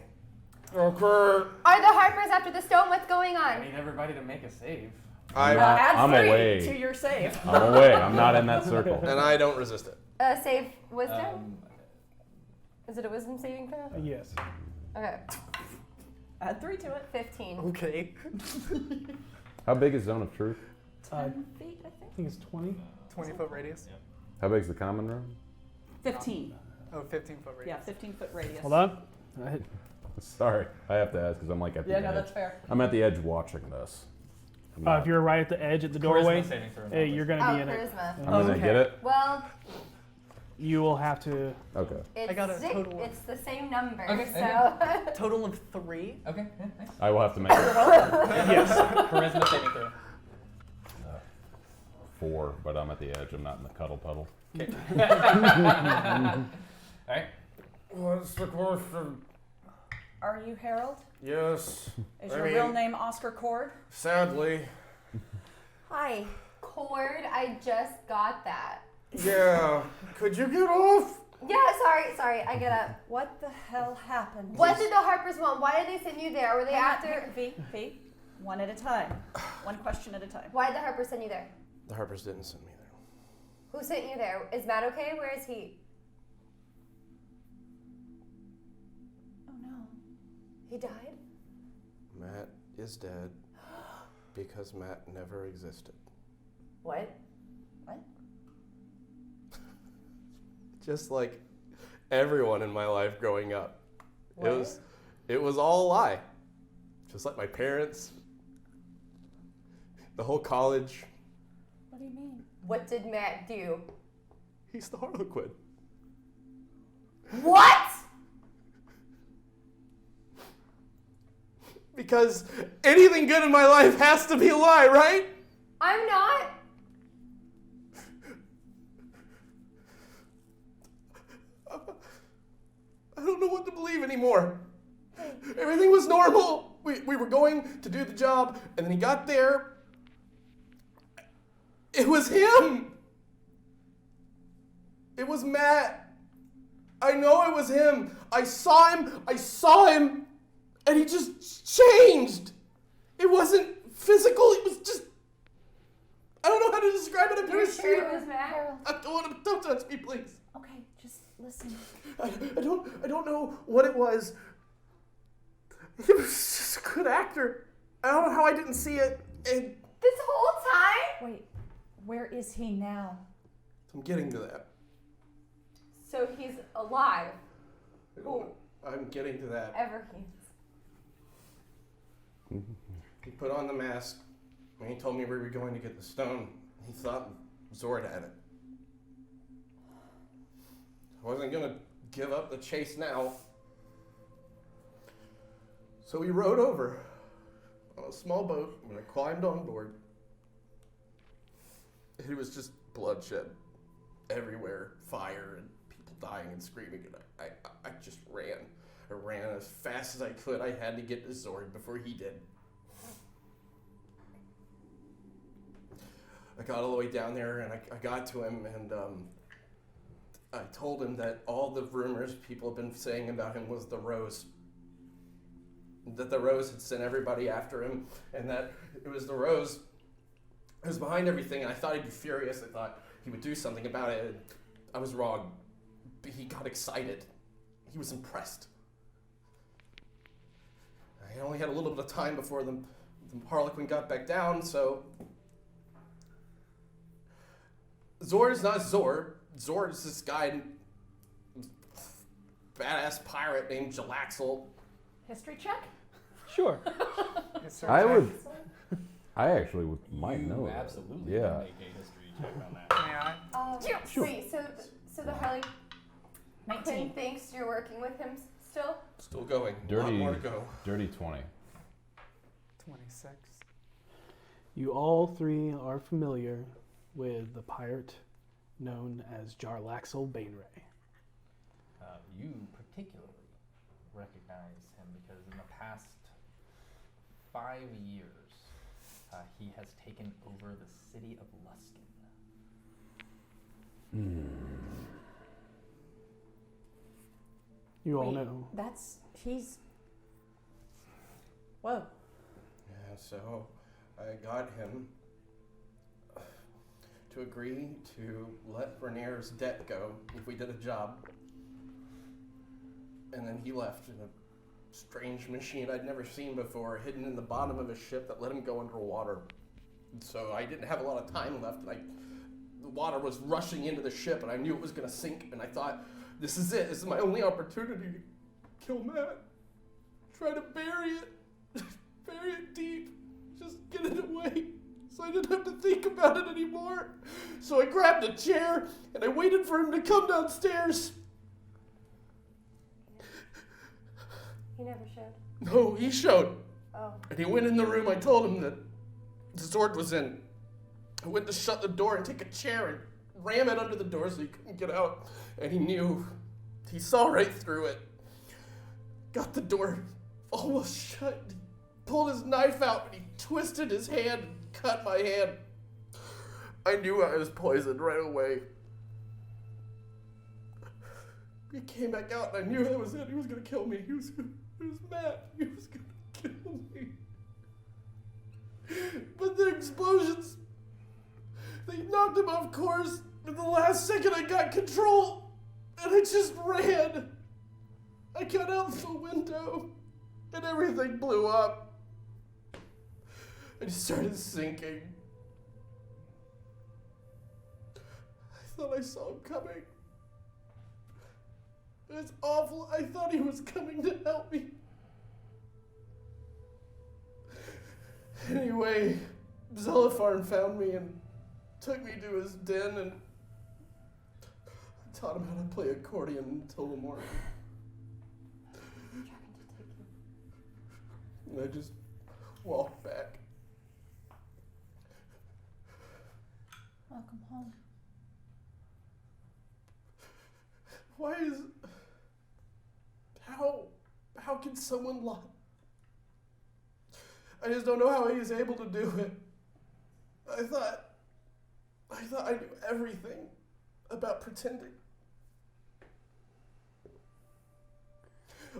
Are the Harpers after the stone? What's going I on? need everybody to make a save. Add I'm 3 away. to your save. I'm away. I'm not in that circle. And I don't resist it. Save wisdom? Is it a wisdom saving throw? Yes. Okay. Add 3 to it. 15. Okay. How big is Zone of Truth? 10 feet, I think. I think it's 20. 20-foot radius. How big is the common room? 15. Oh, 15-foot radius. Yeah, 15-foot radius. Hold on. Sorry, I have to ask because I'm like at the Yeah, edge. no, that's fair. I'm at the edge watching this. I'm not- If you're right at the edge at the doorway, Charisma saving throw. hey, you're gonna Oh, be in it. charisma. I'm gonna Okay. get it. Well, You will have to. Okay. it's I got a six, total of- it's the same number, Okay, so. Total of 3. Okay, yeah, nice. I will have to make it Yes. Charisma saving throw. 4, but I'm at the edge. I'm not in the cuddle puddle. Alright. What's the question? Are you Harold? Yes. Is your real name Oscar Cord? Sadly. Hi. Cord, I just got that. Yeah. Could you get off? Yeah, sorry, I get up. What the hell happened? What did the Harpers want? Why did they send you there? Were they after? V, one at a time. One question at a time. Why did the Harpers send you there? The Harpers didn't send me there. Who sent you there? Is Matt okay? Where is he? Oh no. He died? Matt is dead because Matt never existed. What? What? Just like everyone in my life growing up. What? It was all a lie. Just like my parents, the whole college. What do you mean? What did Matt do? He's the Harlequin. What? Because anything good in my life has to be a lie, right? I'm not. I don't know what to believe anymore. Everything was normal. We were going to do the job, and then he got there. It was him. It was Matt. I know it was him. I saw him, and he just changed. It wasn't physical, it was just, I don't know how to describe it. I've never You're seen sure it. it was Matt? I don't want to, don't touch me, please. Okay, just listen. I don't know what it was. He was just a good actor. I don't know how I didn't see it. And This whole time? Wait, where is he now? I'm getting to that. So he's alive. I'm getting to that. Everkins. He put on the mask, and he told me we were going to get the stone. He thought Zord had it. I wasn't going to give up the chase now. So we rowed over on a small boat, and I climbed on board. It was just bloodshed everywhere, fire and people dying and screaming. And I just ran. I ran as fast as I could. I had to get to Zord before he did. I got all the way down there, and I got to him, and I told him that all the rumors people have been saying about him was the Rose. That the Rose had sent everybody after him, and that it was the Rose who was behind everything, and I thought he'd be furious. I thought he would do something about it. And I was wrong. But he got excited. He was impressed. I only had a little bit of time before the Harlequin got back down, so... Zord is not Zord. Zord is this guy, badass pirate named Jalaxel. History check? Sure. I actually might know that. Absolutely Yeah. can make a history check on that. May I? Sure. Wait, so the Harley Quinn 19. thinks you're working with him still? Still going. Dirty. Lot more to go. Dirty 20. 26. You all three are familiar with the pirate known as Jarlaxle Bainray. You particularly recognize him because in the past 5 years, he has taken over the city of Luskin. You all Wait, know. He's. Whoa. Yeah, so I got him to agree to let Renier's debt go if we did a job. And then he left in a strange machine I'd never seen before, hidden in the bottom of a ship that let him go underwater. And so I didn't have a lot of time left, and the water was rushing into the ship, and I knew it was going to sink, and I thought, this is it. This is my only opportunity to kill Matt. Try to bury it. Bury it deep. Just get it away. So I didn't have to think about it anymore. So I grabbed a chair, and I waited for him to come downstairs. He never showed. No, he showed. Oh. And he went in the room I told him that the sword was in. I went to shut the door and take a chair and ram it under the door so he couldn't get out. And he knew. He saw right through it. Got the door almost shut. He pulled his knife out and he twisted his hand and cut my hand. I knew I was poisoned right away. He came back out and I knew that was it. He was going to kill me. He was mad. He was going to kill me. But the explosions, they knocked him off course. In the last second, I got control, and I just ran. I got out the window, and everything blew up. I just started sinking. I thought I saw him coming. It was awful. I thought he was coming to help me. Anyway, Zellifarn found me and took me to his den and taught him how to play accordion until the morning. And I just walked back. Welcome home. Why is... How can someone lie? I just don't know how he's able to do it. I thought I knew everything about pretending.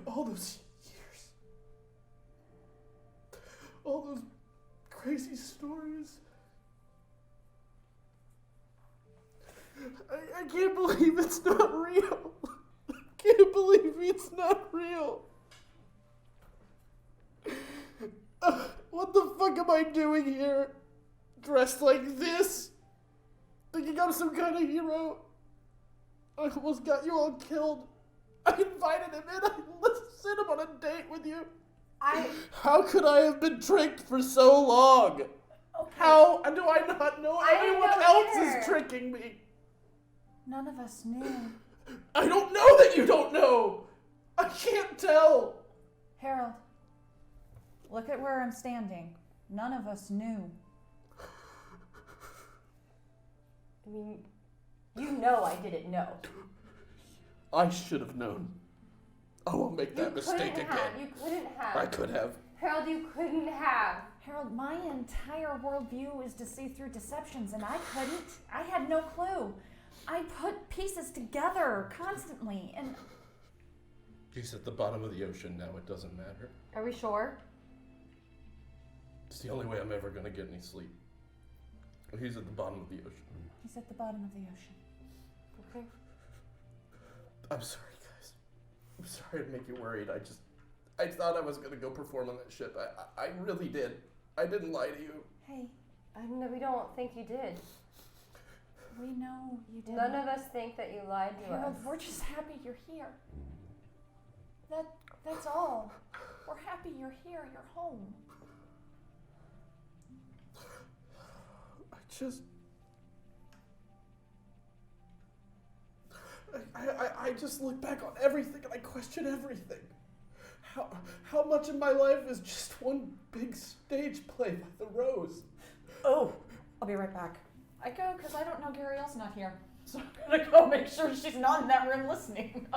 All those years. All those crazy stories. I can't believe it's not real. I can't believe it's not real. What the fuck am I doing here? Dressed like this? Thinking I'm some kind of hero? I almost got you all killed. I invited him in. I sent him on a date with you. How could I have been tricked for so long? Okay. How do I not know I didn't everyone know else either. is tricking me? None of us knew. I don't know that you don't know. I can't tell. Harold, look at where I'm standing. None of us knew. I mean, you know I didn't know. I should have known. I won't make that mistake couldn't again. have. You couldn't have. I could have. Harold, you couldn't have. Harold, my entire worldview is to see through deceptions, and I couldn't. I had no clue. I put pieces together constantly, and He's at the bottom of the ocean now. It doesn't matter. Are we sure? It's the only way I'm ever going to get any sleep. He's at the bottom of the ocean. he's at the bottom of the ocean. Okay. I'm sorry, guys. I'm sorry to make you worried. I thought I was going to go perform on that ship. I really did. I didn't lie to you. Hey, No, we don't think you did. we know you didn't. None of us think that you lied to Harold, us. we're just happy you're here. That's all. We're happy you're here. You're home. I just look back on everything and I question everything. How much of my life is just one big stage play by the Rose? Oh, I'll be right back. I go because I don't know Gabrielle's not here. So I'm going to go make sure she's not in that room listening.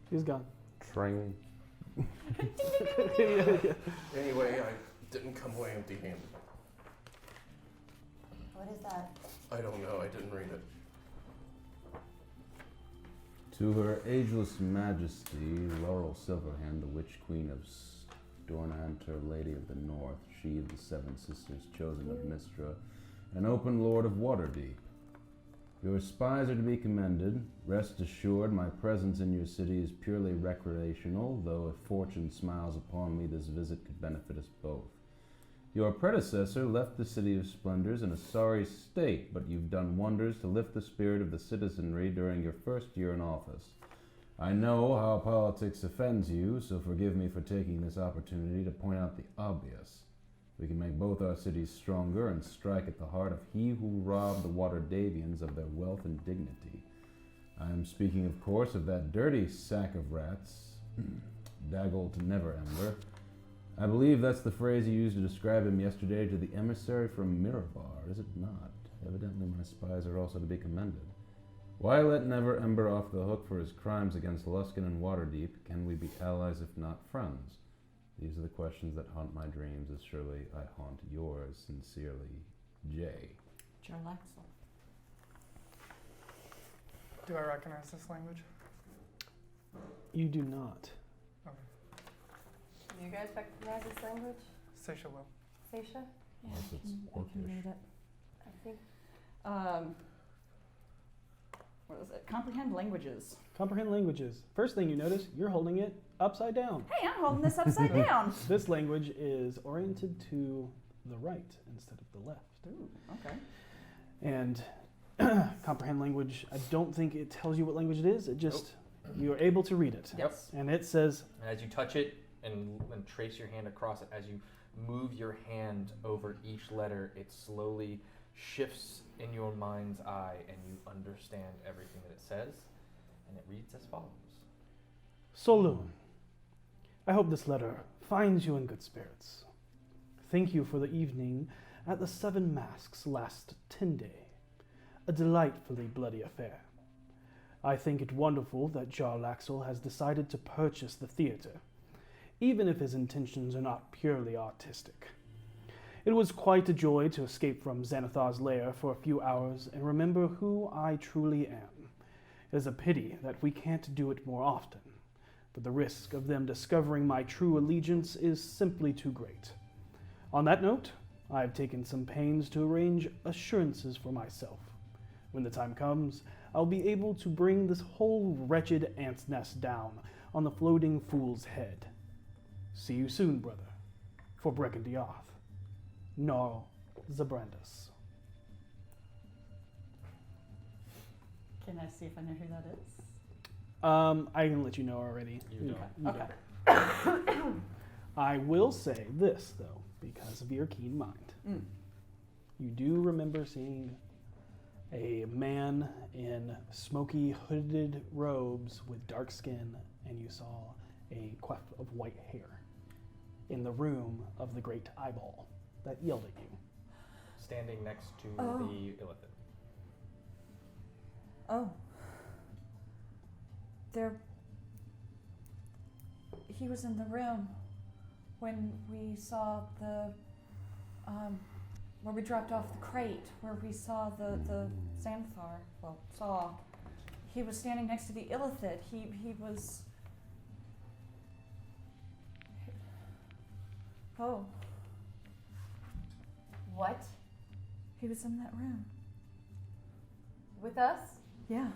She's gone. Tring. Anyway, I didn't come away empty-handed. What is that? I don't know, I didn't read it. To her ageless majesty, Laurel Silverhand, the Witch Queen of Stornanter, Lady of the North, she of the Seven Sisters, chosen of Mistra, and open Lord of Waterdeep. Your spies are to be commended. Rest assured, my presence in your city is purely recreational, though if fortune smiles upon me, this visit could benefit us both. Your predecessor left the City of Splendors in a sorry state, but you've done wonders to lift the spirit of the citizenry during your first year in office. I know how politics offends you, so forgive me for taking this opportunity to point out the obvious. We can make both our cities stronger and strike at the heart of he who robbed the Waterdavians of their wealth and dignity. I am speaking, of course, of that dirty sack of rats, Daggled Neverember. I believe that's the phrase you used to describe him yesterday to the emissary from Mirabar, is it not? Evidently my spies are also to be commended. Why let Neverember off the hook for his crimes against Luskin and Waterdeep? Can we be allies if not friends? These are the questions that haunt my dreams, as surely I haunt yours. Sincerely, Jay. Jarlaxle. Do I recognize this language? You do not. Do you guys recognize this language? Seisha will. Seisha? Yeah, Yes, I it's can Orcish. read it. I think. What is it? Comprehend languages. Comprehend languages. First thing you notice, you're holding it upside down. Hey, I'm holding this upside down. This language is oriented to the right instead of the left. Ooh, okay. And comprehend language, I don't think it tells you what language it is. It just, you're able to read it. Yep. And it says, And as you touch it and trace your hand across it, as you move your hand over each letter, it slowly shifts in your mind's eye and you understand everything that it says. And it reads as follows. Soloon, I hope this letter finds you in good spirits. Thank you for the evening at the Seven Masks last Tinday, a delightfully bloody affair. I think it wonderful that Jarlaxle has decided to purchase the theater, even if his intentions are not purely artistic. It was quite a joy to escape from Xanathar's lair for a few hours and remember who I truly am. It is a pity that we can't do it more often, but the risk of them discovering my true allegiance is simply too great. On that note, I have taken some pains to arrange assurances for myself. When the time comes, I'll be able to bring this whole wretched ant's nest down on the floating fool's head. See you soon, brother. For Breckendiarth. Gnarl Zabrandus. Can I see if I know who that is? I can let you know already. You don't. Okay. I will say this, though, because of your keen mind. Mm. You do remember seeing a man in smoky hooded robes with dark skin, and you saw a coif of white hair in the room of the great eyeball that yelled at you. Standing next to Oh. the Illithid. Oh. He was in the room when we saw the, where we dropped off the crate, where we saw the Xanthar, he was standing next to the Illithid. He was, oh, What? he was in that room. With us? Yeah.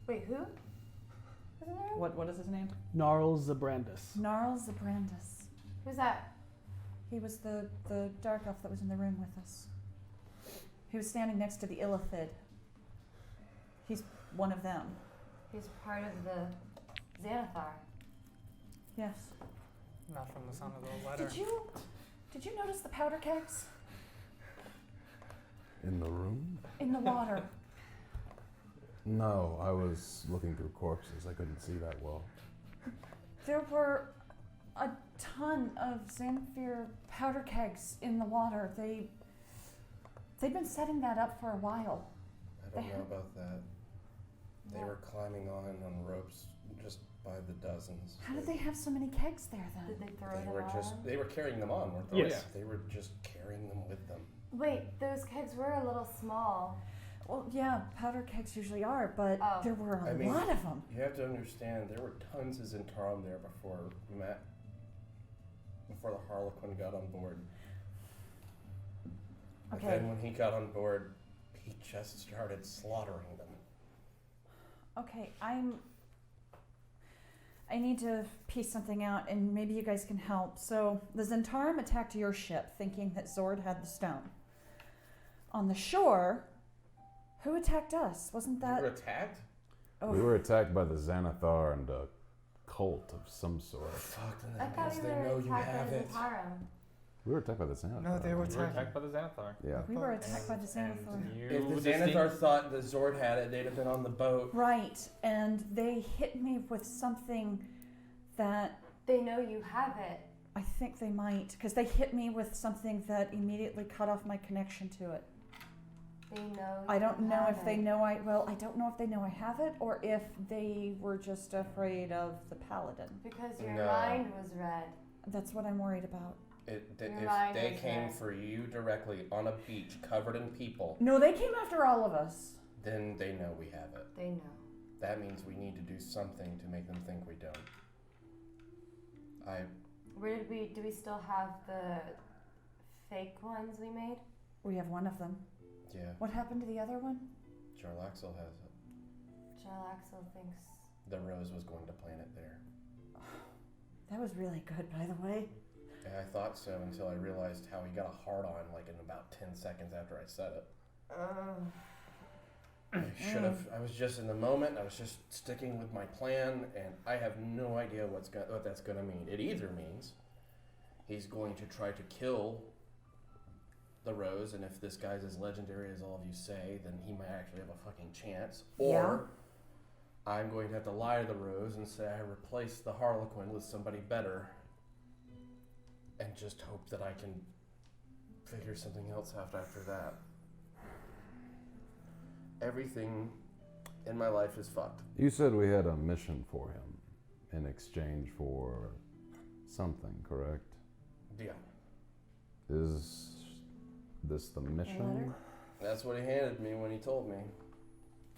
Wait, who? Was in there? What is his name? Gnarl Zabrandus. Gnarl Zabrandus. Who's that? He was the dark elf that was in the room with us. He was standing next to the Illithid. He's one of them. He's part of the Xanathar. Yes. Not from the sound of the letter. Did you notice the powder kegs? In the room? In the water. No, I was looking through corpses. I couldn't see that well. There were a ton of Xanthir powder kegs in the water. They've been setting that up for a while. I don't know about that. They were climbing on ropes just by the dozens. How did they have so many kegs there then? Did they throw They them were on? they were carrying them on, weren't they? Yes. They were just carrying them with them. Wait, those kegs were a little small. Well, yeah, powder kegs usually are, but Oh. there were a I mean, lot of them. You have to understand, there were tons of Zentarum there before the Harlequin got on board. But Okay. then when he got on board, he just started slaughtering them. Okay, I need to piece something out, and maybe you guys can help. So the Zentarum attacked your ship, thinking that Zord had the stone. On the shore, who attacked us? Wasn't You that? were attacked? Oh, We were attacked by the Xanathar and a cult of some sort. Fuck, then I that thought means we they were know you attacked have by it. Zentarum. We were attacked by the Xanathar. No, they were We were attacking. attacked by the Xanathar. Yeah. we were attacked by the Xanathar. If the Xanathar thought the Zord had it, they'd have been on the boat. Right, and they hit me with something that They know you have it. I think they might, because they hit me with something that immediately cut off my connection to it. They know I don't you know have if they it. know I don't know if they know I have it or if they were just afraid of the paladin. Because your No. mind was read. That's what I'm worried about. Your If mind they was came there. for you directly on a beach covered in people, No, they came after all of us. then they know we have it. They know. That means we need to do something to make them think we don't. Where do we still have the fake ones we made? We have one of them. Yeah, What happened to the other one? Jarlaxle has it. Jalaxel thinks. The Rose was going to plant it there. That was really good, by the way. And I thought so until I realized how he got a hard on like in about 10 seconds after I said it. I should have. I was just in the moment. I was just sticking with my plan, and I have no idea what that's going to mean. It either means he's going to try to kill the Rose, and if this guy's as legendary as all of you say, then he might actually have a fucking chance. Or I'm going to have to lie to the Rose and say I replaced the Harlequin with somebody better, and just hope that I can figure something else out after that. Everything in my life is fucked. You said we had a mission for him in exchange for something, correct? Yeah, Is this the mission? that's what he handed me when he told me.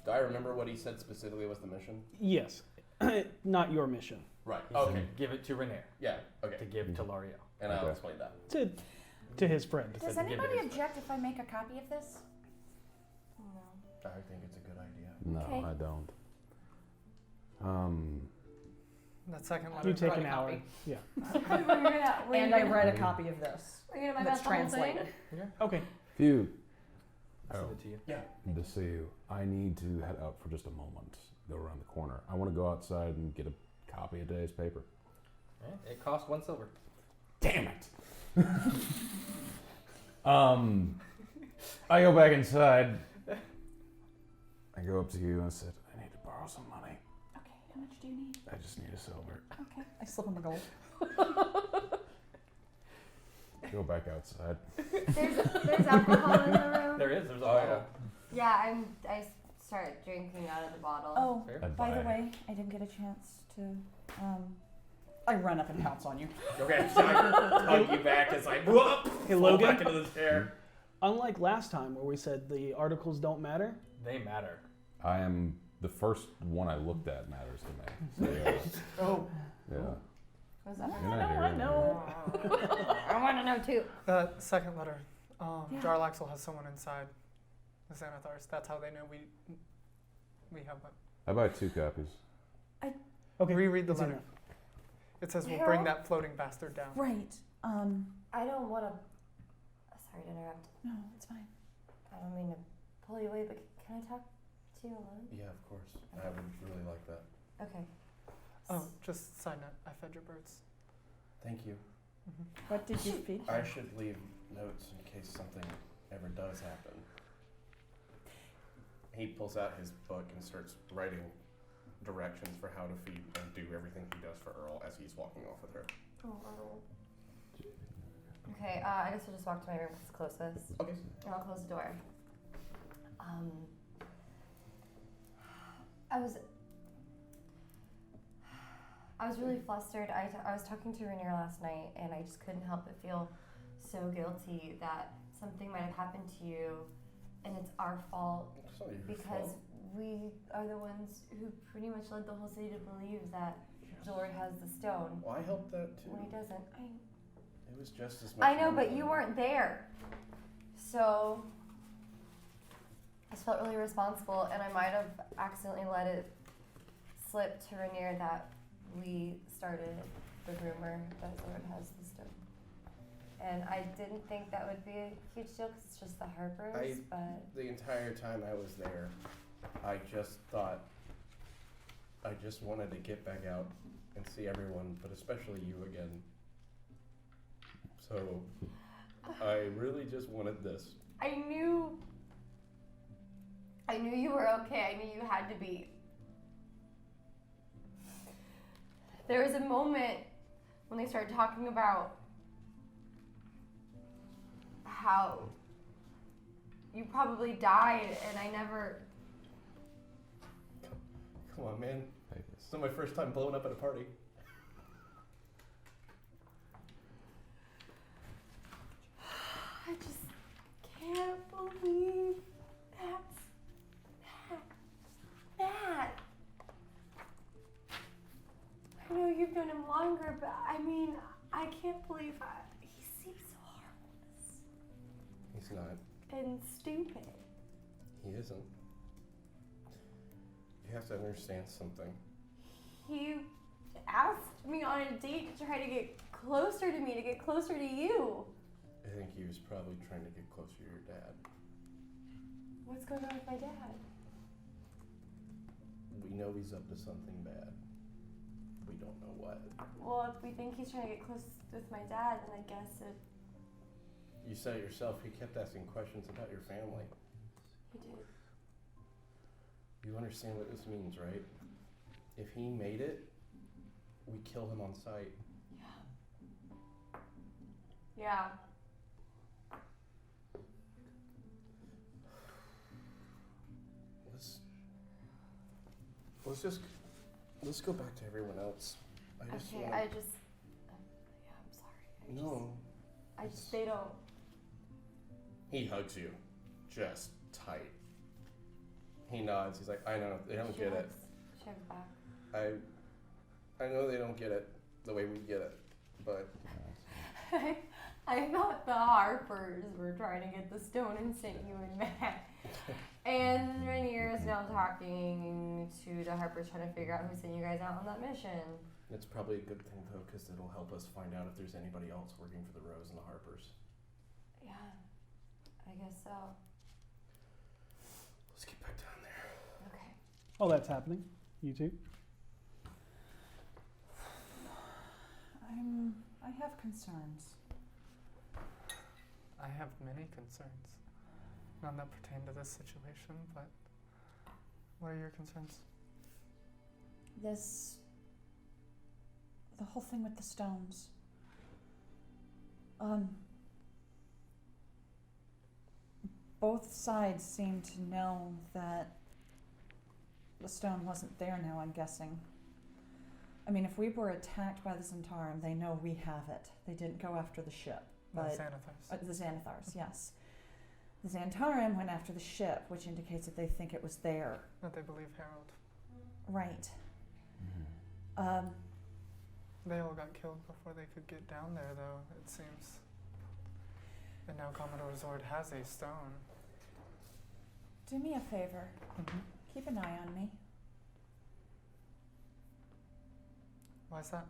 Do I remember what he said specifically was the mission? Yes, not your mission. Right. He said, give it to Renair Yeah. Okay. to give to L'Oreal. And I'll Okay. explain that. To his friend. He Does said to give it anybody his- object if I make a copy of this? No. I think it's a good idea. No, Okay. I don't. That second letter. You take Write an a hour. copy. Yeah. And I read a copy of this. We're gonna That's translated. Okay. If you I'll send it to you. Yeah. to see you, I need to head out for just a moment. Go around the corner. I want to go outside and get a copy of today's paper. Alright, it cost 1 silver. Damn it! I go back inside. I go up to you and I said, I need to borrow some money. Okay, how much do you need? I just need a silver. Okay. I slip him a gold. Go back outside. There's alcohol in the room. There's a Oh, bottle. Yeah, I start drinking out of the bottle. Oh, Fair. I'd by the buy- way, I didn't get a chance to. I run up and pounce on you. Okay, so I hug you back as I whoop, Hey, fall Logan. back into the chair. Unlike last time where we said the articles don't matter, They matter. I am the first one I looked at matters to me. So, yeah. Oh, Yeah. Was that? You're not here anymore. I want to know too. that second letter. Yeah. Jarlaxle has someone inside the Xanathars. That's how they know we have one. I buy 2 copies. okay. Reread the it's letter. enough. It says we'll Harold? bring that floating bastard down. Right. I don't want to. Sorry to interrupt. No, it's fine. I don't mean to pull you away, but can I talk to you alone? Yeah, of course. I would really like that. Okay. Oh, just side note. I fed your birds. Thank you. What did you feed? I should leave notes in case something ever does happen. he pulls out his book and starts writing directions for how to feed and do everything he does for Earl as he's walking off with her. Oh, Earl. Okay, I guess we'll just walk to my room because it's closest. Okay. And I'll close the door. I was really flustered. I was talking to Rainier last night, and I just couldn't help but feel so guilty that something might have happened to you, and it's our fault It's not your because fault. we are the ones who pretty much led the whole city to believe that Zord has the stone Well, I helped that too. when he doesn't. It was just as much. I know, my but you fault. weren't there, so I just felt really responsible, and I might have accidentally let it slip to Rainier that we started the rumor that Zord has the stone. And I didn't think that would be a huge deal because it's just the Harpers, but The entire time I was there, I just thought, I just wanted to get back out and see everyone, but especially you again. So, I really just wanted this. I knew you were okay. I knew you had to be. There was a moment when they started talking about how you probably died, and I never. Come on, man. It's not my first time blowing up at a party. I just can't believe that's Matt. I know you've known him longer, but I mean, I can't believe he seems so harmless He's not. and stupid. He isn't. You have to understand something. He asked me on a date to try to get closer to me, to get closer to you. I think he was probably trying to get closer to your dad. What's going on with my dad? We know he's up to something bad. We don't know what. Well, if we think he's trying to get close with my dad, then I guess it. You said it yourself, he kept asking questions about your family. He did. You understand what this means, right? If he made it, we kill him on sight. Yeah. Let's go back to everyone else. Okay, I'm sorry. No. They don't. He hugs you, just tight. He nods. He's like, I know they don't get it. She hugs back. I know they don't get it the way we get it, but I thought the Harpers were trying to get the stone and sent you and Matt. And Rainier is now talking to the Harpers, trying to figure out who sent you guys out on that mission. it's probably a good thing though, because it'll help us find out if there's anybody else working for the Rose and the Harpers. Yeah, I guess so. Let's get back down there. Okay. Oh, that's happening. You too? I have concerns. I have many concerns. None that pertain to this situation, but what are your concerns? The whole thing with the stones. Both sides seem to know that the stone wasn't there now, I'm guessing. I mean, if we were attacked by the Zentarum, they know we have it. They didn't go after the ship. But The Xanathars. the Xanathars, yes. The Zentarum went after the ship, which indicates that they think it was there. That they believe Harold. Right. They all got killed before they could get down there, though, it seems. And now Commodore Zord has a stone. Do me a favor. Keep an eye on me. Why's that?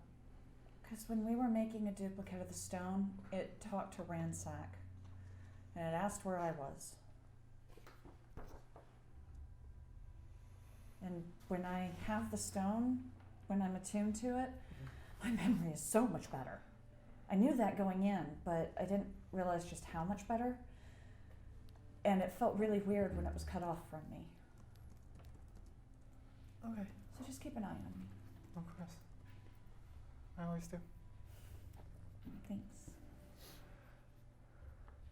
Because when we were making a duplicate of the stone, it talked to Ransack. And it asked where I was. And when I have the stone, when I'm attuned to it, my memory is so much better. I knew that going in, but I didn't realize just how much better. And it felt really weird when it was cut off from me. Okay, So just keep an eye on me. of course. I always do. Thanks.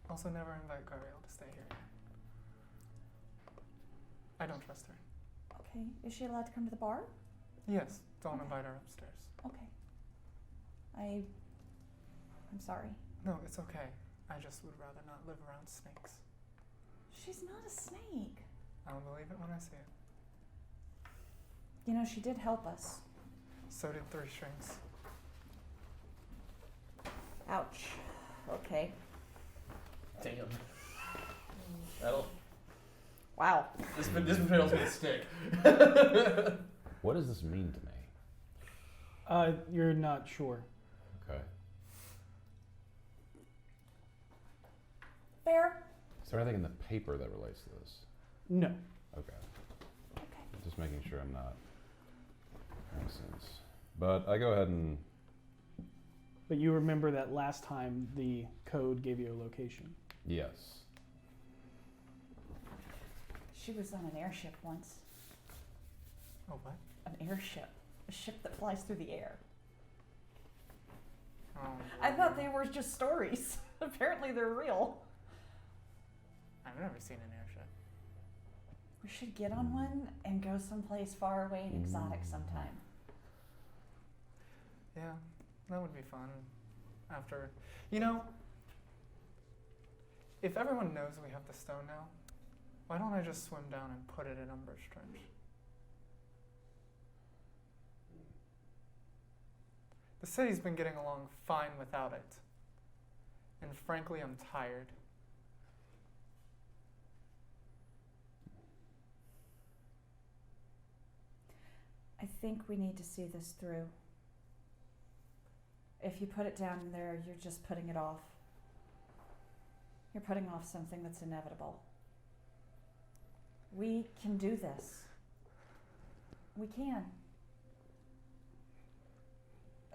Also, never invite Gabrielle to stay here. I don't trust her. Okay. Is she allowed to come to the bar? Yes, don't Okay. invite her upstairs. Okay. I'm sorry. No, it's okay. I just would rather not live around snakes. She's not a snake. I'll believe it when I see it. You know, she did help us. So did Three Strings. Ouch. Okay. Damn. That'll. Wow. This material's gonna stick. What does this mean to me? You're not sure. Okay. Fair. Is there anything in the paper that relates to this? No. Okay. Okay. Just making sure I'm not. Makes sense. But I go ahead and. But you remember that last time the code gave you a location. Yes. She was on an airship once. Oh, what? An airship. A ship that flies through the air. Oh, I thought they were just stories. Apparently they're real. I've never seen an airship. We should get on one and go someplace far away and exotic sometime. Yeah, that would be fun. After, you know, if everyone knows we have the stone now, why don't I just swim down and put it in Umber's Trench? The city's been getting along fine without it. And frankly, I'm tired. I think we need to see this through. If you put it down there, you're just putting it off. You're putting off something that's inevitable. We can do this. We can.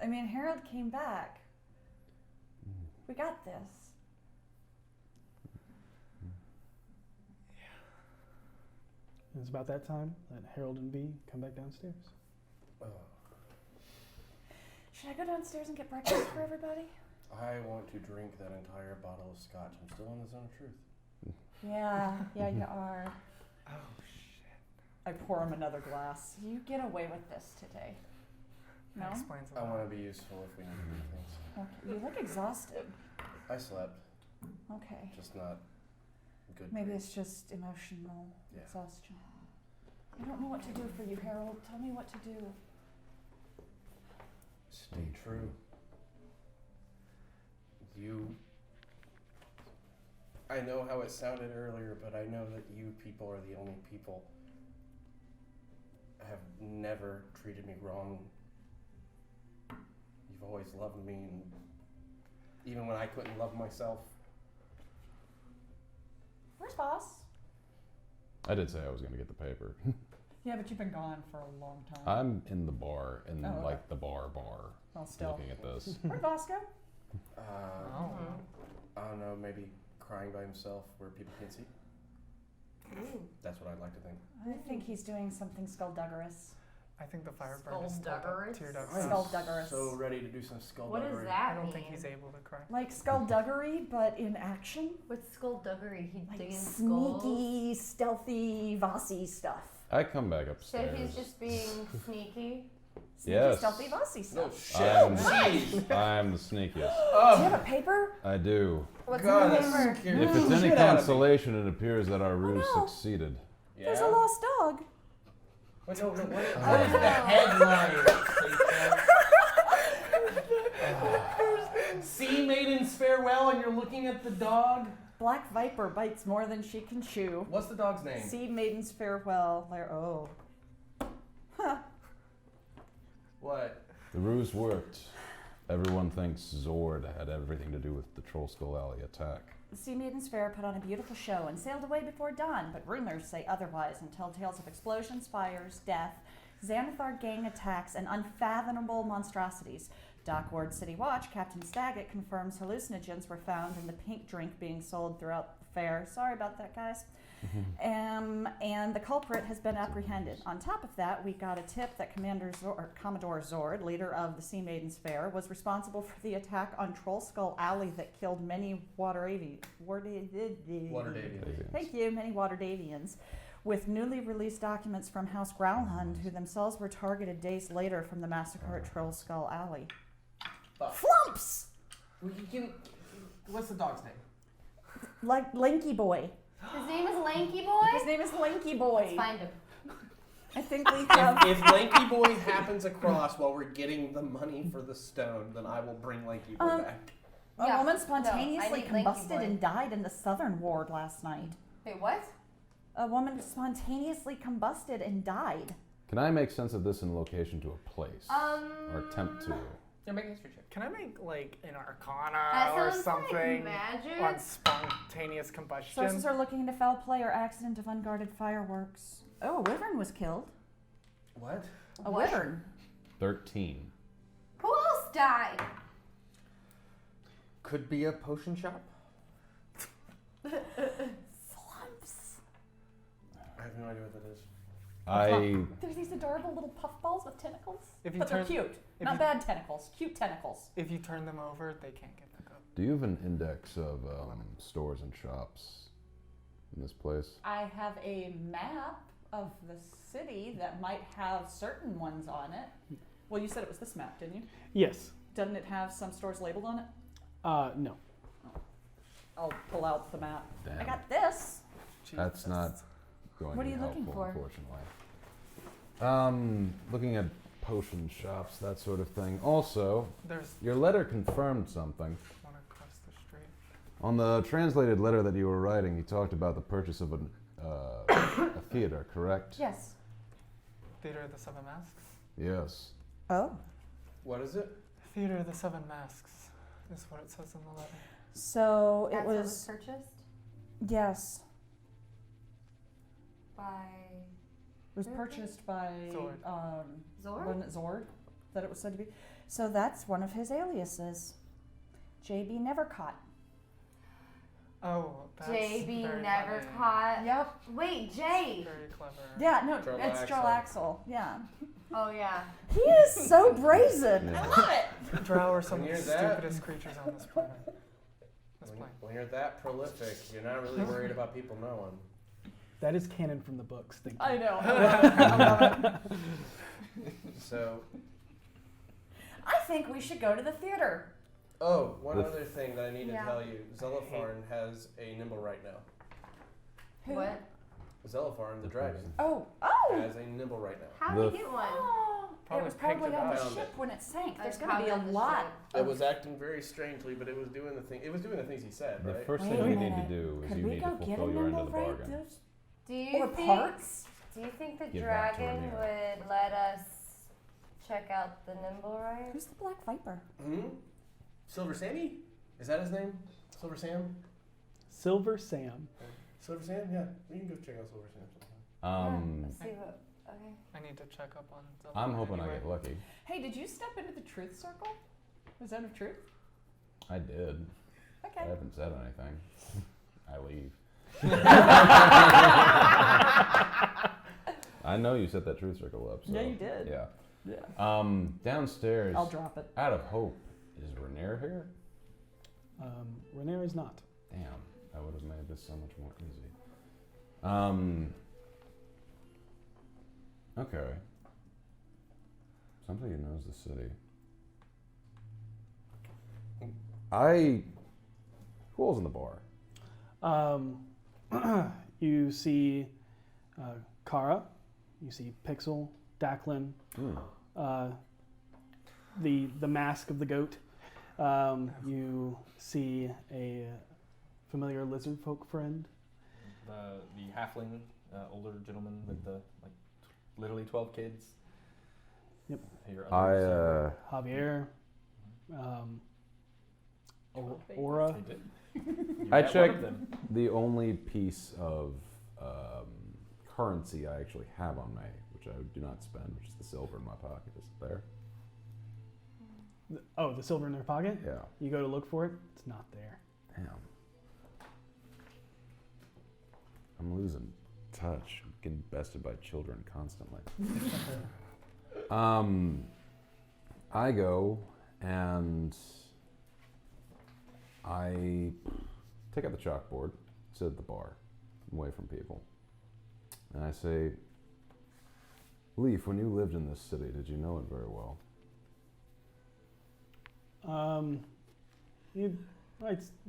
I mean, Harold came back. We got this. It's about that time that Harold and V come back downstairs. Should I go downstairs and get breakfast for everybody? I want to drink that entire bottle of scotch. I'm still in the zone of truth. Yeah, you are. Oh, shit. I pour him another glass. You get away with this today. No? That explains a I lot. want to be useful if we need to do things. Okay. You look exhausted. I slept, Okay. just not good. Maybe dreams. it's just emotional Yeah. exhaustion. I don't know what to do for you, Harold. Tell me what to do. Stay true. I know how it sounded earlier, but I know that you people are the only people have never treated me wrong. You've always loved me, and even when I couldn't love myself. Where's boss? I did say I was going to get the paper. Yeah, but you've been gone for a long time. I'm in the bar, in Oh, okay. like the bar, Well, still. looking at this. Where'd boss go? I don't know, maybe crying by himself where people can't see. That's what I'd like to think. I think he's doing something skullduggerous. I think the Fireburn is Skullduggerous? teared up. I am Skullduggerous. so ready to do some What skullduggery. does that I don't mean? think he's able to cry. Like skullduggery, but in action. What's skullduggery? He Like digging skulls? sneaky, stealthy, Vossy stuff. I come back So upstairs. he's just being sneaky? Sneaky, Yes. stealthy, Vossy No stuff. shit. I'm, I'm the sneakiest. Do you have a paper? I do. What's God, in the that's paper? scary. If it's any Shit out of me. consolation, it appears that our ruse no. succeeded. Yeah. There's a lost dog. Wait, no, what is Oh, the headline? Sea Maiden's farewell, and you're looking at the dog. Black Viper bites more than she can chew. What's the dog's name? Sea Maiden's farewell. Oh. Huh. What? The ruse worked. Everyone thinks Zord had everything to do with the Troll Skull Alley attack. The Sea Maiden's Fair put on a beautiful show and sailed away before dawn, but rumors say otherwise and tell tales of explosions, fires, death, Xanathar gang attacks, and unfathomable monstrosities. Dockward City Watch, Captain Staggett confirms hallucinogens were found in the pink drink being sold throughout the fair. Sorry about that, guys. And the culprit has been apprehended. On top of that, we got a tip that Commodore Zord, leader of the Sea Maidens Fair, was responsible for the attack on Troll Skull Alley that killed many Waterdevians. Thank you, many Waterdevians, with newly released documents from House Growlhund, who themselves were targeted days later from the massacre at Troll Skull Alley. Flumps! What's the dog's name? Like Lanky Boy. His name is Lanky Boy? His name is Lanky Boy. Let's find him. I think we have. If Lanky Boy happens across while we're getting the money for the stone, then I will bring Lanky Boy back. A Yeah, woman no, spontaneously I need Lanky combusted Boy. and died in the southern ward last night. Wait, what? A woman spontaneously combusted and died. Can I make sense of this in location to a place? Or attempt to? Yeah, make a history check. Can I make like an That arcana or sounds something like magic. on spontaneous combustion? Sources are looking into foul play or accident of unguarded fireworks. Oh, a wyvern was killed. What? A What? wyvern. 13. Who else died? Could be a potion shop. Flumps. I have no idea what that is. There's these adorable little puffballs with tentacles. If you But they're turn- cute. if Not you- bad tentacles. Cute tentacles. If you turn them over, they can't get back up. Do you have an index of stores and shops in this place? I have a map of the city that might have certain ones on it. Well, you said it was this map, didn't you? Yes. Doesn't it have some stores labeled on it? No. I'll pull out the map. I Damn. got this. That's not going What to are be you looking helpful, for? unfortunately. Looking at potion shops, that sort of thing. Also, There's your letter confirmed something. one across the street. On the translated letter that you were writing, you talked about the purchase of a theater, correct? Yes. Theater of the Seven Masks. Yes. Oh. What is it? Theater of the Seven Masks is what it says in the letter. So That's it what was. purchased Yes. by It was Who? purchased by Zord. Zord? Wasn't it Zord that it was said to be? So that's one of his aliases. JB Nevercaught. Oh, that's JB very never funny. caught. Yep. Wait, Jay. Very clever. Yeah, no, Joel it's Joel Axel. Yeah. Oh yeah. He is so brazen. I love it. Drow are some of When the you're that- stupidest creatures on this planet. When you're that prolific, you're not really worried about people knowing. That is canon from the books. Thank you. I know. I love it. So, I think we should go to the theater. oh, one The- other thing that I need to Yeah. tell you. Zelifarn has a nimble right now. Who? What? Zelifarn, the dragon, Oh. Oh. has a nimble right now. How The did you get one? Oh. It Probably was picked probably it on up. the Found ship it. when it sank. There's It's going to be a probably on the lot. ship. It was acting very strangely, but it was doing the thing. It was doing the things he said, The right? first Wait thing a you need to minute. do is Could you we need go to get a fulfill your end nimble of the right? bargain. Do you Or think? parts? Do you think the Give back to dragon Rhaenyra. would let us check out the nimble right? Who's the Black Viper? Hmm? Silver Sammy? Is that his name? Silver Sam? Silver Sam. Silver Sam? Yeah, we can go check out Silver Sam sometime. Yeah, let's see what. Okay. I need to check up on Zelda. I'm hoping I anyway. get lucky. Hey, did you step into the truth circle? The zone of truth? I did. I Okay. haven't said anything. I leave. I know you set that truth circle up. So, Yeah, you did. Yeah. Yeah. Downstairs, I'll drop it. out of hope, is Rhaenyra here? Rhaenyra is not. Damn, that would have made this so much more easy. Okay. Somebody who knows the city. Who else in the bar? You see Kara. You see Pixel, Daclin, the mask of the goat. You see a familiar lizard folk friend. The halfling, older gentleman with the literally 12 kids. Yep. Your others, Javier. Aura. You I met one checked of them. the only piece of currency I actually have on me, which I do not spend, which is the silver in my pocket. Is it there? Oh, the silver in their pocket? Yeah. You go to look for it, it's not there. Damn. I'm losing touch. I'm getting bested by children constantly. I go and I take out the chalkboard, sit at the bar, away from people, and I say, Leaf, when you lived in this city, did you know it very well?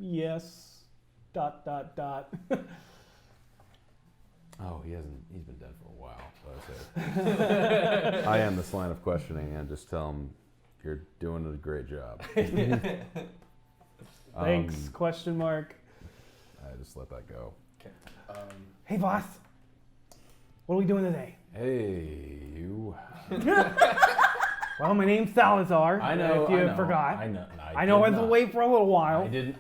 Yes. ... Oh, he's been dead for a while. So I say, I end this line of questioning and just tell him, you're doing a great job. Thanks, question mark. I just let that go. Hey, boss. What are we doing today? Hey, you. Well, my name's Salazar. I know, if you I know, forgot. I know. I know I was away for a little while. I didn't.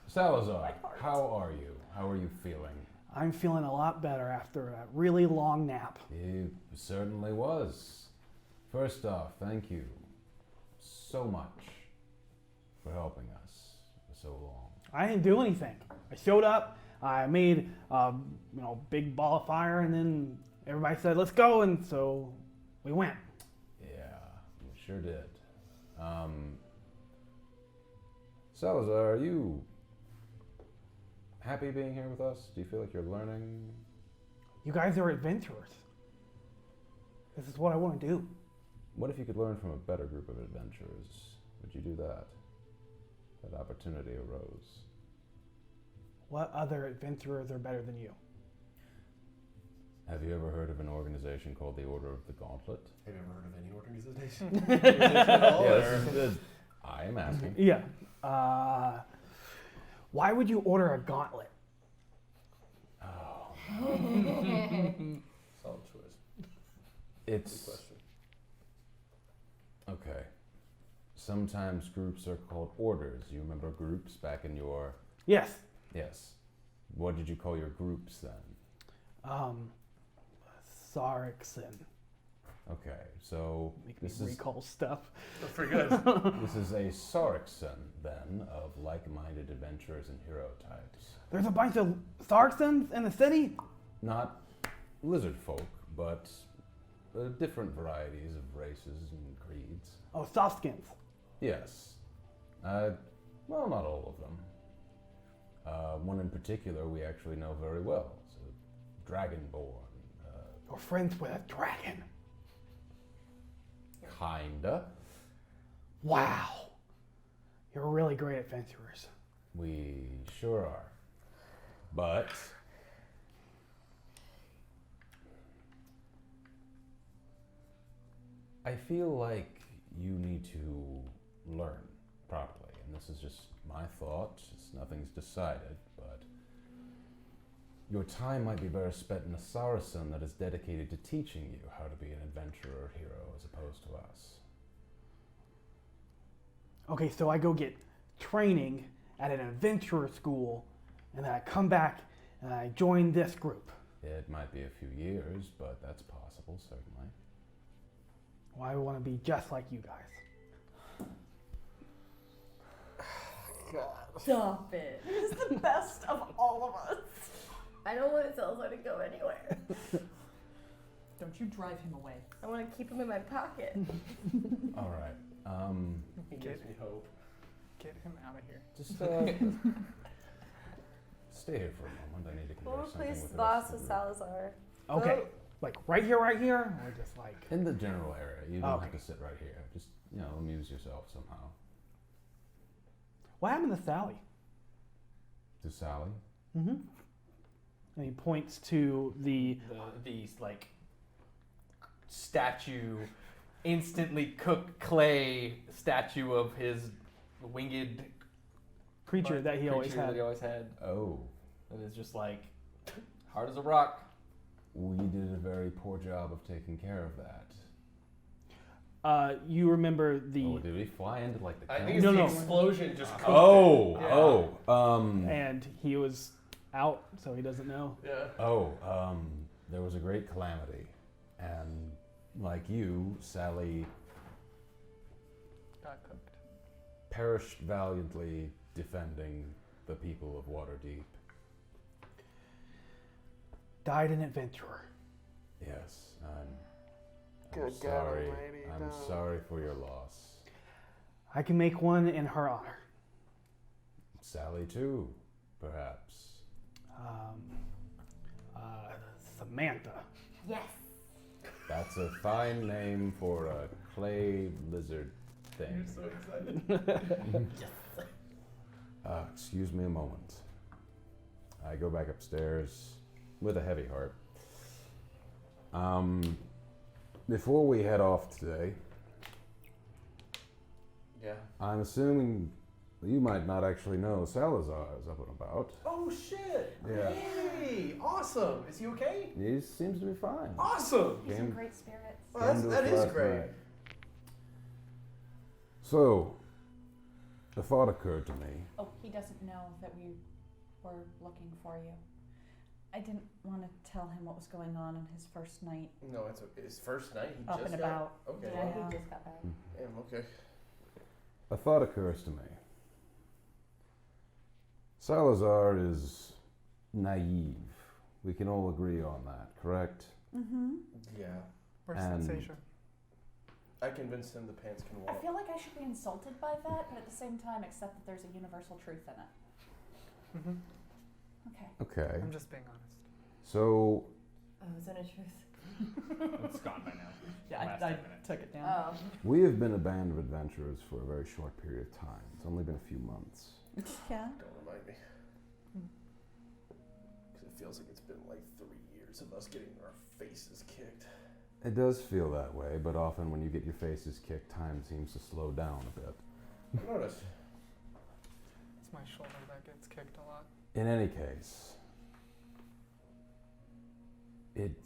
Salazar, how are you? How are you feeling? I'm feeling a lot better after a really long nap. It certainly was. First off, thank you so much for helping us for so long. I didn't do anything. I showed up. I made big ball of fire, and then everybody said, "Let's go," and so we went. Yeah, we sure did. Salazar, are you happy being here with us? Do you feel like you're learning? You guys are adventurers. This is what I want to do. What if you could learn from a better group of adventurers? Would you do that? That opportunity arose. What other adventurers are better than you? Have you ever heard of an organization called the Order of the Gauntlet? Have you ever heard of any organization? Yeah, this is good. I am asking. Yeah. Why would you order a gauntlet? Oh. Solid choice. It's Good question. okay. Sometimes groups are called orders. You remember groups back in your... Yes. Yes. What did you call your groups then? Sarikson. Okay, so Make me this is recall stuff. That's pretty good. this is a Sarikson then of like-minded adventurers and hero types. There's a bunch of Sarksons in the city? Not lizard folk, but different varieties of races and creeds. Oh, softskins. Yes. Well, not all of them. One in particular we actually know very well. It's a dragonborn. You're friends with a dragon. Kinda. Wow. You're really great adventurers. We sure are. But I feel like you need to learn properly, and this is just my thought. Nothing's decided, but your time might be better spent in a Saracen that is dedicated to teaching you how to be an adventurer or hero as opposed to us. Okay, so I go get training at an adventurer school, and then I come back and I join this group. It might be a few years, but that's possible, certainly. Well, I want to be just like you guys. Stop it. He's the best of all of us. I don't want Salazar to go anywhere. Don't you drive him away. I want to keep him in my pocket. All right. He gives me hope. Get him out of here. Just stay here for a moment. I need to We'll converse something replace with the boss rest with of the group. Salazar. Okay, Well, like right here, or just like... In the general area. You don't Okay. have to sit right here. Just, amuse yourself somehow. What happened to Sally? To Sally? Mm-hmm. And he points to the... The like statue, instantly cooked clay statue of his winged creature that he always creature had. that he always had. Oh. That is just like hard as a rock. We did a very poor job of taking care of that. You remember the... Oh, did we fly into like the I kiln? think it's No, the no. explosion just cooked Oh, it. And he was out, so he doesn't know. Yeah. There was a great calamity. And like you, Sally Got cooked. perished valiantly defending the people of Waterdeep. died an adventurer. Yes, I'm Good sorry. God almighty, I'm no. sorry for your loss. I can make one in her honor. Sally too, perhaps. Samantha. Yes. That's a fine name for a clay lizard thing. So excited. Excuse me a moment. I go back upstairs with a heavy heart. Before we head off today, Yeah. I'm assuming you might not actually know Salazar is up and about. Oh shit! Yeah. Hey, awesome. Is he okay? He seems to be fine. Awesome. He's in Came- great spirits. Well, came to that us is last great. night. So, a thought occurred to me. Oh, he doesn't know that we were looking for you. I didn't want to tell him what was going on his first night. No, it's his first night. He Up just and got. about. Okay. Yeah, Yeah. he just got back. Damn, okay. A thought occurs to me. Salazar is naive. We can all agree on that, correct? Mm-hmm. Yeah. Or And- sensation. I convinced him the pants can I walk. feel like I should be insulted by that, but at the same time accept that there's a universal truth in it. Hmm. Okay. Okay. I'm just being honest. So, Oh, is that a truth? It's gone by now. Yeah, Last I 10 minutes. took it down. Oh. we have been a band of adventurers for a very short period of time. It's only been a few months. Yeah. Don't remind me. Because it feels like it's been like 3 years of us getting our faces kicked. It does feel that way, but often when you get your faces kicked, time seems to slow down a bit. I noticed. It's my shoulder that gets kicked a lot. In any case,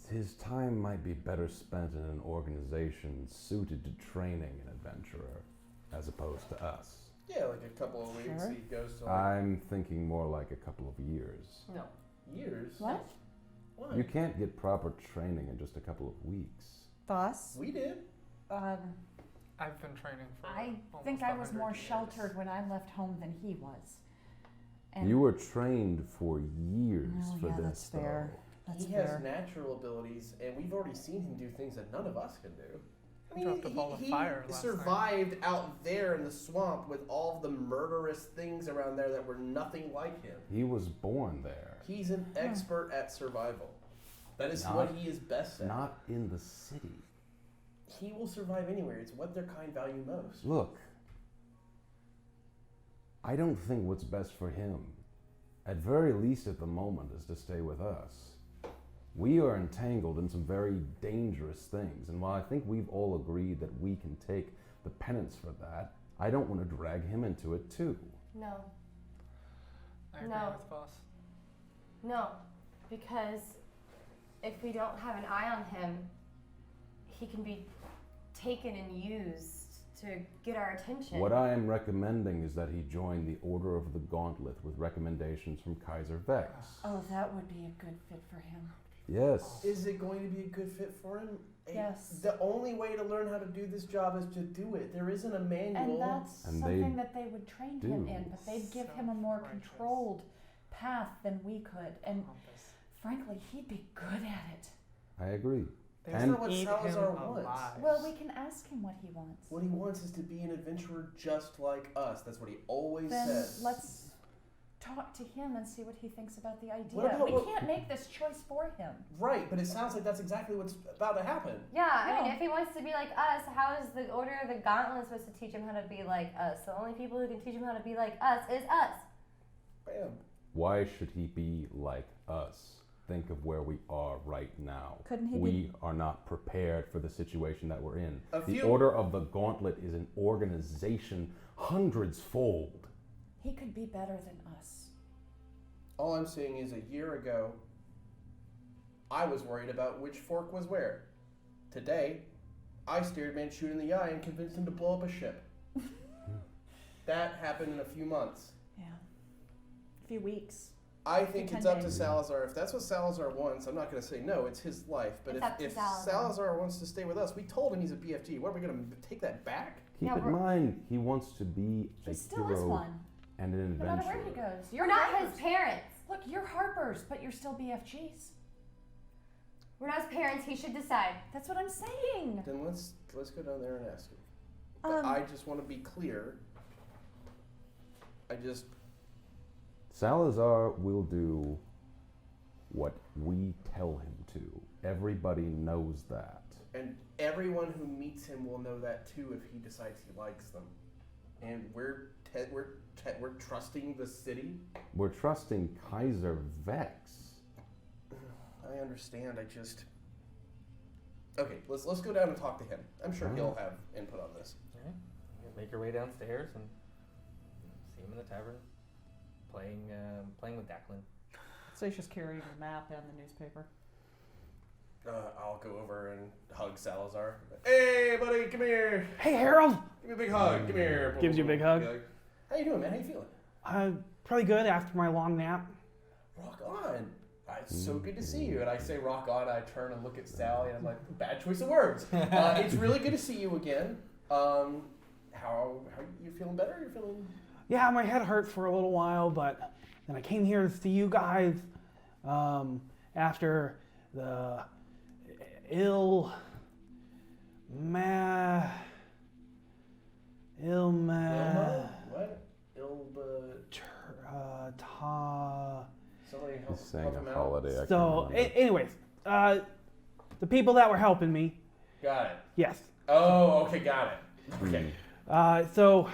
his time might be better spent in an organization suited to training an adventurer as opposed to us. Yeah, like a couple of weeks Sure. he goes to like I'm thinking more like a couple of years. No. years. What? What? You can't get proper training in just a couple of weeks. Thus, We did. I've been training for I almost think I was 100 more years. sheltered when I left home than he was. And You were trained for years Oh, for yeah, this, that's fair. though. That's He fair. has natural abilities, and we've already seen him do things that none of us can do. I He dropped a ball of he fire last survived out there in the swamp with all the murderous things around there that were nothing like him. He was born there, He's an expert at survival. That is Not- what he is best at. not in the city. He will survive anywhere. It's what their kind value most. Look, I don't think what's best for him, at very least at the moment, is to stay with us. We are entangled in some very dangerous things, and while I think we've all agreed that we can take the penance for that, I don't want to drag him into it too. No. I agree No. with boss. No. Because if we don't have an eye on him, he can be taken and used to get our attention. What I am recommending is that he join the Order of the Gauntlet with recommendations from Kaiser Vex. Oh, that would be a good fit for him. Yes. Is it going to be a good fit for him? Yes. The only way to learn how to do this job is to do it. There isn't a manual. And that's And something they that they would train him do. in, but they'd give him a more Self-righteous. controlled path than we could. And Compass. frankly, he'd be good at it. I agree. That's And- not what Eat Salazar him wants. alive. Well, we can ask him what he wants. What he wants is to be an adventurer just like us. That's what he always Then says. let's talk to him and see what he thinks about the idea. What about We what- can't make this choice for him. Right, but it sounds like that's exactly what's about to happen. Yeah, I mean, No. if he wants to be like us, how is the Order of the Gauntlet supposed to teach him how to be like us? The only people who can teach him how to be like us is us. Bam. Why should he be like us? Think of where we are right now. Couldn't he We are not prepared for the situation that we're in. A The few- Order of the Gauntlet is an organization hundreds fold. He could be better than us. All I'm saying is a year ago, I was worried about which fork was where. Today, I stared Manchute in the eye and convinced him to blow up a ship. That happened in a few months. Yeah. A few weeks. I think Good it's up to days. Salazar. If that's what Salazar wants, I'm not going to say no. It's his life. But It's up to if Salazar. Salazar wants to stay with us, we told him he's a BFG. What are we going to take that back? Keep Yeah, in we're- mind, he wants to be He a still is hero one. and an No matter adventurer. where he goes. You're not his Harpers. parents. Look, you're Harpers, but you're still BFGs. We're not his parents. He should decide. That's what I'm saying. Then let's go down there and ask him. But I just want to be clear. Salazar will do what we tell him to. Everybody knows that. And everyone who meets him will know that too if he decides he likes them. And we're trusting the city. We're trusting Kaiser Vex. I understand. Okay, let's go down and talk to him. I'm sure he'll have input on this. All right. You make your way downstairs and see him in the tavern, playing with Declan. So he's just carrying the map and the newspaper. I'll go over and hug Salazar. Hey, buddy, come here. Hey, Harold. Give me a big hug. Come here. Gives you a big hug. How you doing, man? How you feeling? Pretty good after my long nap. Rock on. It's so good to see you. And I say rock on. I turn and look at Sally, and I'm like, bad choice of words. It's really good to see you again. How you feeling better? You feeling? Yeah, my head hurt for a little while, but then I came here to see you guys after the Somebody He's saying a holiday. So, anyways, the people that were helping me. Got it. Yes. Oh, okay, got it. Okay. So,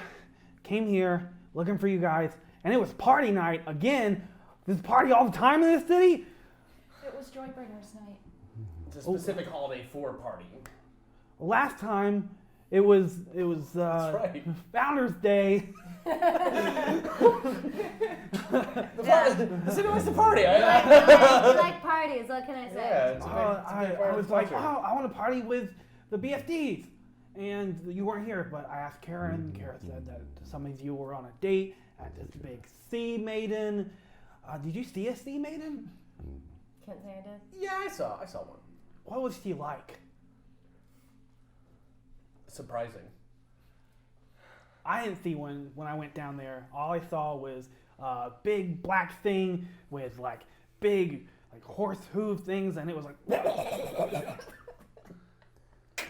came here looking for you guys, and it was party night again. There's party all the time in this city. It was Joybringer's night. It's a specific holiday for partying. Last time, it was That's right. Founders Day. The city wants to party. You like parties, what can I say? Yeah, it's a big part I of was the like, culture. I want to party with the BFGs. And you weren't here, but I asked Karen. Karen said that some of you were on a date at this big sea maiden. Did you see a sea maiden? Can't say I did. Yeah, I saw one. What was she like? Surprising. I didn't see one when I went down there. All I saw was a big black thing with like big horse hoof things, and it was like.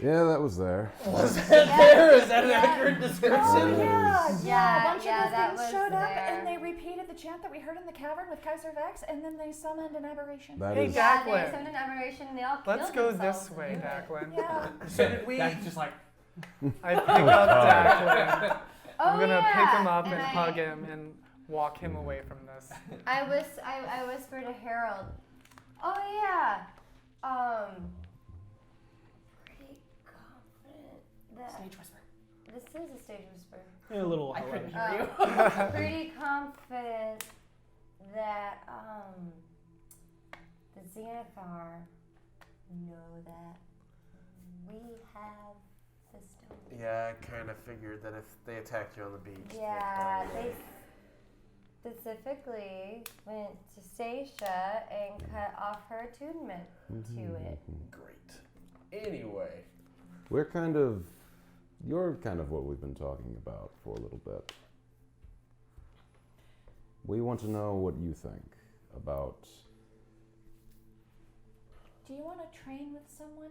Yeah, that was there. Was that there? Is that an accurate description? Oh, yeah. Yeah, A bunch yeah, of that those was things showed up, there. and they repeated the chant that we heard in the cavern with Kaiser Vex, and then they summoned an aberration. That Hey, is Yeah, Declan. there's an aberration. They all killed Let's go themselves this to way, do it. Declan. Yeah. So did we? That's just like. I pick up Declan. I'm Oh, gonna yeah. pick him up and I- hug him and walk him away from this. I whispered to Harold, oh yeah, pretty confident that Stage whisper. this is a stage whisper. A little. I couldn't however. hear you. Pretty confident that the Xanathar know that we have the stone. Yeah, I kind of figured that if they attacked you on the beach. Yeah, they specifically went to Stacia and cut off her attunement to it. Great. Anyway, You're kind of what we've been talking about for a little bit. We want to know what you think about. Do you want to train with someone?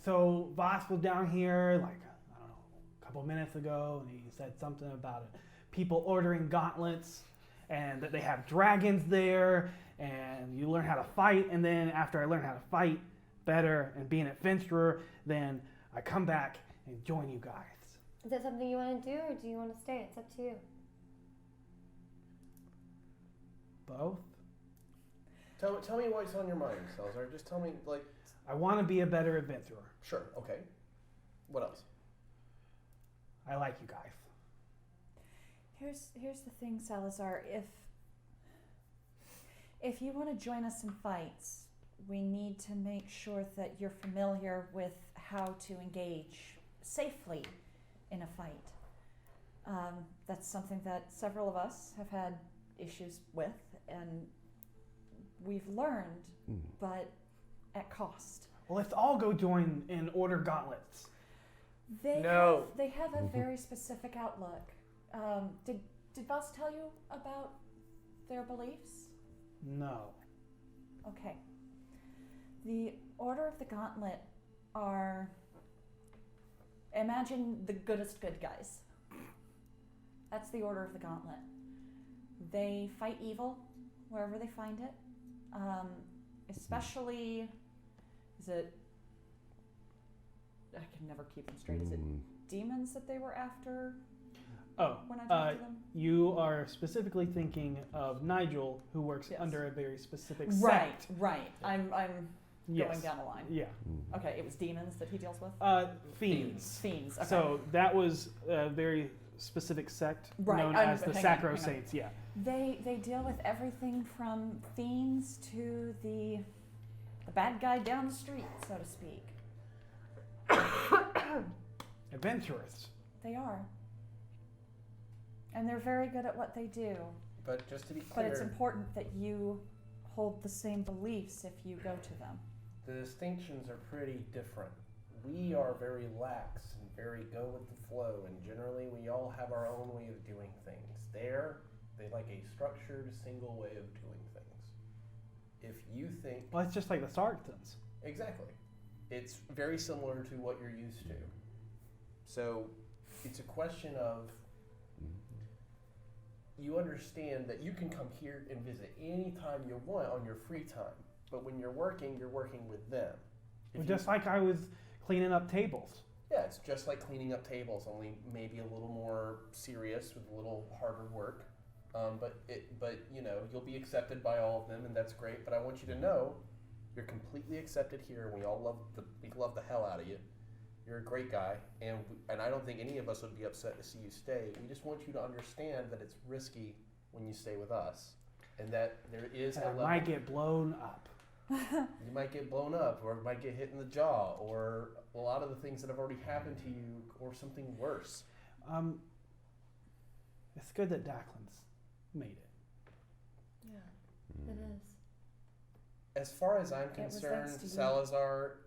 So Voss was down here like I don't know a couple minutes ago, and he said something about it. People ordering gauntlets, and that they have dragons there, and you learn how to fight. And then after I learn how to fight better and be an adventurer, then I come back and join you guys. Is that something you want to do, or do you want to stay? It's up to you. Both. tell me what's on your mind, Salazar. Just tell me, like. I want to be a better adventurer. Sure. Okay. What else? I like you guys. Here's the thing, Salazar. If you want to join us in fights, we need to make sure that you're familiar with how to engage safely in a fight. That's something that several of us have had issues with, and we've learned, but at cost. Well, let's all go join and order gauntlets. No. They have a very specific outlook. Did Voss tell you about their beliefs? No. Okay. The Order of the Gauntlet are, imagine the goodest good guys. That's the Order of the Gauntlet. They fight evil wherever they find it. Especially, is it, I can never keep them straight. Is it demons that they were after Oh, when I talked to them? you are specifically thinking of Nigel, who works Yes. under a very specific Right, sect. right. I'm Yes. going down the line. Yeah. Okay, it was demons that he deals with? Fiends. Fiends, okay. So that was a very specific sect Right, known I'm- as the hang on, Sacro hang on. Saints. Yeah. They deal with everything from fiends to the bad guy down the street, so to speak. Adventurers. They are. And they're very good at what they do. But just to be But clear, it's important that you hold the same beliefs if you go to them. the distinctions are pretty different. We are very lax and very go with the flow, and generally we all have our own way of doing things. They like a structured, single way of doing things. If you think Well, it's just like the Sartans. exactly, it's very similar to what you're used to. So it's a question of you understand that you can come here and visit anytime you want on your free time. But when you're working with them. If Just you, like I was cleaning up tables. yeah, it's just like cleaning up tables, only maybe a little more serious with a little harder work. But you know, you'll be accepted by all of them, and that's great. But I want you to know, you're completely accepted here, and we all love the hell out of you. You're a great guy, and I don't think any of us would be upset to see you stay. We just want you to understand that it's risky when you stay with us, and that there is And a I level. might get blown up. You might get blown up, or might get hit in the jaw, or a lot of the things that have already happened to you, or something worse. It's good that Dacklin's made it. Yeah, it is. As far as I'm It was concerned, thanks to you. Salazar,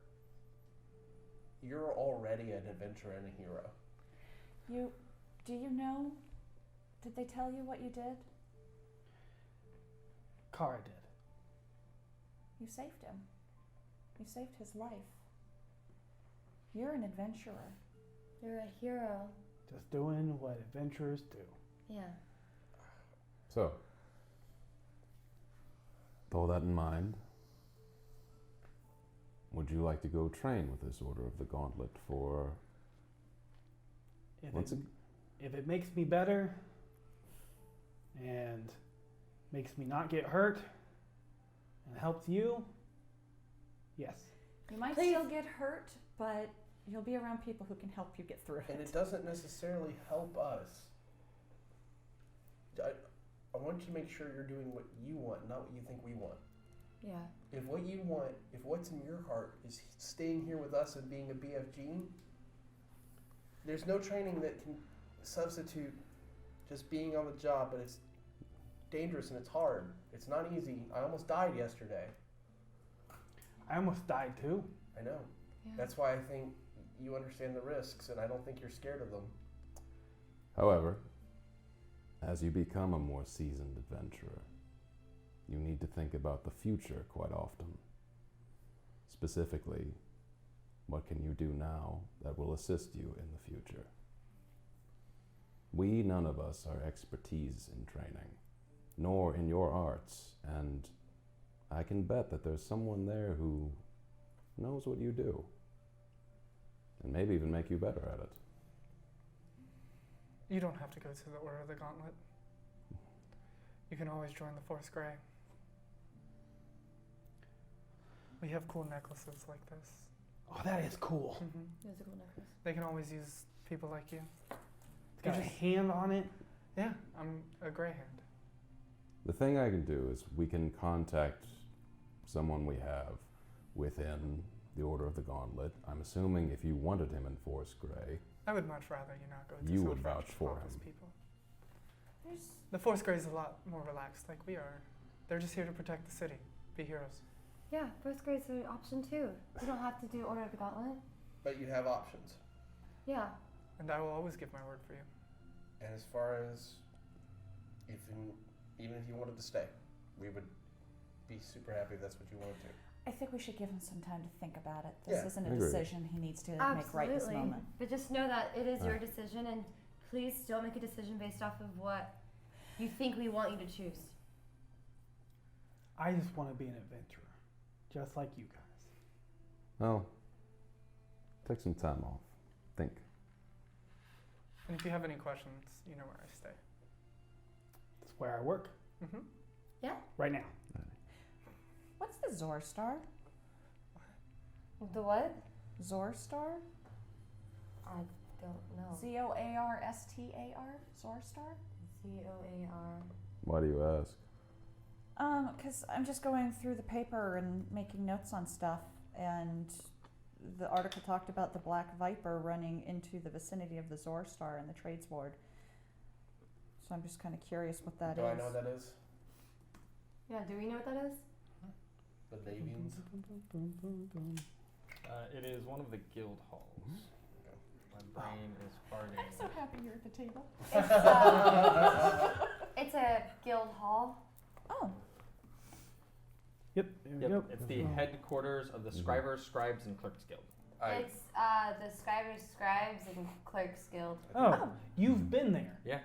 you're already an adventurer and a hero. Do you know? Did they tell you what you did? Kara did. You saved him. You saved his life. You're an adventurer. You're a hero. Just doing what adventurers do. Yeah. So, with all that in mind, would you like to go train with this Order of the Gauntlet for If it makes me better and makes me not get hurt and helps you, yes. You might Please. still get hurt, but you'll be around people who can help you get through And it. it doesn't necessarily help us. I want you to make sure you're doing what you want, not what you think we want. Yeah. If what you want, if what's in your heart is staying here with us and being a BFG, there's no training that can substitute just being on the job, but it's dangerous and it's hard. It's not easy. I almost died yesterday. I almost died too. I know. Yeah. That's why I think you understand the risks, and I don't think you're scared of them. However, as you become a more seasoned adventurer, you need to think about the future quite often. Specifically, what can you do now that will assist you in the future? We, none of us, are expertise in training, nor in your arts, and I can bet that there's someone there who knows what you do, and maybe even make you better at it. You don't have to go to the Order of the Gauntlet. You can always join the Force Grey. We have cool necklaces like this. Oh, that is cool. It was a cool necklace. They can always use people like you. It's got a hand on it. Yeah, I'm a gray hand. The thing I can do is we can contact someone we have within the Order of the Gauntlet. I'm assuming if you wanted him in Force Grey, I would much rather you not go to You some would vouch French for office him. people. The Force Grey is a lot more relaxed, like we are. They're just here to protect the city, be heroes. Yeah, first grade's an option too. You don't have to do Order of the Gauntlet. But you have options. Yeah. And I will always give my word for you. And as far as even if you wanted to stay, we would be super happy if that's what you wanted to. I think we should give him some time to think about it. This Yeah. isn't a Agreed. decision he needs to make right this moment. But just know that it is your decision, and please don't make a decision based off of what you think we want you to choose. I just want to be an adventurer, just like you guys. Well, take some time off. Think. And if you have any questions, you know where I stay. That's where I work. Mm-hmm. Yeah. Right now. What's the Zor Star? The what? Zor Star? I don't know. Zoarstar? Zor Star? Zoar. Why do you ask? Because I'm just going through the paper and making notes on stuff, and the article talked about the Black Viper running into the vicinity of the Zor Star in the Trades Ward. So I'm just kind of curious what that Do is. I know what that is? Yeah, do we know what that is? The Davians. It is one of the guild halls. My brain is farting. I'm so happy you're at the table. It's a guild hall. Oh. Yep. There we go. It's the headquarters of the Scribers, Scribes, and Clerks Guild. It's the Scribes and Clerks Guild. Oh, you've been there. Yeah.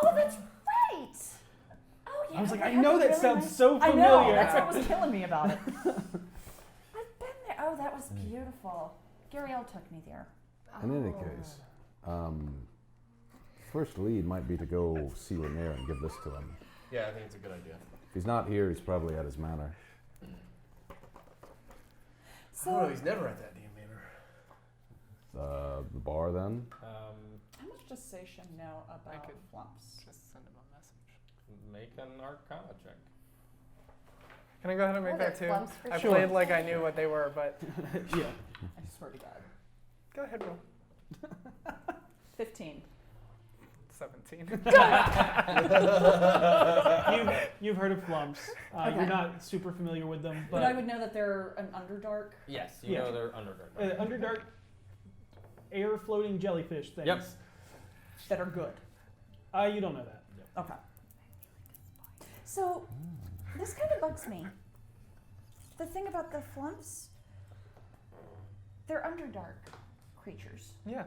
Oh, that's right. Oh, yeah. I was like, they I have know a that really sounds nice- so I familiar. know. That's what was killing me about it. I've been there. Oh, that was beautiful. Gariel took me there. In any case, first lead might be to go see Lliira and give this to him. Yeah, I think it's a good idea. If he's not here, he's probably at his manor. Oh, he's never at that damn manor. The bar then? How much does Sation know about could- flumps? Just send him a message. Make an Arcana check. Can I go ahead and make Are that there too? flumps for I sure? played like I knew what they were, but Yeah. I swear to God. go ahead, roll. 15. 17. You've heard of flumps. Okay. You're not super familiar with them, But but I would know that they're an Underdark. Yes, you Yeah. know they're Underdark. Underdark air floating jellyfish things. Yep. That are good. You don't know that. Okay. So, this kind of bugs me. The thing about the flumps, they're Underdark creatures. Yeah.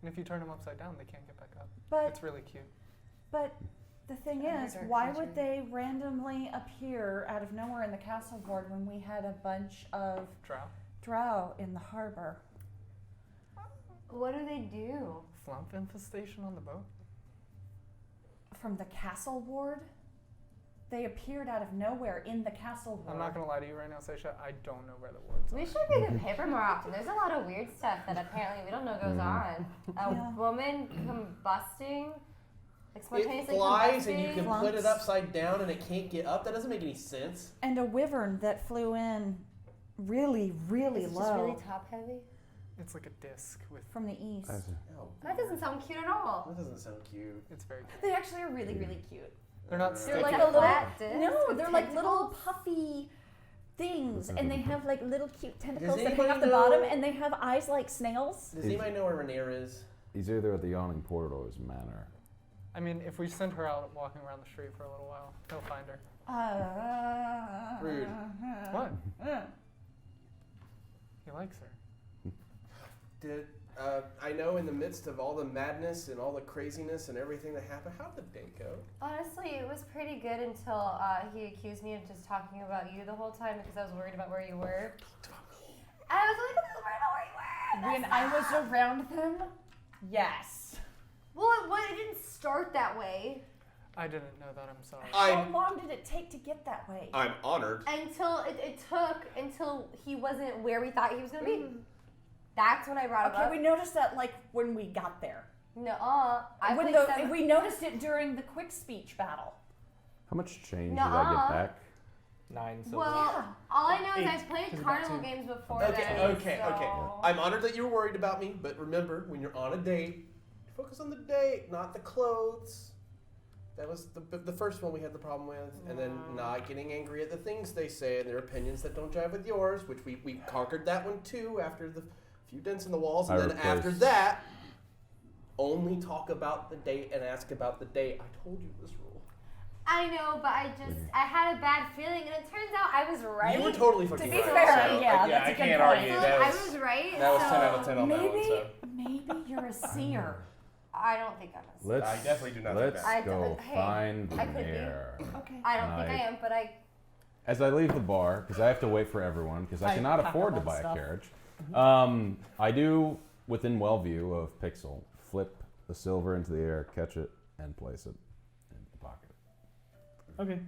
And if you turn them upside down, they can't get back up. But It's really cute. But the thing is, Underdark why creature. would they randomly appear out of nowhere in the castle board when we had a bunch of Drow. drow in the harbor? What do they do? Flump infestation on the boat? From the castle ward? They appeared out of nowhere in the castle ward. I'm not going to lie to you right now, Seisha. I don't know where the wards We are. should read the paper more often. There's a lot of weird stuff that apparently we don't know goes on. A Yeah. woman combusting, like It spontaneously flies and you combusting. can put it Flumps. upside down and it can't get up. That doesn't make any sense. And a wyvern that flew in really, really It's low just really top heavy. It's like a disc with. from the east. No, That doesn't sound cute at all. that doesn't sound cute. It's very. They actually are really, really cute. They're not They're sticky. like like a a little- flat disc. No, with they're like little tentacles. puffy things, and they have like little cute tentacles that hang anybody off the know- bottom, and they have eyes like snails. Does anybody know where Rhaenyra is? He's either at the Yawning Portal or his manor. I mean, if we send her out walking around the street for a little while, he'll find her. Rude. What? He likes her. I know in the midst of all the madness and all the craziness and everything that happened, how'd the day go? Honestly, it was pretty good until he accused me of just talking about you the whole time because I was worried about where you were. I was like, I was worried about where you were. When I was around them, yes. Well, it didn't start that way I didn't know that. I'm sorry. How long did it take to get that way? I'm honored. until it took until he wasn't where we thought he was gonna be. That's when I brought him Okay, up. we noticed that like when we got there. No, I When played seven- we noticed it during the quick speech battle. How much change did Nuh-uh. I get back? 9 silver. Well, all I know is 8, I've played 'cause carnival about 2. games before Okay, then. okay. so- I'm honored that you were worried about me, but remember, when you're on a date, focus on the date, not the clothes. That was the first one we had the problem with, and then not getting angry at the things they say and their opinions that don't jive with yours, which we conquered that one too after the few dents in the walls, and I then after replaced- that, only talk about the date and ask about the date. I told you this rule. I know, but I had a bad feeling, and it turns out I was right. You were totally To fucking be right. fair, so, yeah, like, that's a I good can't point. argue. So, That I was, was right. that was so 10 out of 10 on that one. Maybe, So. maybe you're a seer. I don't think I'm a Let's I definitely do not think let's that. go Hey, find I could be. Nair. Okay. I don't think I am, but I. As I leave the bar, because I have to wait for everyone, because I I cannot pack afford up to all buy a stuff. carriage, I do, within well view of Pixel, flip the silver into the air, catch it, and place it in the pocket. Okay.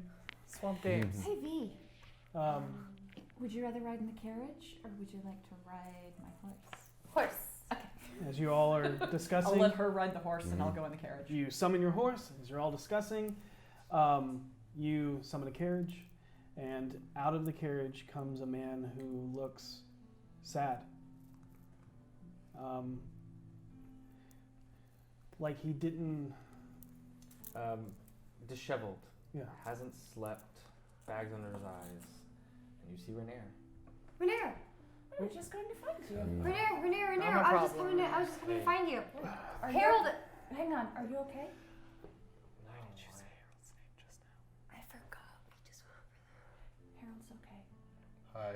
Swamp Games. Hey V, Would you rather ride in the carriage or would you like to ride my horse? Horse. As you all are I'll discussing, let her ride the horse and I'll go in the carriage. you summon your horse. As you're all discussing, you summon a carriage, and out of the carriage comes a man who looks sad. Like he didn't. Disheveled. Yeah. Hasn't slept. Bags under his eyes. And you see Renair. Renair. we're just going to find you. Renair. Not my I was just problem. coming to find you. Are Harold. Hang on, are you okay? No. I forgot. We just went over Harold's okay. Hi.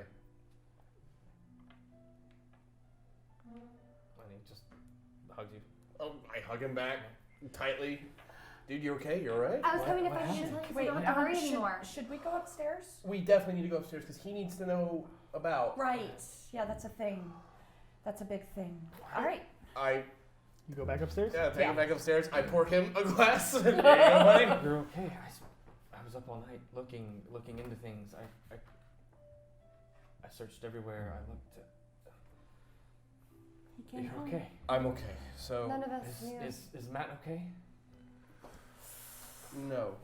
And he just hugs you. Oh, I hug him back tightly. Dude, you okay? You alright? I was What- coming to what find you and happened? tell you so you don't have to hurry anymore. Should we go upstairs? We definitely need to go upstairs because he needs to know about. Right. Yeah, that's a thing. That's a big thing. All right. You go back upstairs. Take him back upstairs. I pour him a glass. And there you go, buddy. You're okay. I was up all night looking into things. I searched everywhere. I looked. He came You're home. okay. I'm okay. So None of us knew. Is Matt okay? no,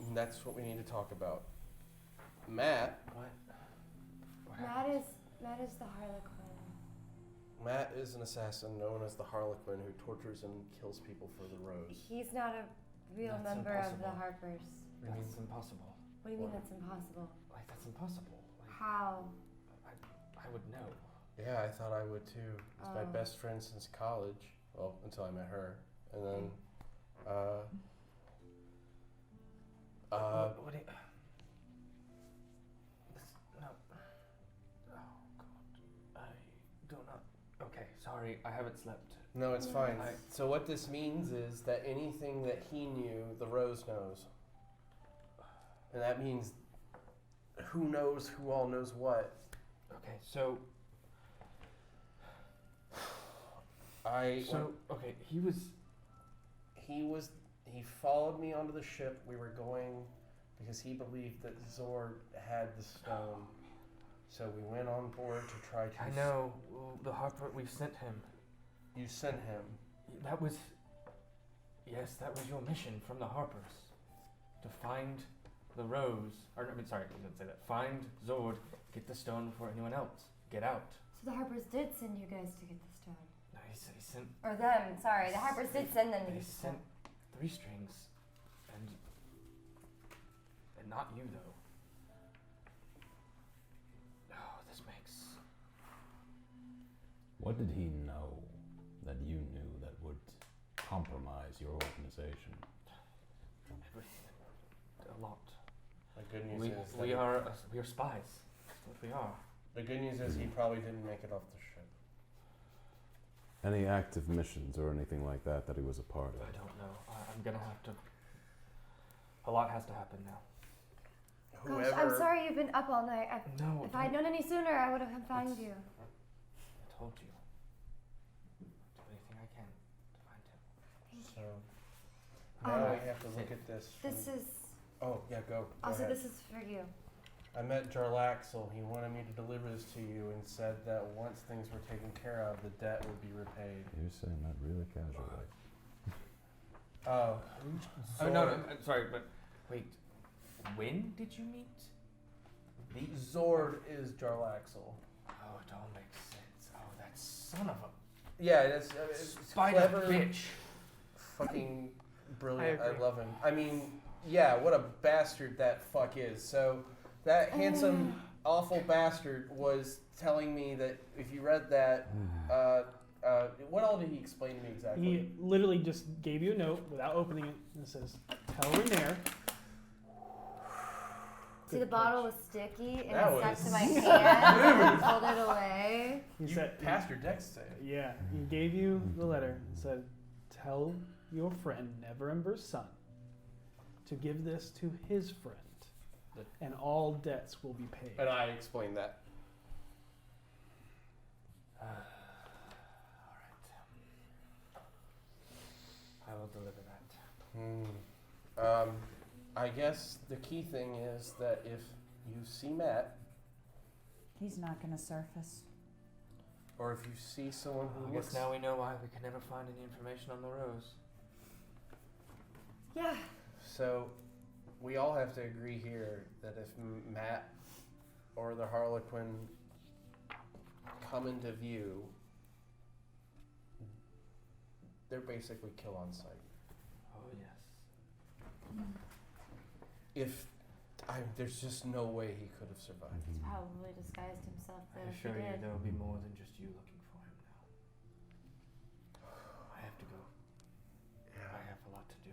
and that's what we need to talk about. Matt. What? Matt is the Harlequin. Matt is an assassin known as the Harlequin who tortures and kills people for the rose. He's not a real That's member of the impossible. Harpers. It means it's impossible. What do you mean that's impossible? Like that's impossible. Like How? I would know. Yeah, I thought I would too. It's my Oh. best friend since college. Well, until I met her, and then, What do you, no. Oh God. I do not. Okay, sorry. I haven't slept. no, it's fine. I- So what this means is that anything that he knew, the rose knows, and that means who knows who all knows what. Okay, so okay, he followed me onto the ship. We were going because he believed that Zord had the stone. So we went on board to try to. I know the Harper. We sent him. You sent him. That was your mission from the Harpers, to find the rose. Or I mean, sorry, I didn't say that. Find Zord, get the stone before anyone else. Get out. So the Harpers did send you guys to get the stone. No, he sent. Or them, sorry. The Harpers did send them to He get the stone. sent 3 strings, and not you though. Oh, this makes. What did he know that you knew that would compromise your organization? A lot. The good news is that We are spies. That's what we are. the good news is he probably didn't make it off the ship. Any active missions or anything like that that he was a part I of? don't know. I'm gonna have to. A lot has to happen now. Gosh, I'm sorry you've been up all night. No. If I had known any sooner, I would have found you. I told you. Do anything I can to find him. So now Um, we have to look at this. This is Oh yeah, go. also ahead. this is for you. I met Jarlaxle. He wanted me to deliver this to you and said that once things were taken care of, the debt would be repaid. You're saying that really casually. Oh. Oh no, I'm sorry, but wait. When did you meet? The Zord is Jarlaxle. Oh, it all makes sense. Oh, that son of a Yeah, that's spider clever, bitch. fucking brilliant. I agree. love him. I mean, yeah, what a bastard that fuck is. So that handsome, awful bastard was telling me that if you read that, what all did he explain to me exactly? He literally just gave you a note without opening it, and it says, "Tell Renair Good the bottle catch. was sticky and That it stuck was to my hand and I pulled it away. He You said, passed your dex save. yeah, he gave you the letter. He said, tell your friend Neverember's son to give this to his friend, and all debts will be paid. And I explained that. I will deliver that. I guess the key thing is that if you see Matt, He's not going to surface. or if you see someone I who guess looks... now we know why we could never find any information on the rose. Yeah. So, we all have to agree here that if Matt or the Harlequin come into view, they're basically kill on sight. Oh yes. There's just no way he could have survived. He's probably disguised himself I though. if he assure you did. there will be more than just you looking for him now. I have to go. I have a lot to do.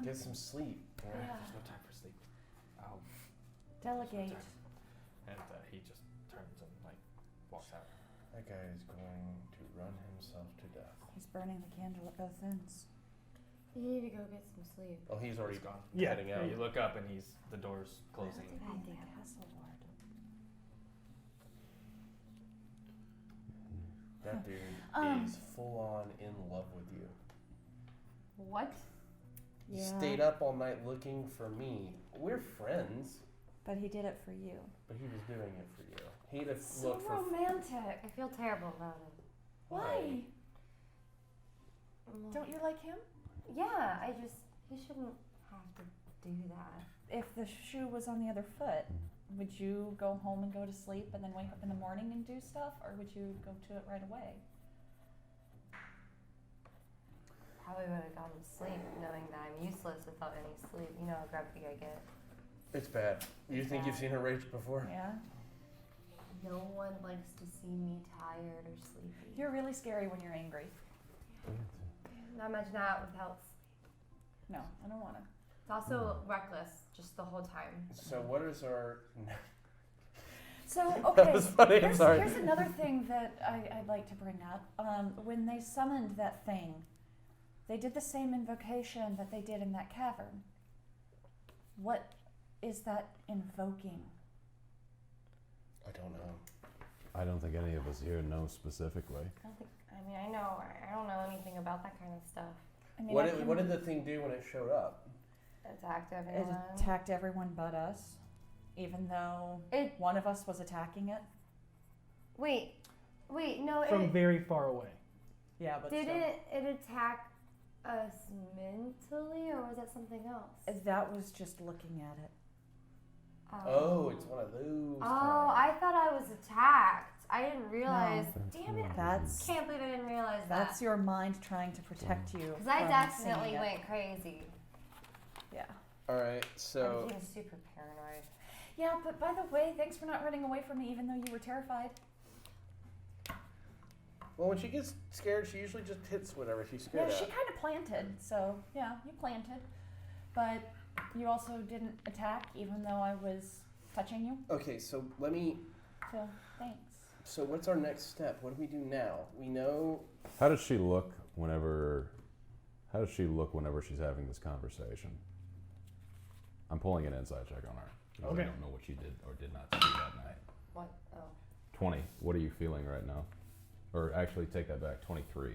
Get some sleep. Yeah. There's no time for sleep. I'll Delegate. And he just turns and walks out. That guy is going to run himself to death. He's burning the candle at both ends. You need to go get some sleep. Oh, he's already gone. Yeah. Heading Yeah, out. you look up and the door's closing. Behind the castle ward. That dude is full on in love with you. What? He Yeah. stayed up all night looking for me. We're friends, But he did it for you. but he was doing it for you. He'd have So looked for... romantic. I feel terrible about it. Why? Mm. Don't you like him? Yeah, he shouldn't have to do that. If the shoe was on the other foot, would you go home and go to sleep and then wake up in the morning and do stuff? Or would you go to it right away? Probably would have gone to sleep knowing that I'm useless without any sleep. You know how grumpy I get. It's bad. You It's think you've bad. seen her rage before? Yeah? No one likes to see me tired or sleepy. You're really scary when you're angry. Not much that without. No, I don't want to. It's also reckless just the whole time. So what is our... So, okay, was funny, I'm sorry. here's another thing that I'd like to bring up. When they summoned that thing, they did the same invocation that they did in that cavern. What is that invoking? I don't know. I don't think any of us here know specifically. I don't know anything about that kind of stuff. I mean, What did the thing do when it showed up? Attacked it everyone. attacked everyone but us, even though one of us was attacking it. Wait, no. From very far away. Yeah, but Didn't still. it attack us mentally, or was that something else? That was just looking at it. Oh, it's one of those. Oh, I thought I was attacked. I didn't realize. Damn it! That's Can't believe I didn't realize that's that. your mind trying to protect you. Because I from definitely seeing it. went crazy. Yeah. All right, I so... became super paranoid. Yeah, but by the way, thanks for not running away from me, even though you were terrified. Well, when she gets scared, she usually just hits whatever she's Yeah, scared she at. kind of planted. So yeah, you planted, but you also didn't attack, even though I was touching you. Okay, so let me... So thanks. So what's our next step? What do we do now? We know... How does she look whenever she's having this conversation? I'm pulling an inside check on her. Because Okay. I don't know what she did or did not see that night. What? Oh. 20. What are you feeling right now? Or actually, take that back. 23.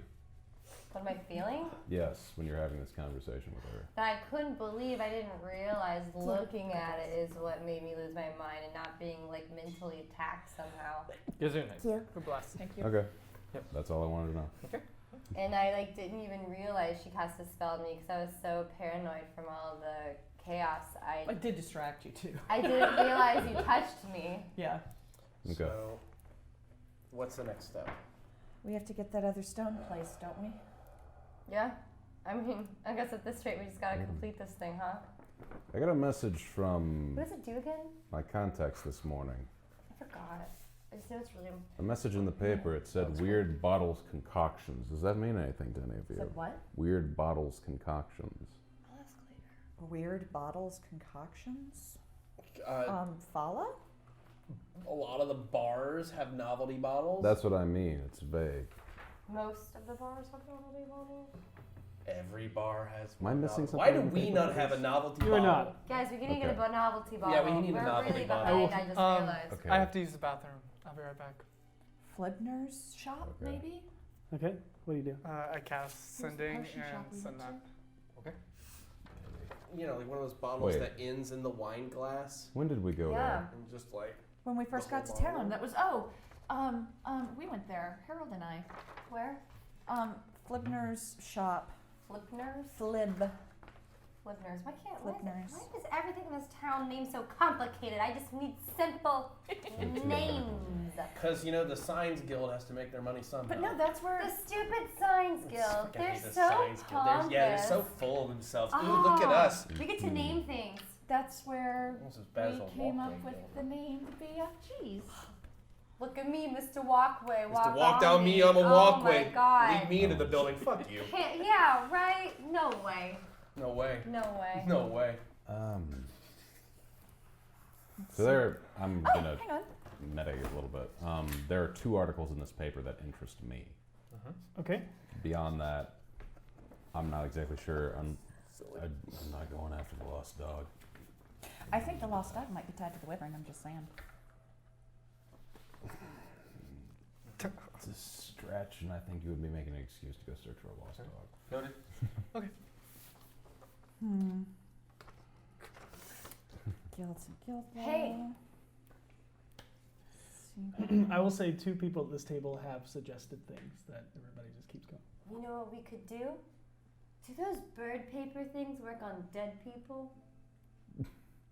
What am I feeling? Yes, when you're having this conversation with her. That I couldn't believe I didn't realize looking at it is what made me lose my mind and not being like mentally attacked somehow. Yes, sir. Nice. you. Good blast. Thank you. Okay. Yep. That's all I wanted to know. And I like didn't even realize she cast a spell on me because I was so paranoid from all the chaos. I did distract you too. I didn't realize you touched me. Yeah. Okay. So, what's the next step? We have to get that other stone placed, don't we? Yeah. I mean, I guess at this rate we just gotta complete this thing, huh? I got a message from What does it do again? my contacts this morning. I forgot. I just know it's really. A message in the paper. It said weird bottles concoctions. Does that mean anything to any of you? Said what? Weird bottles concoctions. I'll ask later. Weird bottles concoctions? Fala? A lot of the bars have novelty bottles. That's what I mean. It's vague. Most of the bars have novelty bottles. Every bar has. Am I missing something? Why do in the we paper, not have a please? novelty You are bottle? not. Guys, we need to Okay. get a novelty bottle. Yeah, we need a We're novelty really bottle. behind, I just Um, realized. Okay. I have to use the bathroom. I'll be right back. Flibner's shop, Okay. maybe? Okay, what do you do? I cast sending potion shop and we send went that. You know, like one of those bottles Wait. that ends in the wine glass. When did we go Yeah. And just like. When we first The got to whole town, bottle? that was, we went there, Harold and I. Where? Flibner's shop. Flipners? Flib. Flipners. Why Flipners. is everything in this town named so complicated? I just need simple names. Because, you know, the Signs Guild has to make their money somehow. But no, that's where. The stupid Signs Guild. Fucking They're hate the so Signs Guild. pompous. They're so full of themselves. Ooh, look at us. We get to name things. That's where Almost as bad as we a came up walkway with guild. the name BFGs. Look at me, Mr. Walkway. Mr. Walk down me, I'm a Oh walkway. my God. Lead me into the building. Fuck you. Yeah, right? No way. No way. No way. No way. So there, I'm Oh, gonna hang on. meta it a little bit. There are 2 articles in this paper that interest me. Okay. Beyond that, I'm not exactly sure. I'm not going after the lost dog. I think the lost dog might be tied to the wyvern, I'm just saying. It's a stretch, and I think you would be making an excuse to go search for a lost dog. Noted. Guilds and guild Hey. I will say 2 people at this table have suggested things that everybody just keeps going. You know what we could do? Do those bird paper things work on dead people?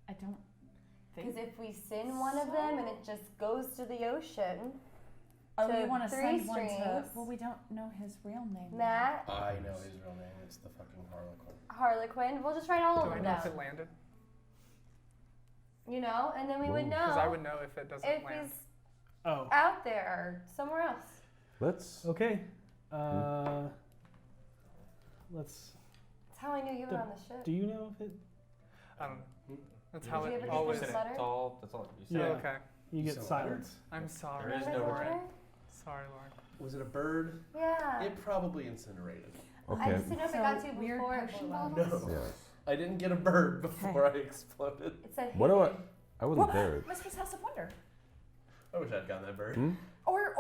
I don't Because think. if we send one of them and it just goes to the ocean, Oh, to you want to 3 send one to. streams. Well, we don't know his real name. Matt, I know his real name. It's the fucking Harlequin. Harlequin, we'll just write all Do over I know them. if it landed? You know, and then we would Whoa. Because I know would know if it doesn't if land. he's Oh, out there or somewhere else. Let's. okay. Let's. That's how I knew you were on the ship. Do you know if it? I don't know. That's You how Did you it ever get always. this That's letter? all you said. Yeah. Okay. You get So silence. I'm sorry, There is no Remember the Lauren. letter? Sorry, Lauren. Was it a bird? Yeah. It probably incinerated. I Okay. just didn't know if it got to you Weird before it potion blew up. bottles? No. Yes. I didn't get a bird before I exploded. It said, What do I? "Hey, I wasn't Well, there. Mistress House of Wonder. I wish I'd gotten that bird. Hmm? Or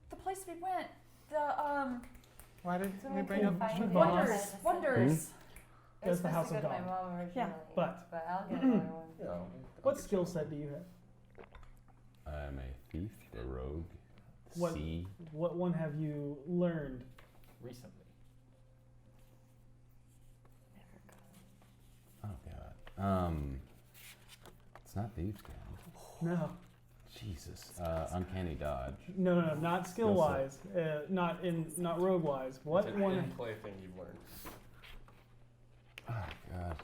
the place we went. The Why did So we we bring can up find it. Boss. Wonders. Wonders. It was That's the supposed House to of go to my Dawn. mom originally. Yeah. But I'll get another one. You know, what skill set do you have? I'm a thief, a rogue, What- sea. What one have you learned? Recently. Oh god. It's not thieves' gang. No, Jesus. Uncanny dodge. no, not skill wise. Not rogue wise. What it's an one? in-play thing you've learned. Oh god.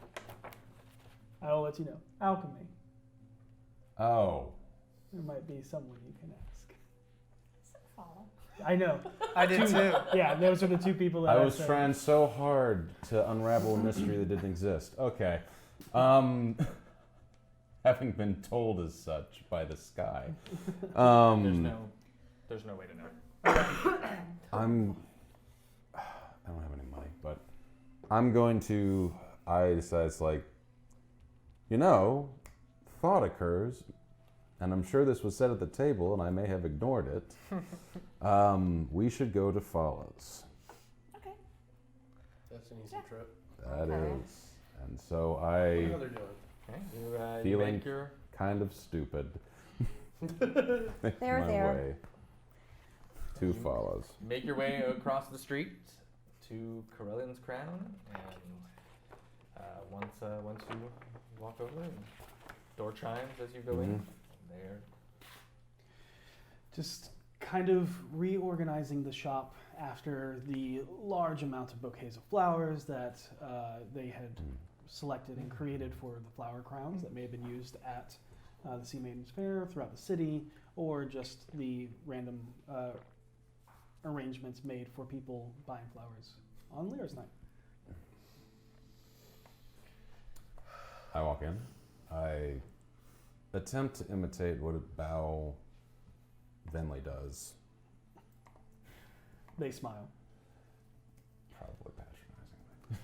I'll let you know. Alchemy. Oh. There might be someone you can ask. Follow. I know. I did too. Yeah, those are the 2 people that I I was said. trying so hard to unravel a mystery that didn't exist. Okay. Having been told as such by the sky. There's no way to know. I don't have any money, but I'm going to. I decide it's like, thought occurs, and I'm sure this was said at the table, and I may have ignored it. We should go to Fala's. Okay. That's an easy trip. That is, Okay. and so What I are they doing? Okay. You Feeling- make your kind of stupid. Make They're my there. way to Fala's. make your way across the street to Corellian's Crown, and once you walk over, and door chimes as you go in. There. Just kind of reorganizing the shop after the large amount of bouquets of flowers that they had selected and created for the flower crowns that may have been used at the Sea Maidens Fair throughout the city, or just the random arrangements made for people buying flowers on Lyra's night. I walk in. I attempt to imitate what a bow Venley does. They smile. Probably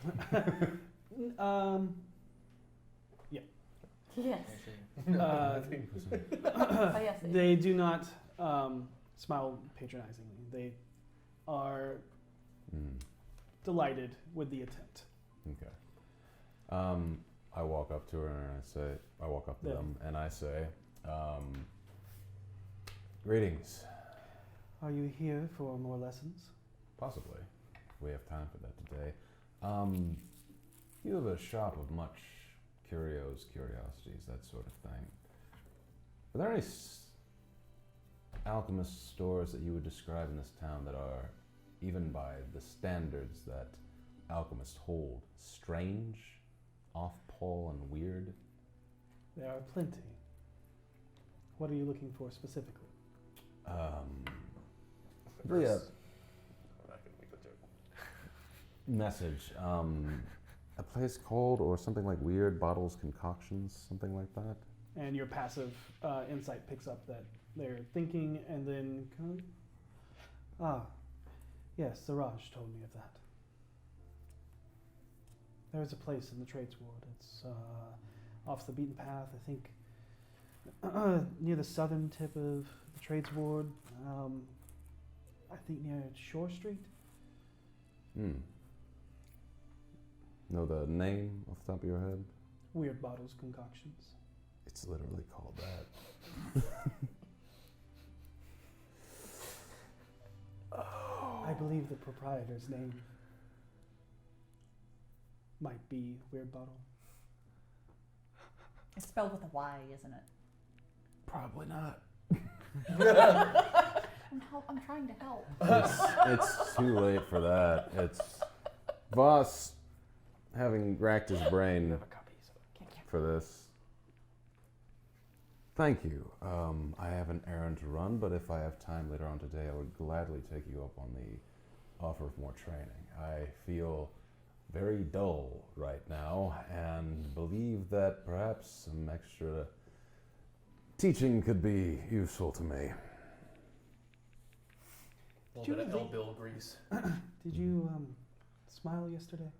patronizingly. Yeah. Yes. Uh, Oh, yes. they do not smile patronizingly. They are delighted with the attempt. Okay. I walk up to her and I walk up to them and I say, greetings. Are you here for more lessons? Possibly. We have time for that today. You have a shop of much curiosities, that sort of thing. Are there any alchemist stores that you would describe in this town that are, even by the standards that alchemists hold, strange, off-pole, and weird? There are plenty. What are you looking for specifically? Really a message. A place called, or something like weird, bottles, concoctions, something like that. And your passive insight picks up that they're thinking, and then yes, Siraj told me of that. There's a place in the trades ward. It's off the beaten path, I think, near the southern tip of the trades ward. I think near Shore Street. Know the name off the top of your head? Weird Bottles Concoctions. It's literally called that. I believe the proprietor's name might be Weird Bottle. It's spelled with a Y, isn't it? Probably not. I'm trying to help. It's too late for that. It's Voss having racked his brain for this. Thank you. I have an errand to run, but if I have time later on today, I would gladly take you up on the offer of more training. I feel very dull right now and believe that perhaps some extra teaching could be useful to me. A little bit of elbow grease. Did you smile yesterday?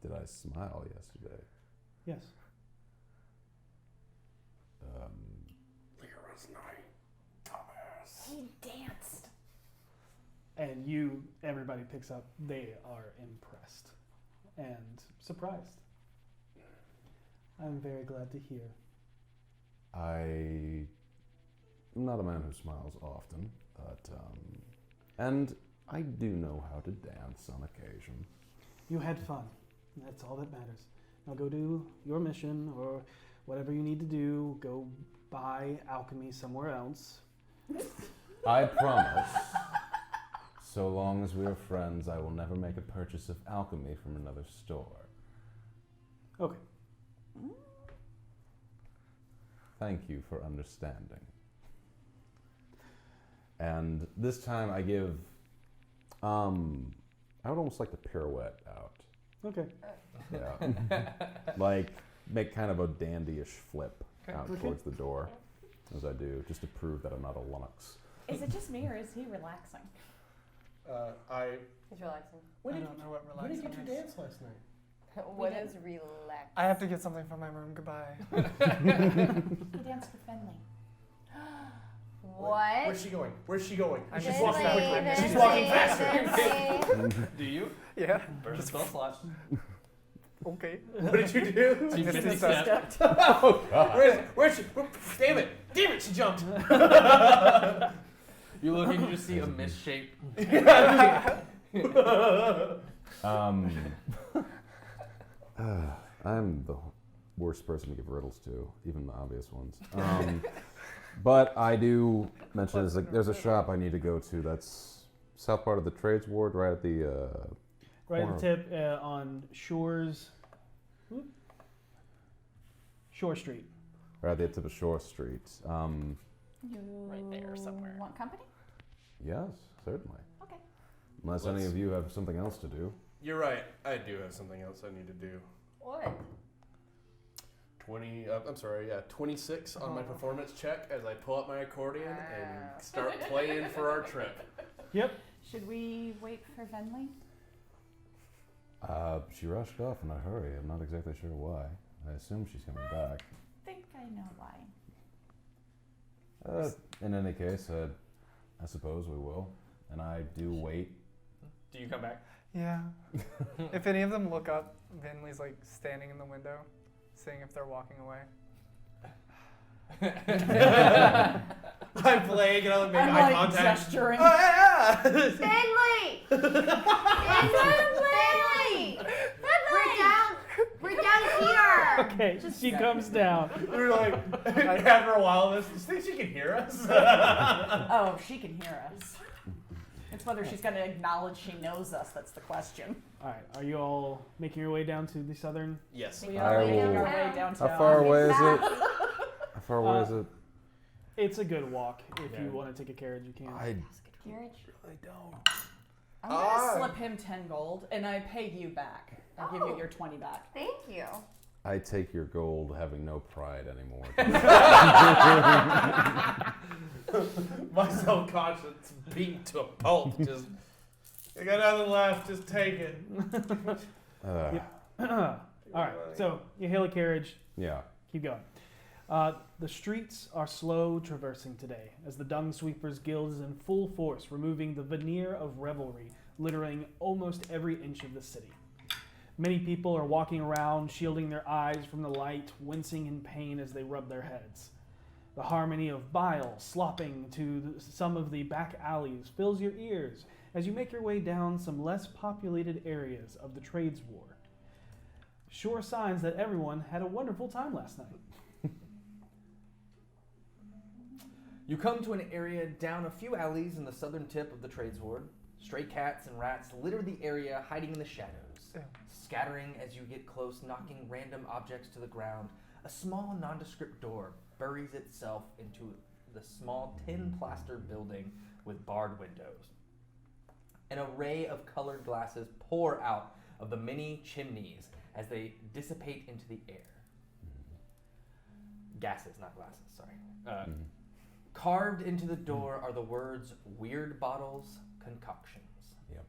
Did I smile yesterday? Yes. Lliira's night, dumbass. He danced. And everybody picks up, they are impressed and surprised. I'm very glad to hear. I'm not a man who smiles often, but, and I do know how to dance on occasion. You had fun. That's all that matters. Now go do your mission or whatever you need to do. Go buy alchemy somewhere else. I promise, so long as we are friends, I will never make a purchase of alchemy from another store. Okay. Thank you for understanding. And this time I give, I would almost like to pirouette out. Okay. Yeah. Like, make kind of a dandyish flip out towards the door as I do, just to prove that I'm not a lummox. Is it just me or is he relaxing? He's relaxing. I don't know what When did relaxing you two is. dance last night? What is relax? I have to get something from my room. Goodbye. He danced with Finley. What? Where's she going? Where's she going? I'm She's just walking walking quickly. quickly. She's walking faster. Do you? Yeah. Burn the spell slot. Okay. What did you do? She Just 50 stepped. stepped. Oh, God. Where's she? Damn it! Damn it! She jumped. You look and you just see a misshape. I'm the worst person to give riddles to, even the obvious ones. But I do mention there's a shop I need to go to that's south part of the trades ward, right at the Right at corner the tip on Shore Street. right at the tip of Shore Street. Right there somewhere. Want company? Yes, certainly. Okay. Unless any of you have something else to do. You're right. I do have something else I need to do. What? 26 on my performance check as I pull up my accordion and start playing for our trip. Yep. Should we wait for Venley? She rushed off in a hurry. I'm not exactly sure why. I assume she's coming back. I think I know why. In any case, I suppose we will. And I do wait. Do you come back? Yeah. If any of them look up, Vinley's like standing in the window, seeing if they're walking away. I'm playing and I'll make I'm eye like contact. gesturing. Oh, yeah! Finley! Finley! We're down here! Okay, she comes down. We're like, after a while, do you think she can hear us? Oh, she can hear us. It's whether she's going to acknowledge she knows us. That's the question. All right, are you all making your way down to the southern? Yes. We I are making will- our way downtown. How far away is it? How far away is it? It's a good walk. If Yeah. you want to take a carriage, you can. I Carriage? really don't. I'm going to slip him 10 gold, and I pay you back. I'll give you your 20 back. Thank you. I take your gold, having no pride anymore. My self-conscience beat to a pulp. Just, I got nothing left. Just take it. All right, so you hail a carriage. Yeah. Keep going. The streets are slow traversing today as the Dung Sweepers Guild is in full force, removing the veneer of revelry littering almost every inch of the city. Many people are walking around, shielding their eyes from the light, wincing in pain as they rub their heads. The harmony of bile slopping to some of the back alleys fills your ears as you make your way down some less populated areas of the trades war. Sure signs that everyone had a wonderful time last night. You come to an area down a few alleys in the southern tip of the trades ward. Stray cats and rats litter the area, hiding in the shadows. Scattering as you get close, knocking random objects to the ground, a small nondescript door buries itself into the small tin plaster building with barred windows. An array of colored glasses pour out of the many chimneys as they dissipate into the air. Gases, not glasses, sorry. Carved into the door are the words "Weird Bottles Concoctions." Yep.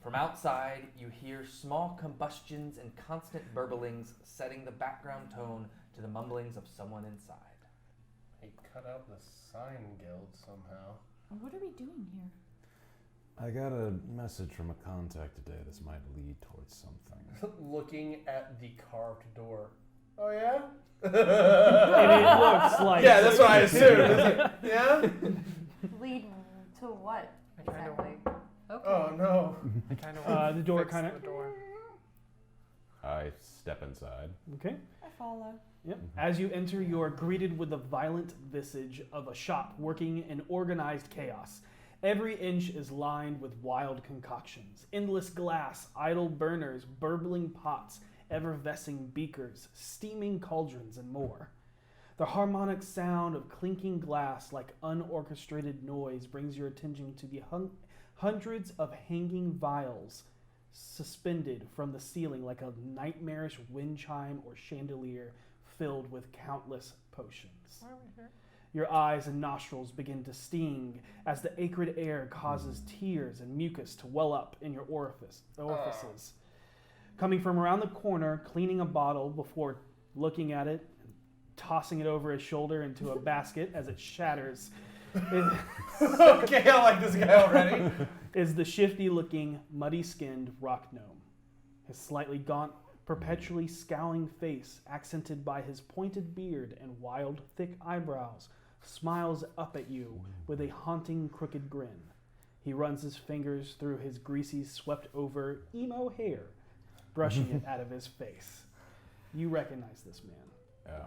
From outside, you hear small combustions and constant burblings, setting the background tone to the mumblings of someone inside. He cut out the sign guild somehow. What are we doing here? I got a message from a contact today. This might lead towards something. Looking at the carved door. Oh, yeah? And it looks like... Yeah, that's what I assumed. It's like, yeah? Lead to what? Exactly. Okay. Oh, no. I kind of the door kind of... the door. I step inside. Okay. I follow. Yep. As you enter, you are greeted with the violent visage of a shop working in organized chaos. Every inch is lined with wild concoctions. Endless glass, idle burners, burbling pots, effervescing beakers, steaming cauldrons, and more. The harmonic sound of clinking glass like unorchestrated noise brings your attention to the hundreds of hanging vials suspended from the ceiling like a nightmarish wind chime or chandelier filled with countless potions. Why are we here? Your eyes and nostrils begin to sting as the acrid air causes tears and mucus to well up in your orifices. Coming from around the corner, cleaning a bottle before looking at it, tossing it over his shoulder into a basket as it shatters, Okay, I like this guy already. is the shifty-looking, muddy-skinned rock gnome. His slightly gaunt, perpetually scowling face, accented by his pointed beard and wild, thick eyebrows, smiles up at you with a haunting, crooked grin. He runs his fingers through his greasy, swept-over emo hair, brushing it out of his face. You recognize this man. Yeah.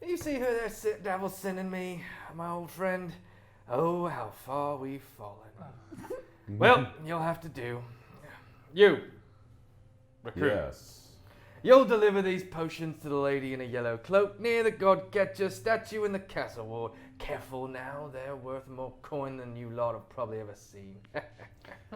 You see who that devil's sending me, my old friend? Oh, how far we've fallen. Well, you'll have to do. You, recruit. Yes. You'll deliver these potions to the lady in a yellow cloak near the God-Catcher statue in the castle ward. Careful now, they're worth more coin than you lot have probably ever seen.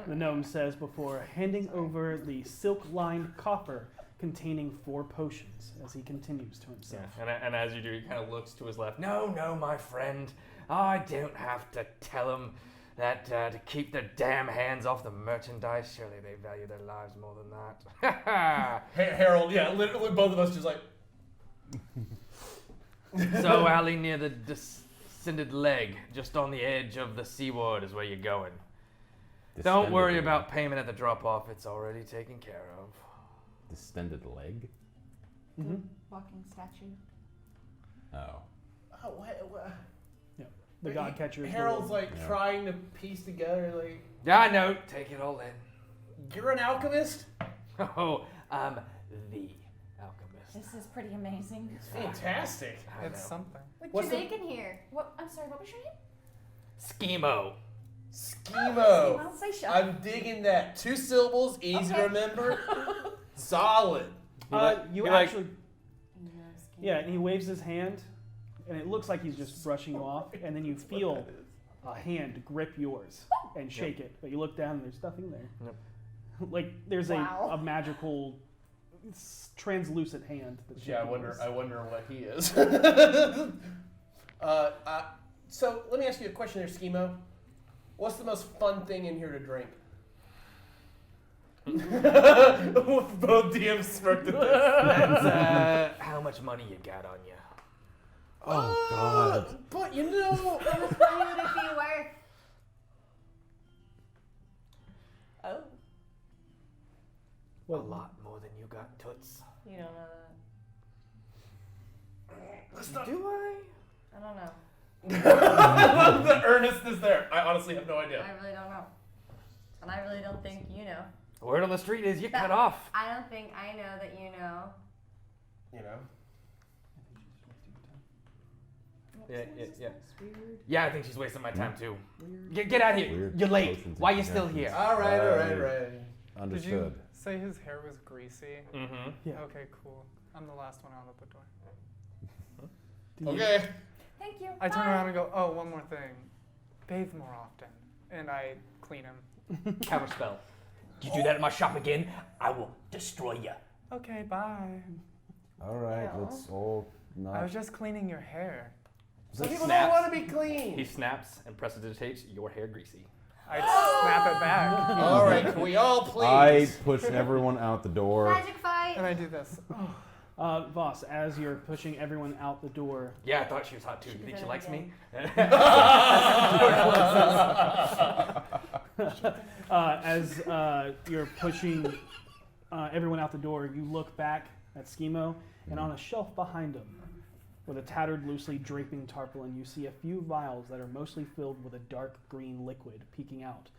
The gnome says before handing over the silk-lined coffer containing 4 potions as he continues to himself. And as you do, he kind of looks to his left. No, my friend. I don't have to tell him that to keep their damn hands off the merchandise. Surely they value their lives more than that. Harold, yeah, literally both of us just like. So, alley near the descended leg, just on the edge of the seaward is where you're going. Don't worry about payment at the drop-off. It's already taken care of. Distended leg? Mm-hmm. Walking statue. Oh. Oh, what? Yeah. The god catcher is Harold's the like trying to piece together like. Yeah, I know. Take it all in. You're an alchemist? Oh, I'm the alchemist. This is pretty amazing. It's fantastic. It's something. What you making here? What? I'm sorry. What was your name? Schemo. Schemo. I'll say shut. I'm digging that. 2 syllables, easy to remember. Solid. You actually... Yeah, and he waves his hand, and it looks like he's just brushing you off, and then you feel a hand grip yours and shake it, but you look down and there's nothing there. Yep. Like there's Wow. a magical, translucent hand. That's Yeah, shaking yours. I wonder what he is. So let me ask you a question there, Schemo. What's the most fun thing in here to drink? Both DMs smirked at this. That's, how much money you got on you? Oh, God. But you know, How much money would it be worth? Oh. A lot more than you got, Toots. You don't know that. Do I? I don't know. the earnestness there. I honestly have no idea. I really don't know. And I really don't think you know. Word on the street is you That- cut off. I don't think I know that you know. You know. Yeah. Yeah, I think she's wasting my time too. Get out of here. Weird You're late. potions Why and you still suggestions. here? All right. Did you Understood. say his hair was greasy? Mm-hmm. Yeah. Okay, cool. I'm the last one out of the door. Okay. Thank you. I turn Bye. around and go, oh, one more thing. Bathe more often. And I clean him. Counter spell. You do that in my shop again, I will destroy you. Okay, bye. All right, let's all not. I was just cleaning your hair. Some He people snaps. don't want to be clean. He snaps and prestidigitates your hair greasy. I snap it back. All right, can we all please? I push everyone out the door. Magic fight. And I do this. Voss, as you're pushing everyone out the door, Yeah, I thought she was hot too. You think she likes me? as you're pushing everyone out the door, you look back at Schemo, and on a shelf behind him, with a tattered, loosely draping tarpaulin, you see a few vials that are mostly filled with a dark green liquid peeking out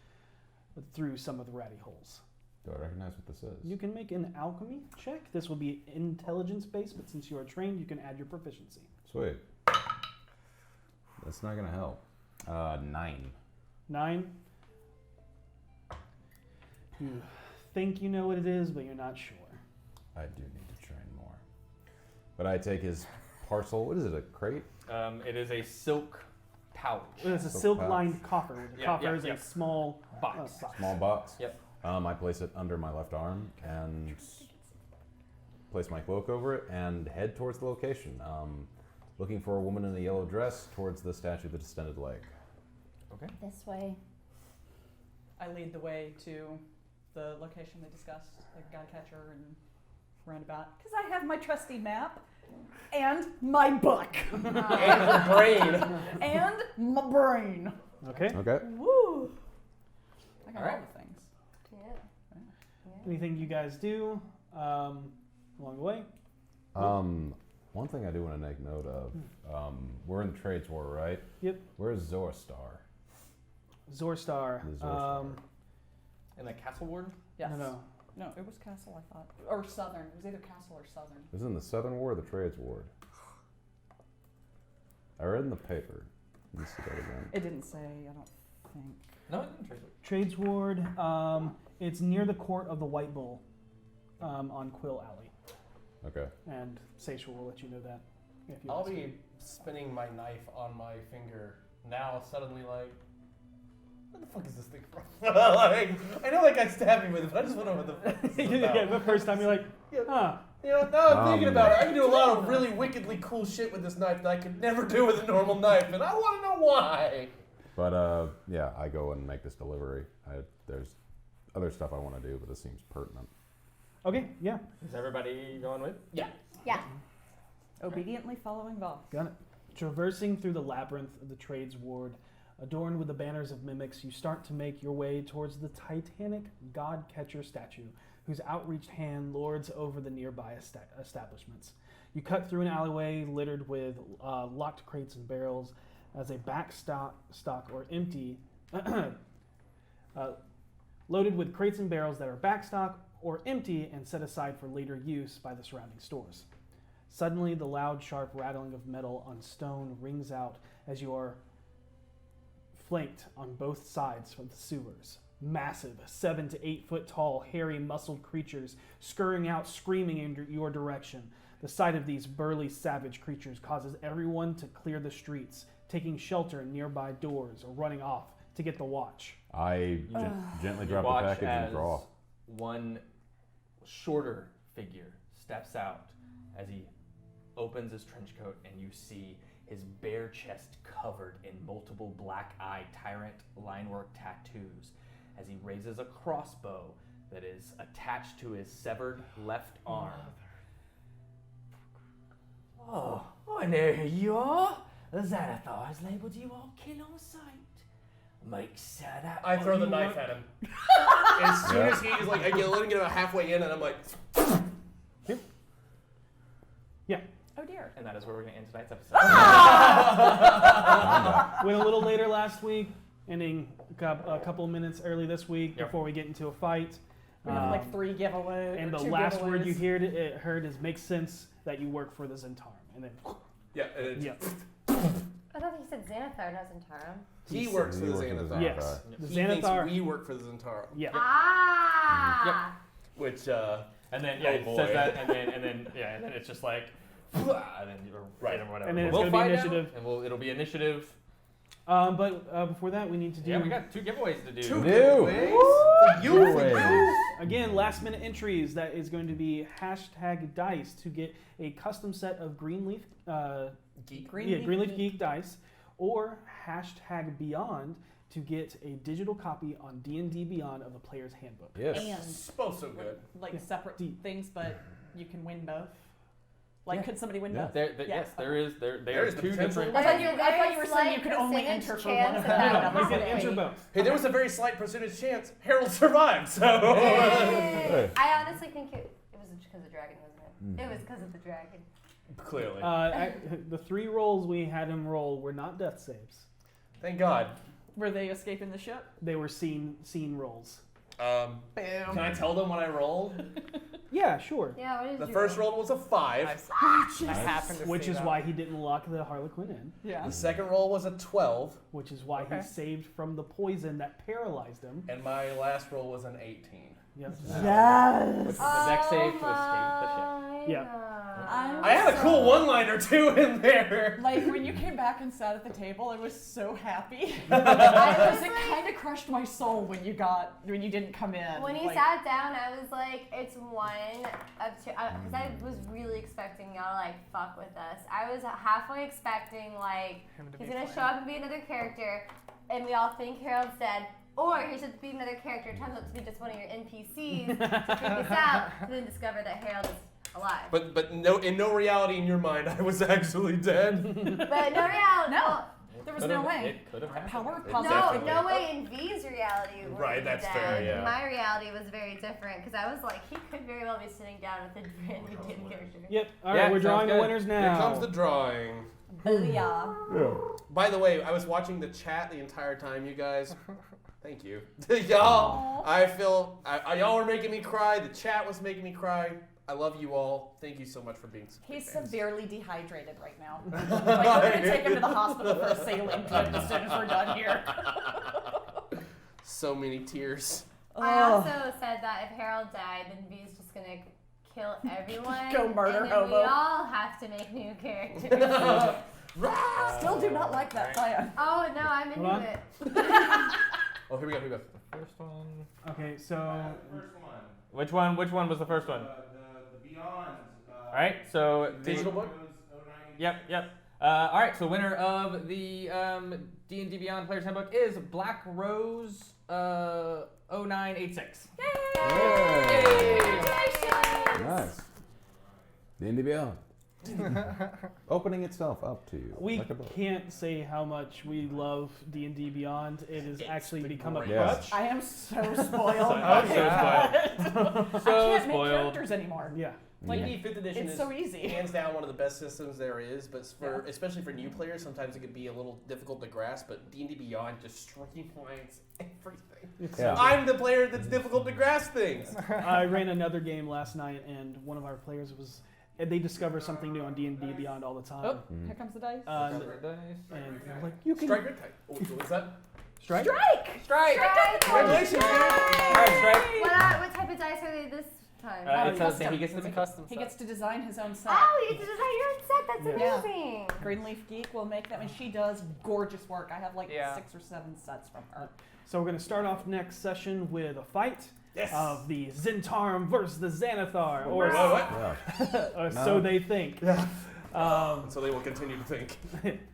through some of the ratty holes. Do I recognize what this is? You can make an alchemy check. This will be intelligence-based, but since you are trained, you can add your proficiency. Sweet. That's not gonna help. 9. 9. You think you know what it is, but you're not sure. I do need to train more. But I take his parcel. What is it? A crate? It is a silk pouch. It's a Silk silk-lined coffer. The Yeah, coffer yeah, is yeah. a small Box. Small box. Yep. I place it under my left arm and place my cloak over it and head towards the location. Looking for a woman in a yellow dress towards the statue of the distended leg. Okay. This way. I lead the way to the location they discussed, the god catcher and roundabout, because I have my trusty map and my book And the brain. and my brain. Okay. Okay. Woo! I got All right. all the things. Yeah. Anything you guys do along the way? One thing I do want to make note of, we're in the trades war, right? Yep. Where's Zorstar? Zorstar. The Zorstar. And the castle ward? Yes. No. No, it was castle, I thought. Or southern. It was either castle or southern. Is it in the Southern War or the Trades Ward? I read in the paper. Let me see that again. It didn't say, I don't think. No, it didn't trace it. Trades Ward. It's near the court of the White Bull on Quill Alley. Okay. And Seychelles will let you know that. If you I'll ask be him. spinning my knife on my finger now. Suddenly, like, Where the fuck is this thing from? Like, I know that guy stabbed me with it, but I just want to know what the fuck this is about. Yeah, the first time you're like, huh. You know, now I'm thinking about it. I can do a lot of really wickedly cool shit with this knife that I could never do with a normal knife, and I want to know why. But yeah, I go and make this delivery. There's other stuff I want to do, but this seems pertinent. Okay, yeah. Is everybody going with? Yeah. Yeah. Obediently following boss. Got it. Traversing through the labyrinth of the trades ward, adorned with the banners of mimics, you start to make your way towards the titanic god-catcher statue, whose outreached hand lords over the nearby establishments. You cut through an alleyway littered with locked crates and barrels as a backstock or empty, loaded with crates and barrels that are backstock or empty and set aside for later use by the surrounding stores. Suddenly, the loud, sharp rattling of metal on stone rings out as you are flanked on both sides from the sewers. Massive, 7 to 8 foot tall, hairy, muscled creatures scurrying out, screaming in your direction. The sight of these burly, savage creatures causes everyone to clear the streets, taking shelter in nearby doors or running off to get the watch. I gently drop watch the package and as draw. one shorter figure steps out as he opens his trench coat, and you see his bare chest covered in multiple black-eyed tyrant linework tattoos as he raises a crossbow that is attached to his severed left arm. Oh, I know who you are. Xanathar has labeled you all kill on sight. Make sure that I throw the knife at him. As soon as he's like, I let him get about halfway in, and I'm like, Yeah. Oh dear. And that is where we're going to end tonight's episode. Went a little later last week, ending a couple of minutes early this week before we get into a fight. We have like 3 giveaways. And the two last giveaways. word you heard is makes sense that you work for the Zentarum. And then, yeah. I thought he said Xanathar, not Zentarum. He works for the Xanathar. Yes. The He Xanathar. thinks we work for the Zentarum. Yeah. Ah! Which, and then, oh he boy. says that, and then it's just like, and then you're Right. or whatever. And then it's we'll gonna be find initiative. out, and it'll be initiative. But before that, we need to do. Yeah, we got 2 giveaways to do. Two New. giveaways? For you. Again, last minute entries. That is going to be #dice to get a custom set of Greenleaf Geek dice, or #Beyond to get a digital copy on D&D Beyond of the Player's Handbook. Yes. And So good. like Yeah. separate things, but you can win both. Like, Yeah. could somebody win Yeah. both? Yes, there is. There There are is the 2 potential. different. I thought you were saying you Slight could only percentage enter for chance one of of them. that You can happening. enter both. Hey, there was a very slight percentage chance Harold survived, so. Yay! I honestly think it was because of Dragon, wasn't it? It was because of the Dragon. Clearly. The 3 rolls we had him roll were not death saves. Thank God. Were they escaping the ship? They were scene rolls. Boom. Can I tell them what I rolled? Yeah, sure. Yeah, what did The you first roll? roll was a 5. I happened to Which see is that. why he didn't lock the Harlequin in. Yeah. The second roll was a 12. Which is why he saved from the poison that paralyzed him. And my last roll was an 18. Yes. Yes. The deck save to escape the ship. Yeah. I had a cool one-liner too in there. Like, when you came back and sat at the table, I was so happy. I was It like, kind of crushed my soul when you didn't come in. when he Like, sat down, I was like, it's 1 of 2. Because I was really expecting y'all to, like, fuck with us. I was halfway expecting, like, Him to he's be going to fine. show up and be another character, and we all think Harold's dead. Or he should be another character. It turns out to be just one of your NPCs to freak us out, and then discover that Harold is alive. But no, in no reality in your mind, I was actually dead. But no reality. No. There was no way. It could have happened. Power It puzzle. No, definitely- no way in V's reality. were Right, we that's dead. fair, yeah. My reality was very different because I was like, he could very well be sitting down with a brand new dead character. Yep. All Yeah, right, we're sounds drawing the good. winners now. Here comes the drawing. Booyah. By the way, I was watching the chat the entire time, you guys. Thank you. Y'all, I feel, y'all were making me cry. The chat was making me cry. I love you all. Thank you so much for being so He's fans. severely dehydrated right now. Like, we're going to take him to the hospital for a saline drip as soon as we're done here. So many tears. I also said that if Harold died, then V's just gonna kill everyone. Go murder and then hobo. we all have to make new characters. Still do not like that plan. Oh no, I'm Hold on. into it. Oh, here we go. First one. Okay, so First one. Which one? Which one was the first one? The Beyond. All right. So Digital book? Yep. All right. So winner of the D&D Beyond Player's Handbook is Black Rose 0986. Congratulations! Nice. D&D Beyond. Opening itself up to you. we like a book. can't say how much we love D&D Beyond. It has actually become a great. Yeah. crutch. I am so spoiled. So I can't make spoiled. characters anymore. Yeah. Like, D&D 5th edition it's is so easy. hands down one of the best systems there is, but especially for new players, sometimes it could be a little difficult to grasp, but D&D Beyond just streamlines everything. Yeah. I'm the player that's difficult to grasp things. I ran another game last night, and one of our players was. And they discover something new on D&D Beyond all the time. Oh, here comes the dice. And they're like, you can Strike your type. Oh, what's that? strike. Strike. Congratulations, dude. All right, strike. What type of dice are they this time? It's custom. he gets to make custom. He gets to design his own set. Oh, you get to design your own set. That's Yeah. amazing. Greenleaf Geek will make them, and she does gorgeous work. I have like Yeah. 6 or 7 sets from her. So we're going to start off next session with a fight Yes. of the Zintarm versus the Xanathar, or, What? Yeah. or No. so they think. So they will continue to think.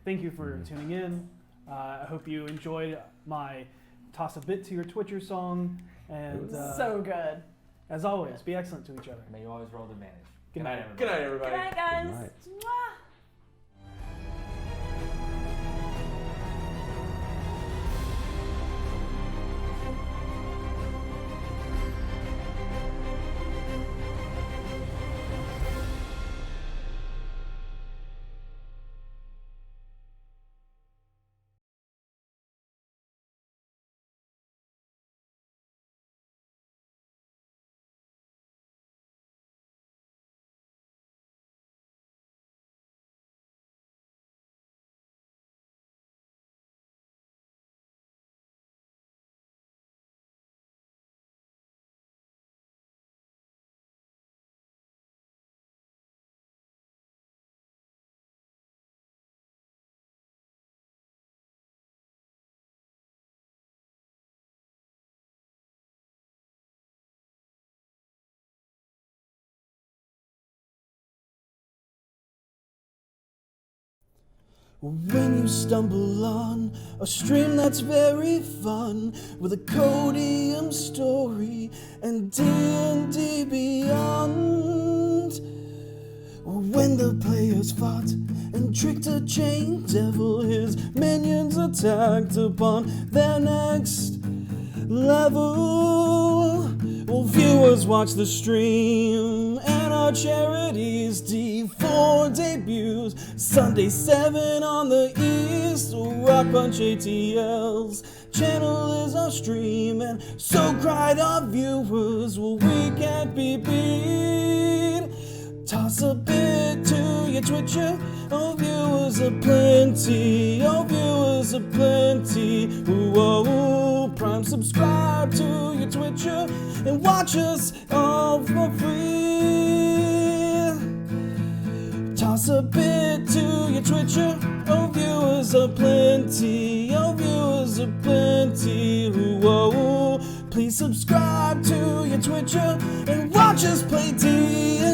Thank you for tuning in. I hope you enjoyed my Toss a Bit to Your Twitcher song. And So good. as always, be excellent to each other. May you always roll with advantage. Good night. everybody. Good night, everybody. Good night, guys. Good night. Mwah. When you stumble on a stream that's very fun, with a Codium story and D&D Beyond. When the players fought and tricked a chain devil, his minions attacked upon their next level. Well, viewers watch the stream and our charities D4 debuts Sunday 7 on the East. RockPunch ATL's channel is our stream, and so cried our viewers. Well, we can't be beat. Toss a bit to your Twitcher. Oh, viewers are plenty. Oh, viewers are plenty. Whoa, Prime subscribe to your Twitcher and watch us all for free. Toss a bit to your Twitcher. Oh, viewers are plenty. Oh, viewers are plenty. Whoa, please subscribe to your Twitcher and watch us play D&D.